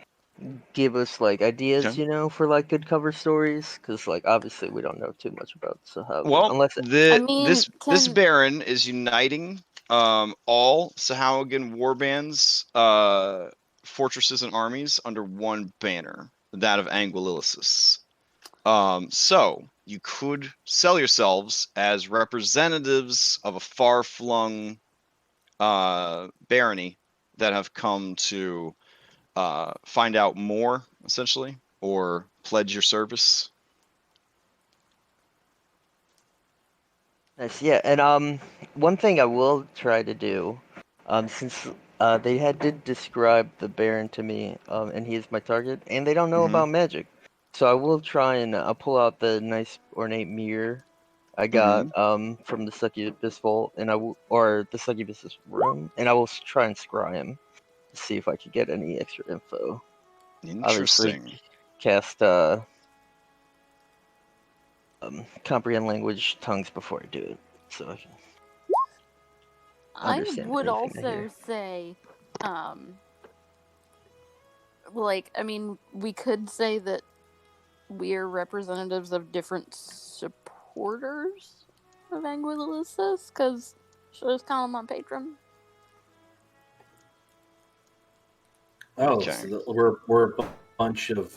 give us like ideas, Okay. for like good cover stories, because like obviously we don't know too much about Sahagin, Well, unless I mean, this Baron is uniting all Sahaugen warbands, fortresses, and armies under one banner, that of Anguillisis. So you could sell yourselves as representatives of a far-flung barony that have come to find out more, essentially, or pledge your service. Nice, yeah, and one thing I will try to do, since they did describe the Baron to me, and he is my target, and they don't know about magic, so I will try and pull out the nice ornate mirror I got from the succubus vault, and or the succubus's room, and I will try and scry him to see if I could get any extra info. Interesting. Obviously, cast comprehend language tongues before I do it, so I can I understand would anything I also hear. say, I mean, we could say that we're representatives of different supporters of Anguillisis, because should I just call him on Patreon? Oh, Okay. so we're a bunch of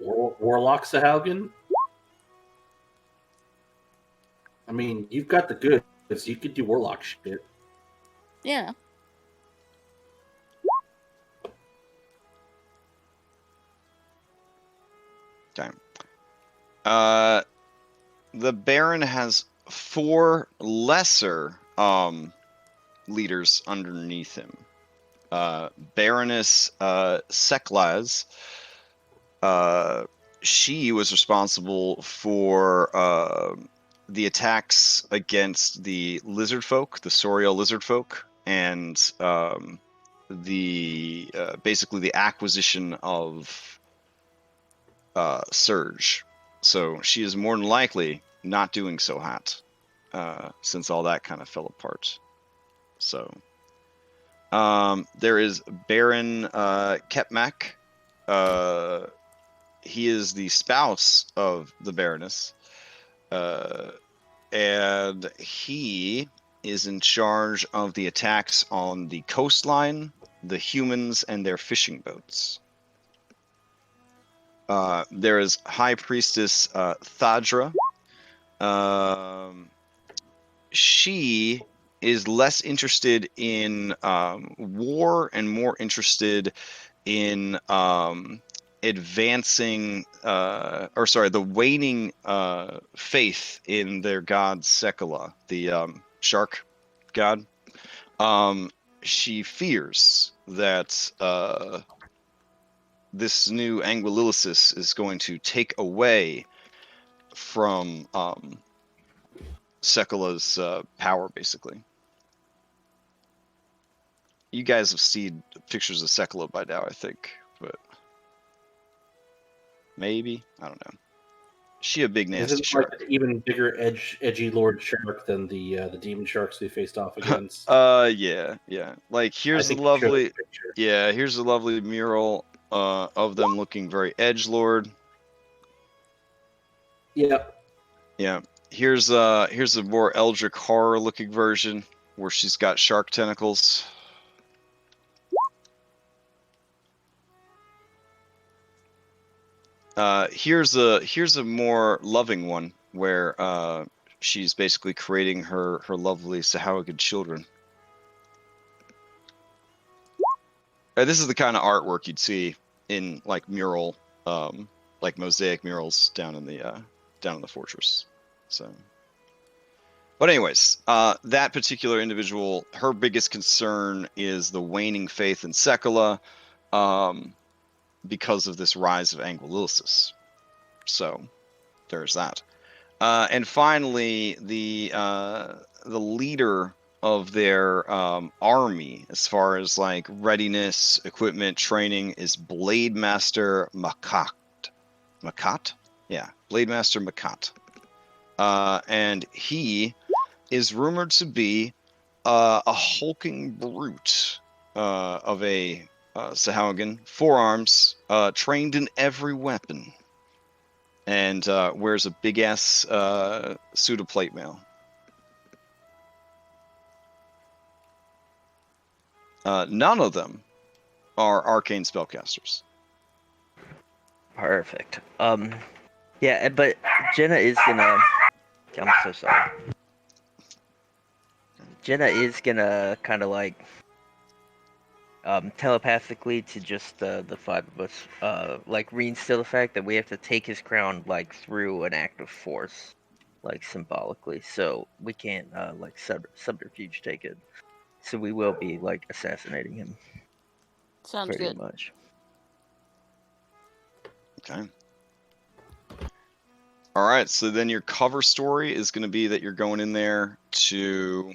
warlocks, Sahaugen. I mean, you've got the goods. You could do warlock shit. Yeah. The Baron has 4 lesser leaders underneath him. Baroness Seklaz. She was responsible for the attacks against the lizardfolk, the Sorial lizardfolk, and the basically the acquisition of Surge. So she is more than likely not doing so hot, since all that kind of fell apart. So there is Baron Kepmak. He is the spouse of the Baroness, and he is in charge of the attacks on the coastline, the humans, and their fishing boats. There is High Priestess Thadra. She is less interested in war and more interested in advancing, the waning faith in their god Sekala, the shark god. She fears that this new Anguillisis is going to take away from Sekala's power, basically. You guys have seen pictures of Sekala by now, I think, but maybe, I don't know. She a big Is nasty it shark. like an even bigger, edgy Lord Shark than the demon sharks we faced off against? Yeah. Like I here's a think you showed lovely, a picture. yeah, here's a lovely mural of them looking very edgelord. Yeah. Yeah. Here's a more Eldritch horror looking version where she's got shark tentacles. Here's a more loving one where she's basically creating her lovely Sahawagan children. This is the kind of artwork you'd see in like mural, like mosaic murals down in the fortress. So, but anyways, that particular individual, her biggest concern is the waning faith in Sekala, because of this rise of Anguillisis. So, there's that. And finally, the leader of their army, as far as like readiness, equipment, training, is Blade Master Makat. Makat? Yeah, Blade Master Makat. And he is rumored to be a hulking brute of a Sahuagin, 4 arms, trained in every weapon, and wears a big ass suit of plate mail. None of them are arcane spellcasters. Perfect. Yeah, but Jenna is gonna. I'm so sorry. Jenna is gonna kind of like telepathically to just the 5 of us, like reinstill the fact that we have to take his crown like through an act of force, like symbolically, so we can't like subterfuge take it. So we will be like assassinating him. Sounds Pretty good. much. Okay. All right, so then your cover story is going to be that you're going in there to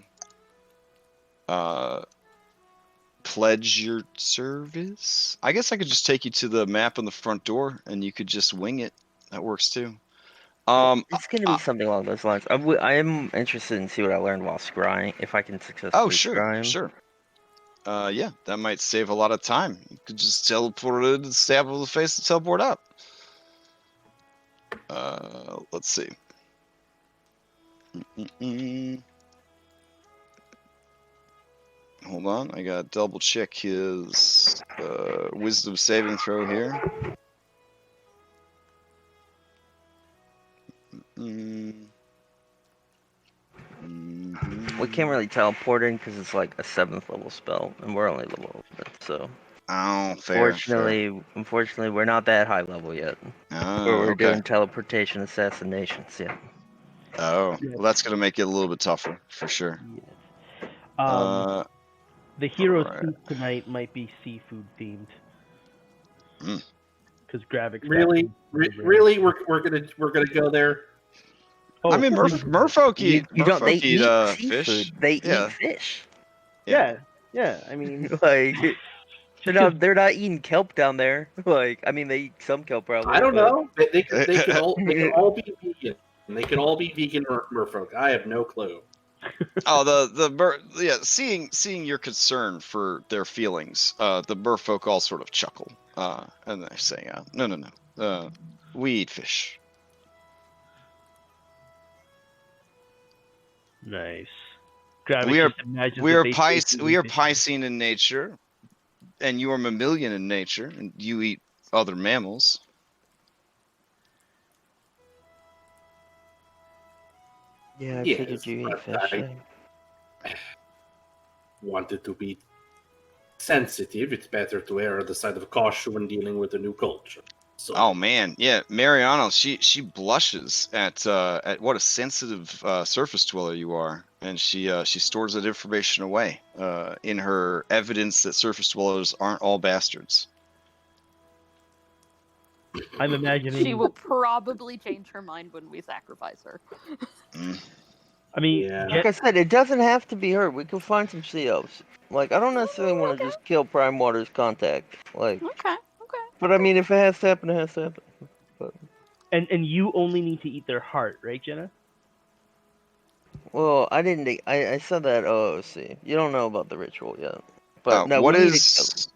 pledge your service. I guess I could just take you to the map on the front door, and you could just wing it. That works too. It's gonna be something along those lines. I am interested in see what I learned while scrying. If I can successfully scry. Sure. Yeah, that might save a lot of time. You could just teleport it and stab him in the face and teleport up. Let's see. Hold on, I gotta double check his wisdom saving throw here. We can't really teleport in because it's like a 7th level spell, and we're only level 11, so Oh, fair. Unfortunately, we're not that high level yet. Oh, Where we're okay. doing teleportation assassinations. Yeah. Oh, Yes. well, that's gonna make it a little bit tougher for sure. Yes. Uh, The hero's alright. feast tonight might be seafood themed. Mm. Because Gravik's got Really, some good really, we're gonna go there. I mean, Merfolk eat You don't. They eat fish. seafood. They eat Yeah. fish. Yeah, I mean, Like just 'cause- they're not eating kelp down there. Like I mean, they eat some kelp probably. I don't but... know. They could all be vegan. They could all be vegan merfolk. I have no clue. Oh, seeing your concern for their feelings, the Merfolk all sort of chuckle, and they say, no, we eat fish. nice. Gravik We are just imagines we that are they we are fish. Piscean in nature, and you are mammalian in nature, and you eat other mammals. Yeah, I Yes, figured you eat but fish. I wanted to be sensitive. It's better to err on the side of caution when dealing with a new culture. So, Oh man, yeah, Mariano, she blushes at what a sensitive surface dweller you are, and she stores that information away in her evidence that surface dwellers aren't all bastards. I'm imagining. She will probably change her mind when we sacrifice her. Mm. I mean, yeah. Like I said, it doesn't have to be her. We can find some sea elves. Like I don't necessarily want to Okay. just kill Prime Water's contact. Like, Okay. but I mean, if it has to happen, it has to happen. But and you only need to eat their heart, right, Jenna? well, I didn't. I said that. Oh, see, you don't know about the ritual yet. But no, What we need to kill is?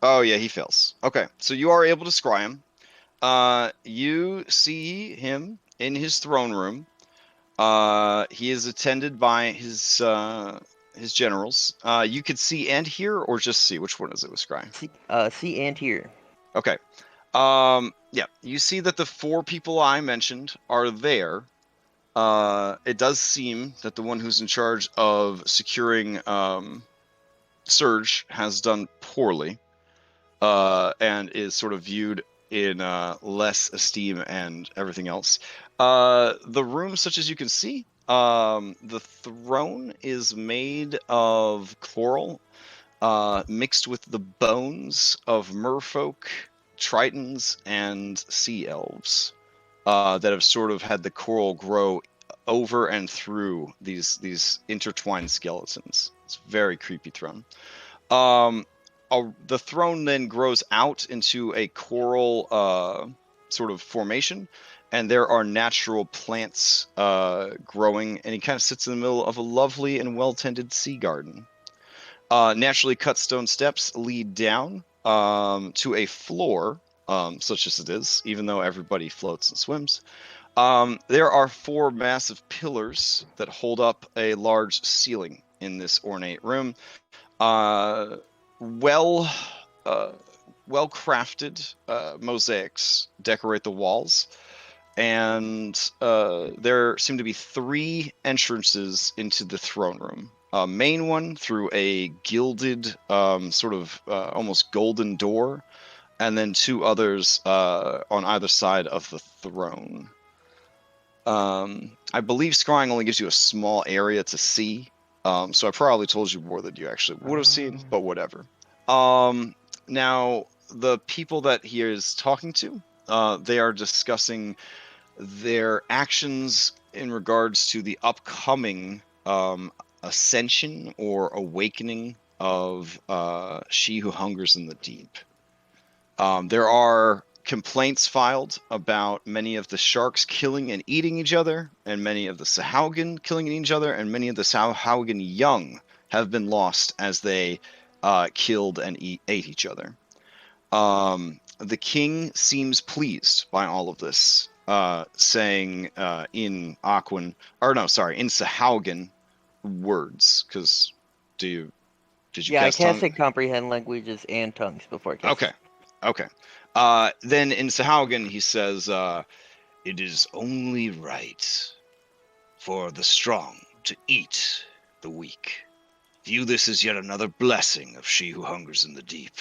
Oh yeah, he fails. Okay, so you are able to scry him. You see him in his throne room. He is attended by his generals. You could see and hear, or just see. Which one is it with scry? see and hear. Okay. Yeah, you see that the 4 people I mentioned are there. It does seem that the one who's in charge of securing Surge has done poorly, and is sort of viewed in less esteem and everything else. The room, such as you can see, the throne is made of coral, mixed with the bones of merfolk, tritons, and sea elves that have sort of had the coral grow over and through these intertwined skeletons. It's a very creepy throne. The throne then grows out into a coral sort of formation, and there are natural plants growing, and he kind of sits in the middle of a lovely and well-tended sea garden. Naturally cut stone steps lead down to a floor, such as it is, even though everybody floats and swims. There are 4 massive pillars that hold up a large ceiling in this ornate room. Well crafted mosaics decorate the walls, and there seem to be 3 entrances into the throne room. A main one through a gilded sort of almost golden door, and then 2 others on either side of the throne. I believe scrying only gives you a small area to see, so I probably told you more than you actually would have seen, but whatever. Now, the people that he is talking to, they are discussing their actions in regards to the upcoming ascension or awakening of She Who Hungers in the Deep. There are complaints filed about many of the sharks killing and eating each other, and many of the Sahaugan killing each other, and many of the Sahaugan young have been lost as they killed and ate each other. The king seems pleased by all of this, saying in Sahaugan words, because did you Yeah, I cast tongue? casted comprehend languages and tongues before I cast. Okay. Then in Sahaugan he says, "It is only right for the strong to eat the weak. View this as yet another blessing of she who hungers in the deep.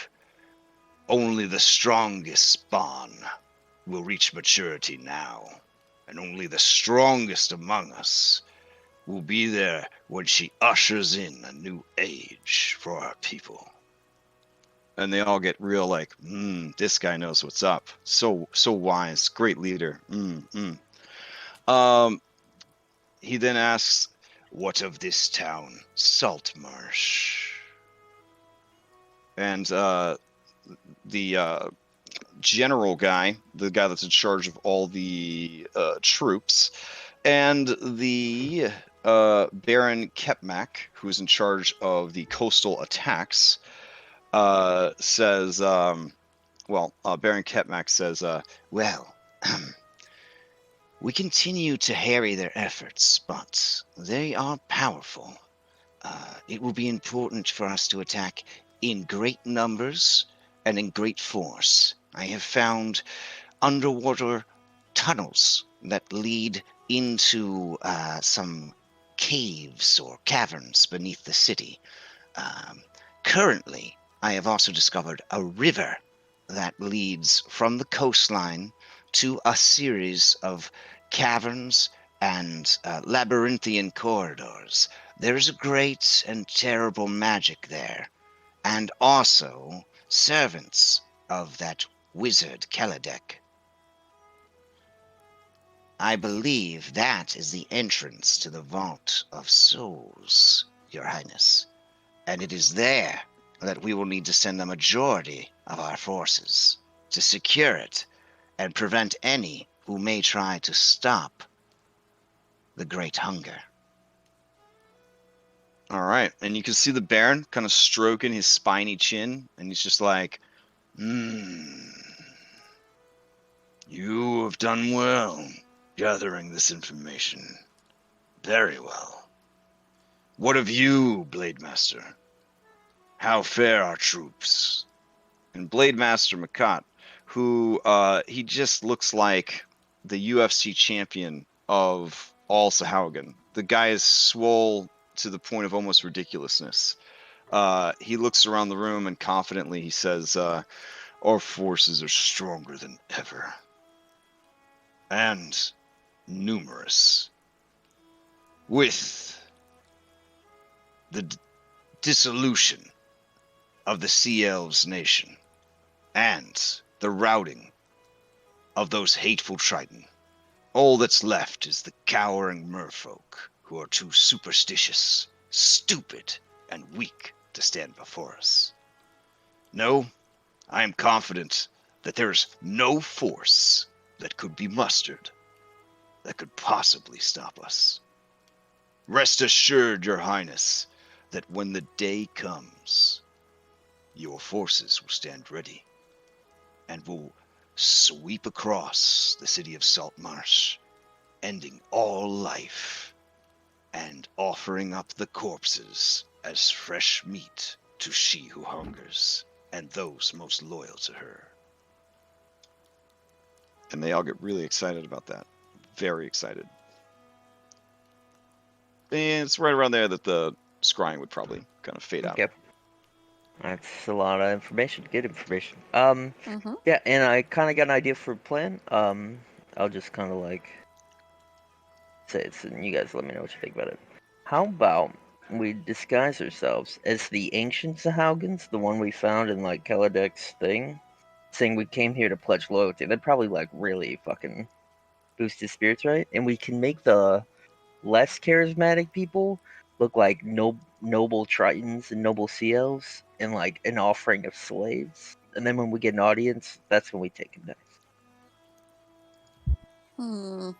Only the strongest spawn will reach maturity now, and only the strongest among us will be there when she ushers in a new age for our people. And they all get real like, this guy knows what's up. So wise, great leader. He then asks, what of this town, Saltmarsh? And the general guy, the guy that's in charge of all the troops, and the Baron Kepmak, who's in charge of the coastal attacks, says, Baron Kepmak says, well, we continue to harry their efforts, but they are powerful. It will be important for us to attack in great numbers and in great force. I have found underwater tunnels that lead into some caves or caverns beneath the city. Currently, I have also discovered a river that leads from the coastline to a series of caverns and labyrinthian corridors. There is a great and terrible magic there, and also servants of that wizard Kelladek. I believe that is the entrance to the Vault of Souls, Your Highness, and it is there that we will need to send the majority of our forces to secure it and prevent any who may try to stop the Great Hunger. All right, and you can see the Baron kind of stroking his spiny chin, and he's just like, You have done well gathering this information. Very well. What of you, Blade Master? How fare our troops? And Blade Master Makat, who he just looks like the UFC champion of all Sahaugen. The guy is swole to the point of almost ridiculousness. He looks around the room and confidently he says, our forces are stronger than ever. And numerous. With the dissolution of the Sea Elves nation and the routing of those hateful Triton, all that's left is the cowering merfolk who are too superstitious, stupid, and weak to stand before us. No, I am confident that there is no force that could be mustered that could possibly stop us. Rest assured, Your Highness, that when the day comes, your forces will stand ready and will sweep across the city of Saltmarsh, ending all life and offering up the corpses as fresh meat to she who hungers and those most loyal to her. And they all get really excited about that. Very excited. And it's right around there that the scrying would probably kind of fade out. Okay. That's a lot of information. Good information. Mm-hmm. Yeah, and I kind of got an idea for a plan. I'll just kind of like say it, and you guys let me know what you think about it. How about we disguise ourselves as the ancient Sahaugans, the one we found in like Kelladek's thing, saying we came here to pledge loyalty. That'd probably like really fucking boost his spirits, right? And we can make the less charismatic people look like noble Tritons and noble sea elves, and like an offering of slaves. And then when we get an audience, that's when we take them next. Hmm.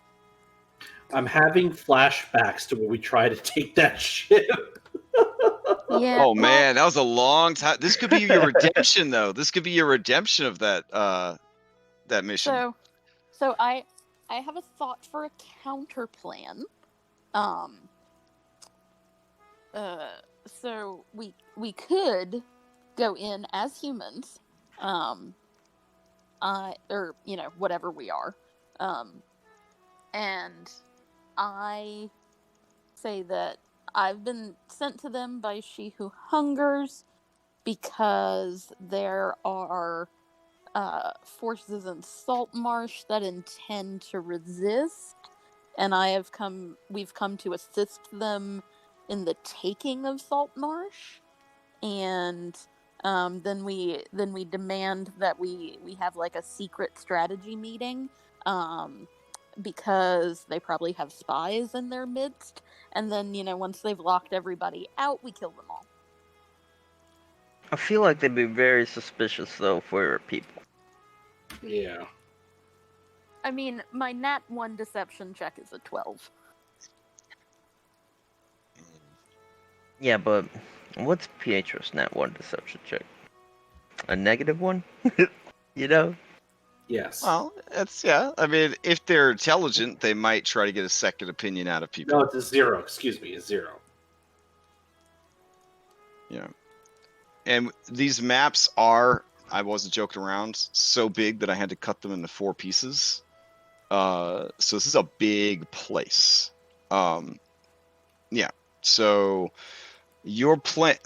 I'm having flashbacks to when we try to take that ship. Yeah. Oh man, that was a long time. This could be your redemption, though. This could be your redemption of that mission. So I have a thought for a counter plan. So we could go in as humans, or whatever we are, and I say that I've been sent to them by She Who Hungers because there are forces in Saltmarsh that intend to resist, and we've come to assist them in the taking of Saltmarsh, and then we demand that we have like a secret strategy meeting, because they probably have spies in their midst, and then once they've locked everybody out, we kill them all. I feel like they'd be very suspicious though for people. Yeah. I mean, my nat 1 deception check is a 12. Yeah, but what's Pietro's nat 1 deception check? A -1? You know? Yes. Well, yeah. I mean, if they're intelligent, they might try to get a second opinion out of people. No, it's a 0. Excuse me, a 0. Yeah. And these maps are, I wasn't joking around, so big that I had to cut them into 4 pieces. So this is a big place. Yeah. So your plan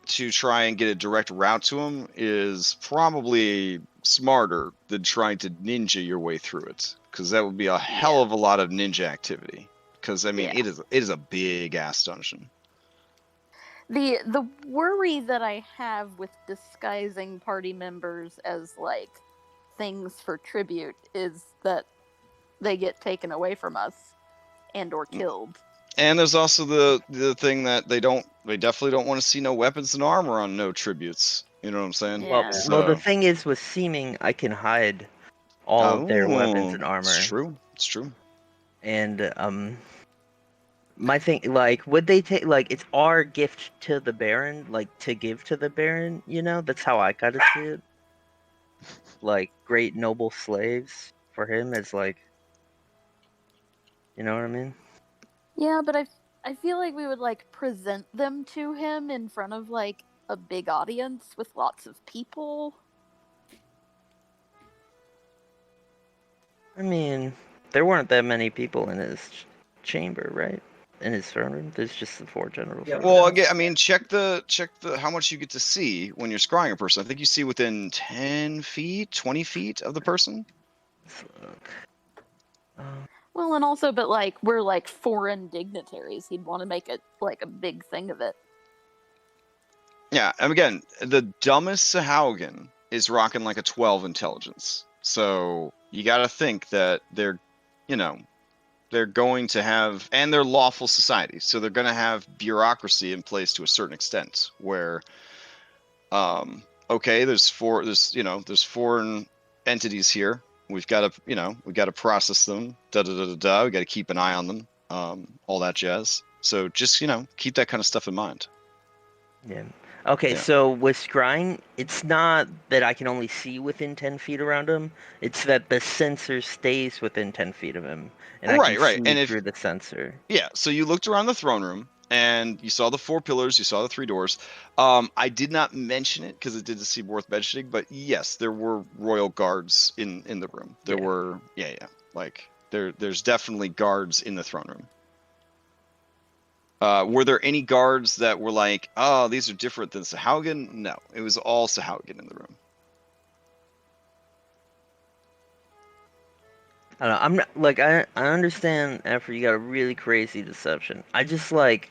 to try and get a direct route to him is probably smarter than trying to ninja your way through it, because that would be a hell of a lot of ninja activity. Because I mean, Yeah. it is a big ass dungeon. The worry that I have with disguising party members as like things for tribute is that they get taken away from us and or killed. And there's also the thing that they definitely don't want to see no weapons and armor on no tributes. You know what I'm saying? Yeah. Well, the thing is with seeming, I can hide all of their weapons and armor. It's true. It's true. And my thing, like, would they take, like, it's our gift to the Baron, like, to give to the Baron, that's how I gotta see it. Like, great noble slaves for him is like, you know what I mean? Yeah, but I feel like we would like present them to him in front of like a big audience with lots of people. I mean, there weren't that many people in his chamber, right? In his throne room, there's just the 4 generals. Yeah, Well, again, I mean, check the how much you get to see when you're scrying a person. I think you see within 10 feet, 20 feet of the person. Well, and also, but like we're like foreign dignitaries. He'd want to make it like a big thing of it. Yeah, and again, the dumbest Sahaugen is rocking like a 12 intelligence. So you got to think that they're going to have, and they're lawful societies, so they're going to have bureaucracy in place to a certain extent. Where, okay, there's foreign entities here. We've got to process them. We got to keep an eye on them. All that jazz. So just keep that kind of stuff in mind. Yeah. Okay, Yeah. so with scrying, it's not that I can only see within 10 feet around him. It's that the sensor stays within 10 feet of him, and I can see And through the sensor. Yeah, so you looked around the throne room and you saw the 4 pillars, you saw the 3 doors. I did not mention it because it didn't seem worth mentioning, but yes, there were royal guards in the room. There were, like there's definitely guards in the throne room. Were there any guards that were like, oh, these are different than Sahaugen? No, it was all Sahaugen in the room. I don't know, I'm not, like, I understand after you got a really crazy deception. I just, like,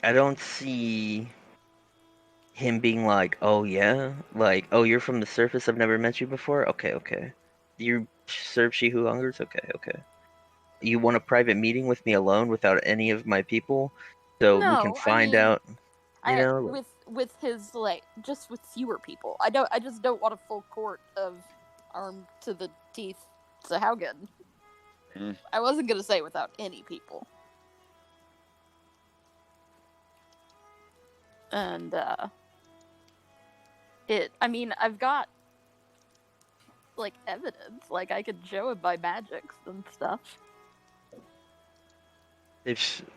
I don't see him being like, oh yeah? Like, oh, you're from the surface, I've never met you before? Okay. You serve She Who Hungers? Okay. You want a private meeting with me alone without any of my people? So we can find out, with his like just with fewer people. I just don't want a full court of armed to the teeth Sahaugen. I wasn't gonna say without any people. And I've got like evidence, like I could show it by magics and stuff.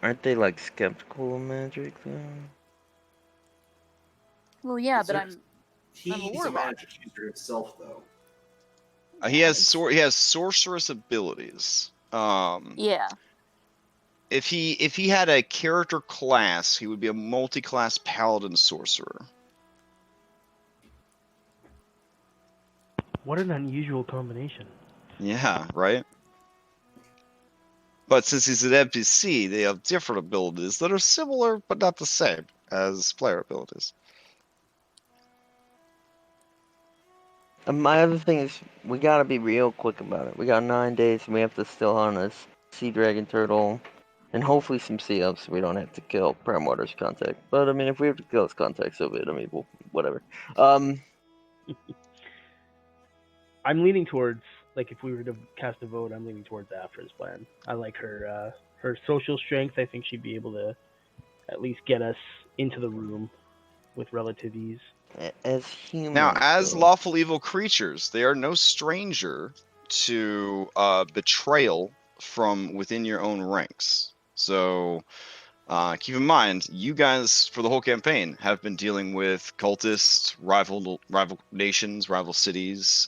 Aren't they like skeptical of magic though? Well, yeah, but He's a magic user himself, though. He has sorceress abilities. Yeah. if he had a character class, he would be a multi-class paladin sorcerer. What an unusual combination. Yeah, right. But since he's an NPC, they have different abilities that are similar but not the same as player abilities. My other thing is, we gotta be real quick about it. We got 9 days, and we have to still hunt a sea dragon turtle, and hopefully some sea elves, so we don't have to kill Premwater's contact. But I mean, if we have to kill his contact, so be it. I mean, well, whatever. I'm leaning towards, like, if we were to cast a vote, I'm leaning towards Afra's plan. I like her social strength. I think she'd be able to at least get us into the room with relative ease. As humans, Now, as though, lawful evil creatures, they are no stranger to betrayal from within your own ranks. So keep in mind, you guys, for the whole campaign, have been dealing with cultists, rival nations, rival cities,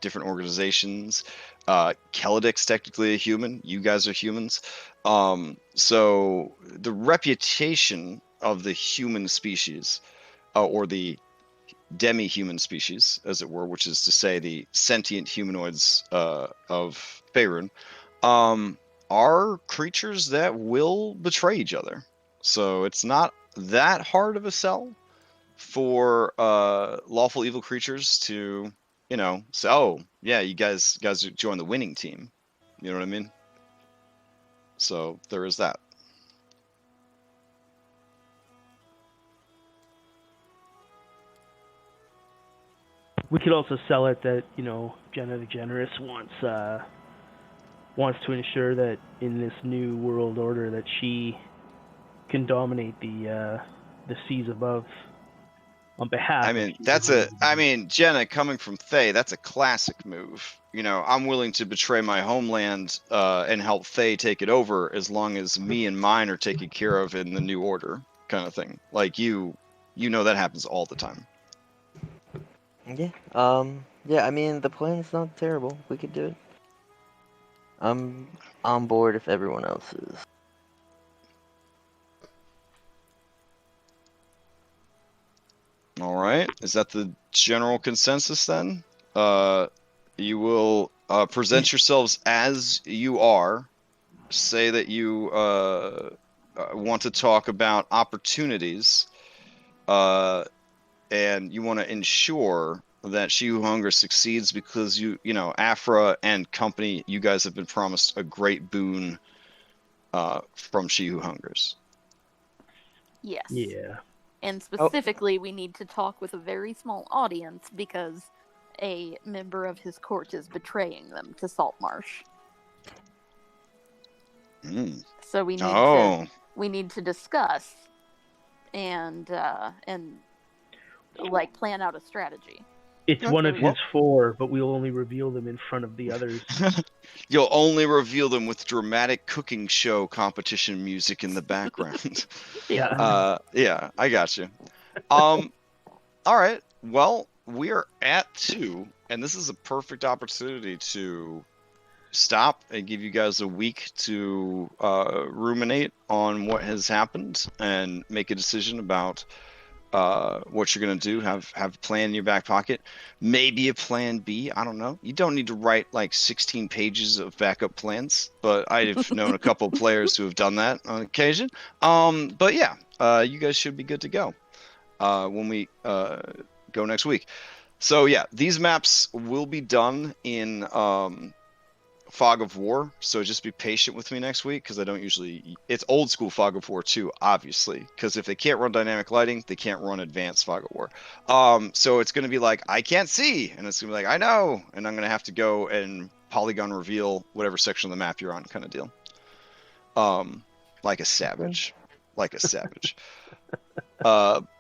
different organizations. Keledic's technically a human. You guys are humans. So the reputation of the human species, or the demi-human species, as it were, which is to say the sentient humanoids of Faerun, are creatures that will betray each other. So it's not that hard of a sell for lawful evil creatures to, say, oh yeah, you guys join the winning team. You know what I mean? So there is that. We could also sell it that, Jenna the Generous wants to ensure that in this new world order that she can dominate the seas above on behalf. Jenna coming from Thay, that's a classic move. I'm willing to betray my homeland and help Thay take it over as long as me and mine are taken care of in the new order, kind of thing. Like that happens all the time. yeah. Yeah. I mean, the plan's not terrible. We could do it. I'm on board if everyone else is. All right. Is that the general consensus then? You will present yourselves as you are. Say that you want to talk about opportunities, and you want to ensure that She Who Hungers succeeds because Afra and company, you guys have been promised a great boon from She Who Hungers. Yes. Yeah. And specifically, we need to talk with a very small audience because a member of his court is betraying them to Saltmarsh. So we need to discuss and like plan out a strategy. It's one of his 4, but we'll only reveal them in front of the others. You'll only reveal them with dramatic cooking show competition music in the background. Yeah. Yeah, I got you. All right. Well, we are at 2, and this is a perfect opportunity to stop and give you guys a week to ruminate on what has happened and make a decision about what you're going to do. Have a plan in your back pocket, maybe a plan B. I don't know. You don't need to write like 16 pages of backup plans, but I've known a couple of players who have done that on occasion. But yeah, you guys should be good to go when we go next week. So yeah, these maps will be done in Fog of War, so just be patient with me next week because I don't usually. It's old school Fog of War too, obviously, because if they can't run dynamic lighting, they can't run advanced Fog of War. So it's gonna be like I can't see, and it's gonna be like I know, and I'm gonna have to go and polygon reveal whatever section of the map you're on, kind of deal. Like a savage, But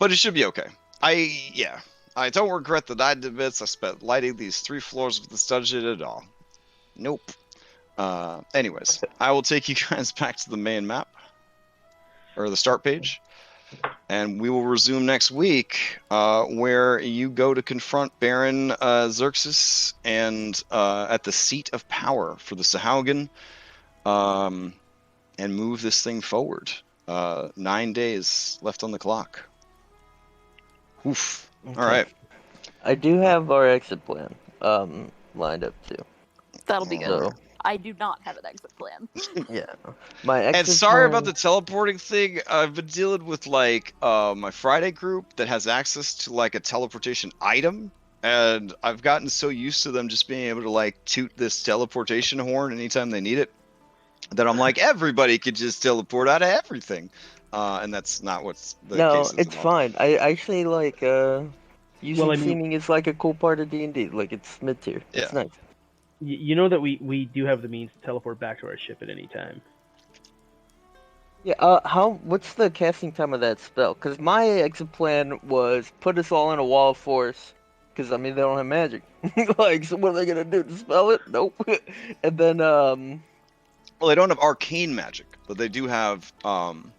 it should be okay. I don't regret that I did bits. I spent lighting these 3 floors of this dungeon at all. Nope. Anyways, I will take you guys back to the main map, or the start page, and we will resume next week, where you go to confront Baron Xerxes and at the seat of power for the Sahaugen. and move this thing forward. 9 days left on the clock. Oof. Okay. All right. I do have our exit plan lined up too. That'll be good. So I do not have an exit plan. yeah, my exit And sorry plan, about the teleporting thing. I've been dealing with like my Friday group that has access to like a teleportation item, and I've gotten so used to them just being able to like toot this teleportation horn anytime they need it that I'm like, everybody could just teleport out of everything, and that's not what's the No, case. it's fine. I actually like using Well, I mean- seeming is like a cool part of D&D. Like it's mid tier. It's Yeah. nice. You know that we do have the means to teleport back to our ship at any time. Yeah. What's the casting time of that spell? Because my exit plan was put us all in a wall of force. Because I mean they don't have magic. Like, so what are they gonna do? Dispel it? Nope. And then Well, they don't have arcane magic, but they do have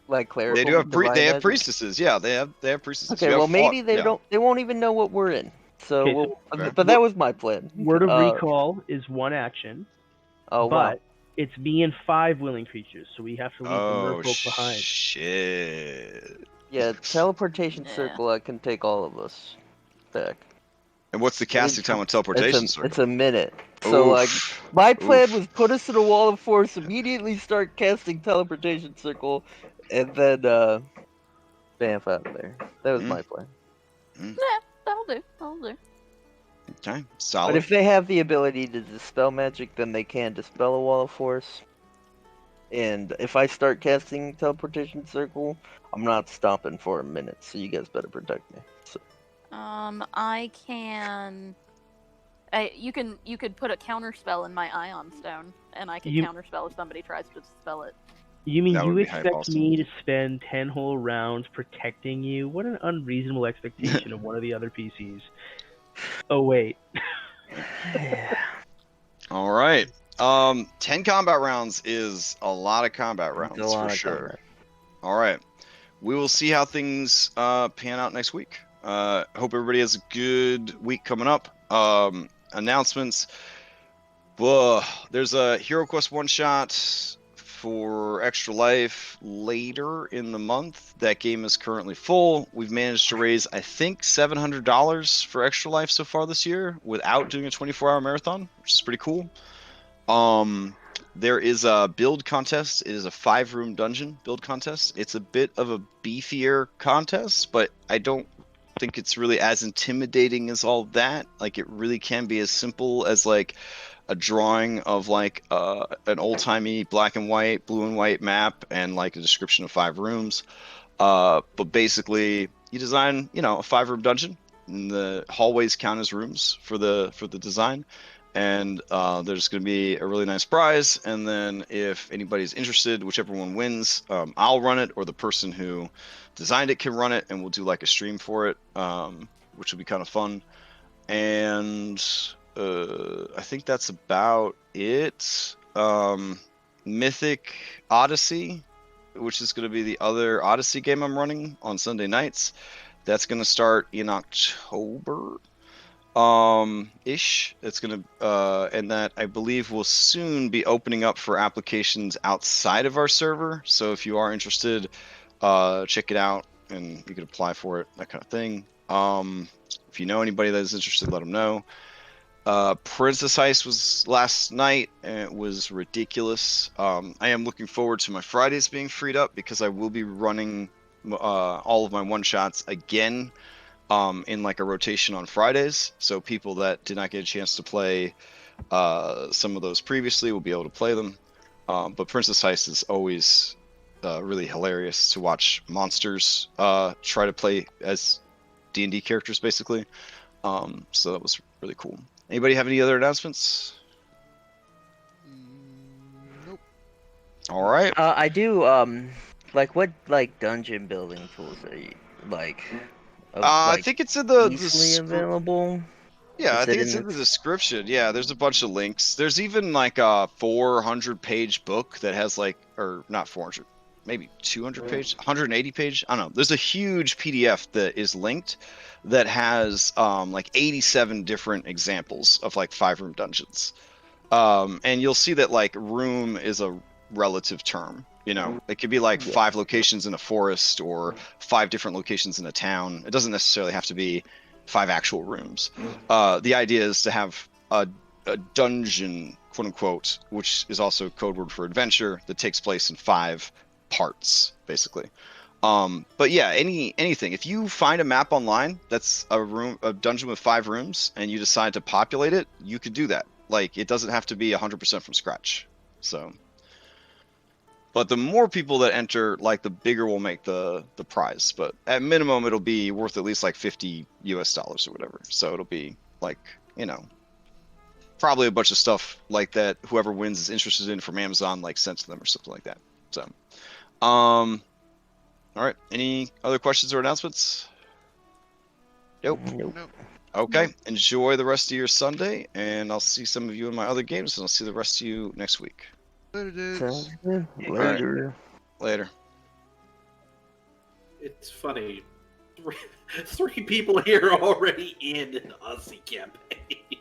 like clerical. they do have divine they have magic. priestesses. Yeah, they have priestesses. Okay, You have well maybe they yeah. don't. They won't even know what we're in. So, Okay, we'll, fair. but that was my plan. Word of recall is one action, Oh but wow. it's me and 5 willing creatures, so we have to leave the merfolk behind. Shit. Yeah, teleportation Yeah. circle. I can take all of us back. And what's the casting time on teleportation circle? It's a minute. So like, Oof. my plan Oof. was put us in a wall of force, immediately start casting teleportation circle, and then bamf out of there. That was my plan. Yeah, that'll do. That'll do. Okay, But solid. if they have the ability to dispel magic, then they can dispel a wall of force. And if I start casting teleportation circle, I'm not stopping for a minute. So you guys better protect me. So. I can. You could put a counter spell in my ion stone, and I can counter spell if somebody tries to dispel it. You mean That you would be hype expect awesome. me to spend 10 whole rounds protecting you? What an unreasonable expectation of one of the other PCs. Oh, wait. All right. 10 combat rounds is a lot of combat rounds for sure. Combat. All right. We will see how things pan out next week. Hope everybody has a good week coming up. Announcements. There's a Hero Quest one shot for Extra Life later in the month. That game is currently full. We've managed to raise, I think, $700 for Extra Life so far this year without doing a 24-hour marathon, which is pretty cool. There is a build contest. It is a 5-room dungeon build contest. It's a bit of a beefier contest, but I don't think it's really as intimidating as all that. Like, it really can be as simple as like a drawing of like an old-timey black and white, blue and white map and like a description of 5 rooms. But basically, you design, a 5-room dungeon, and the hallways count as rooms for the design. And there's going to be a really nice prize. And then if anybody's interested, whichever one wins, I'll run it, or the person who designed it can run it, and we'll do like a stream for it, which will be kind of fun. And I think that's about it. Mythic Odyssey, which is going to be the other Odyssey game I'm running on Sunday nights. That's going to start in October. Ish. It's gonna and that I believe will soon be opening up for applications outside of our server. So if you are interested, check it out and you can apply for it, that kind of thing. If you know anybody that is interested, let them know. Princess Heist was last night and it was ridiculous. I am looking forward to my Fridays being freed up because I will be running all of my one shots again. In like a rotation on Fridays, so people that did not get a chance to play some of those previously will be able to play them. But Princess Heist is always really hilarious to watch monsters try to play as D&D characters, basically. So that was really cool. Anybody have any other announcements? Nope. All right. I do. What dungeon building tools are you like? I think it's in the easily available. Yeah, I Is think it it's in in the description. Yeah, there's a bunch of links. There's even like a 400-page book that has like, or not 400, maybe 200-page, 180-page. I don't know. There's a huge PDF that is linked that has like 87 different examples of like 5-room dungeons. And you'll see that like room is a relative term. You know, it could be like Yeah. 5 locations in a forest or 5 different locations in a town. It doesn't necessarily have to be 5 actual rooms. The idea is to have a dungeon, quote unquote, which is also code word for adventure, that takes place in 5 parts, basically. But yeah, anything. If you find a map online that's a dungeon with 5 rooms, and you decide to populate it, you could do that. Like, it doesn't have to be 100% from scratch. So, but the more people that enter, like, the bigger will make the prize. But at minimum, it'll be worth at least like $50 or whatever. So it'll be like, you know, probably a bunch of stuff like that whoever wins is interested in from Amazon, like, sent to them or something like that. So, all right. Any other questions or announcements? Nope. Nope. Nope. Okay. Nope. Enjoy the rest of your Sunday, and I'll see some of you in my other games, and I'll see the rest of you next week. Later, dudes. Sounds good. All right. Later. Later. It's funny. 3 people here are already in an Aussie campaign.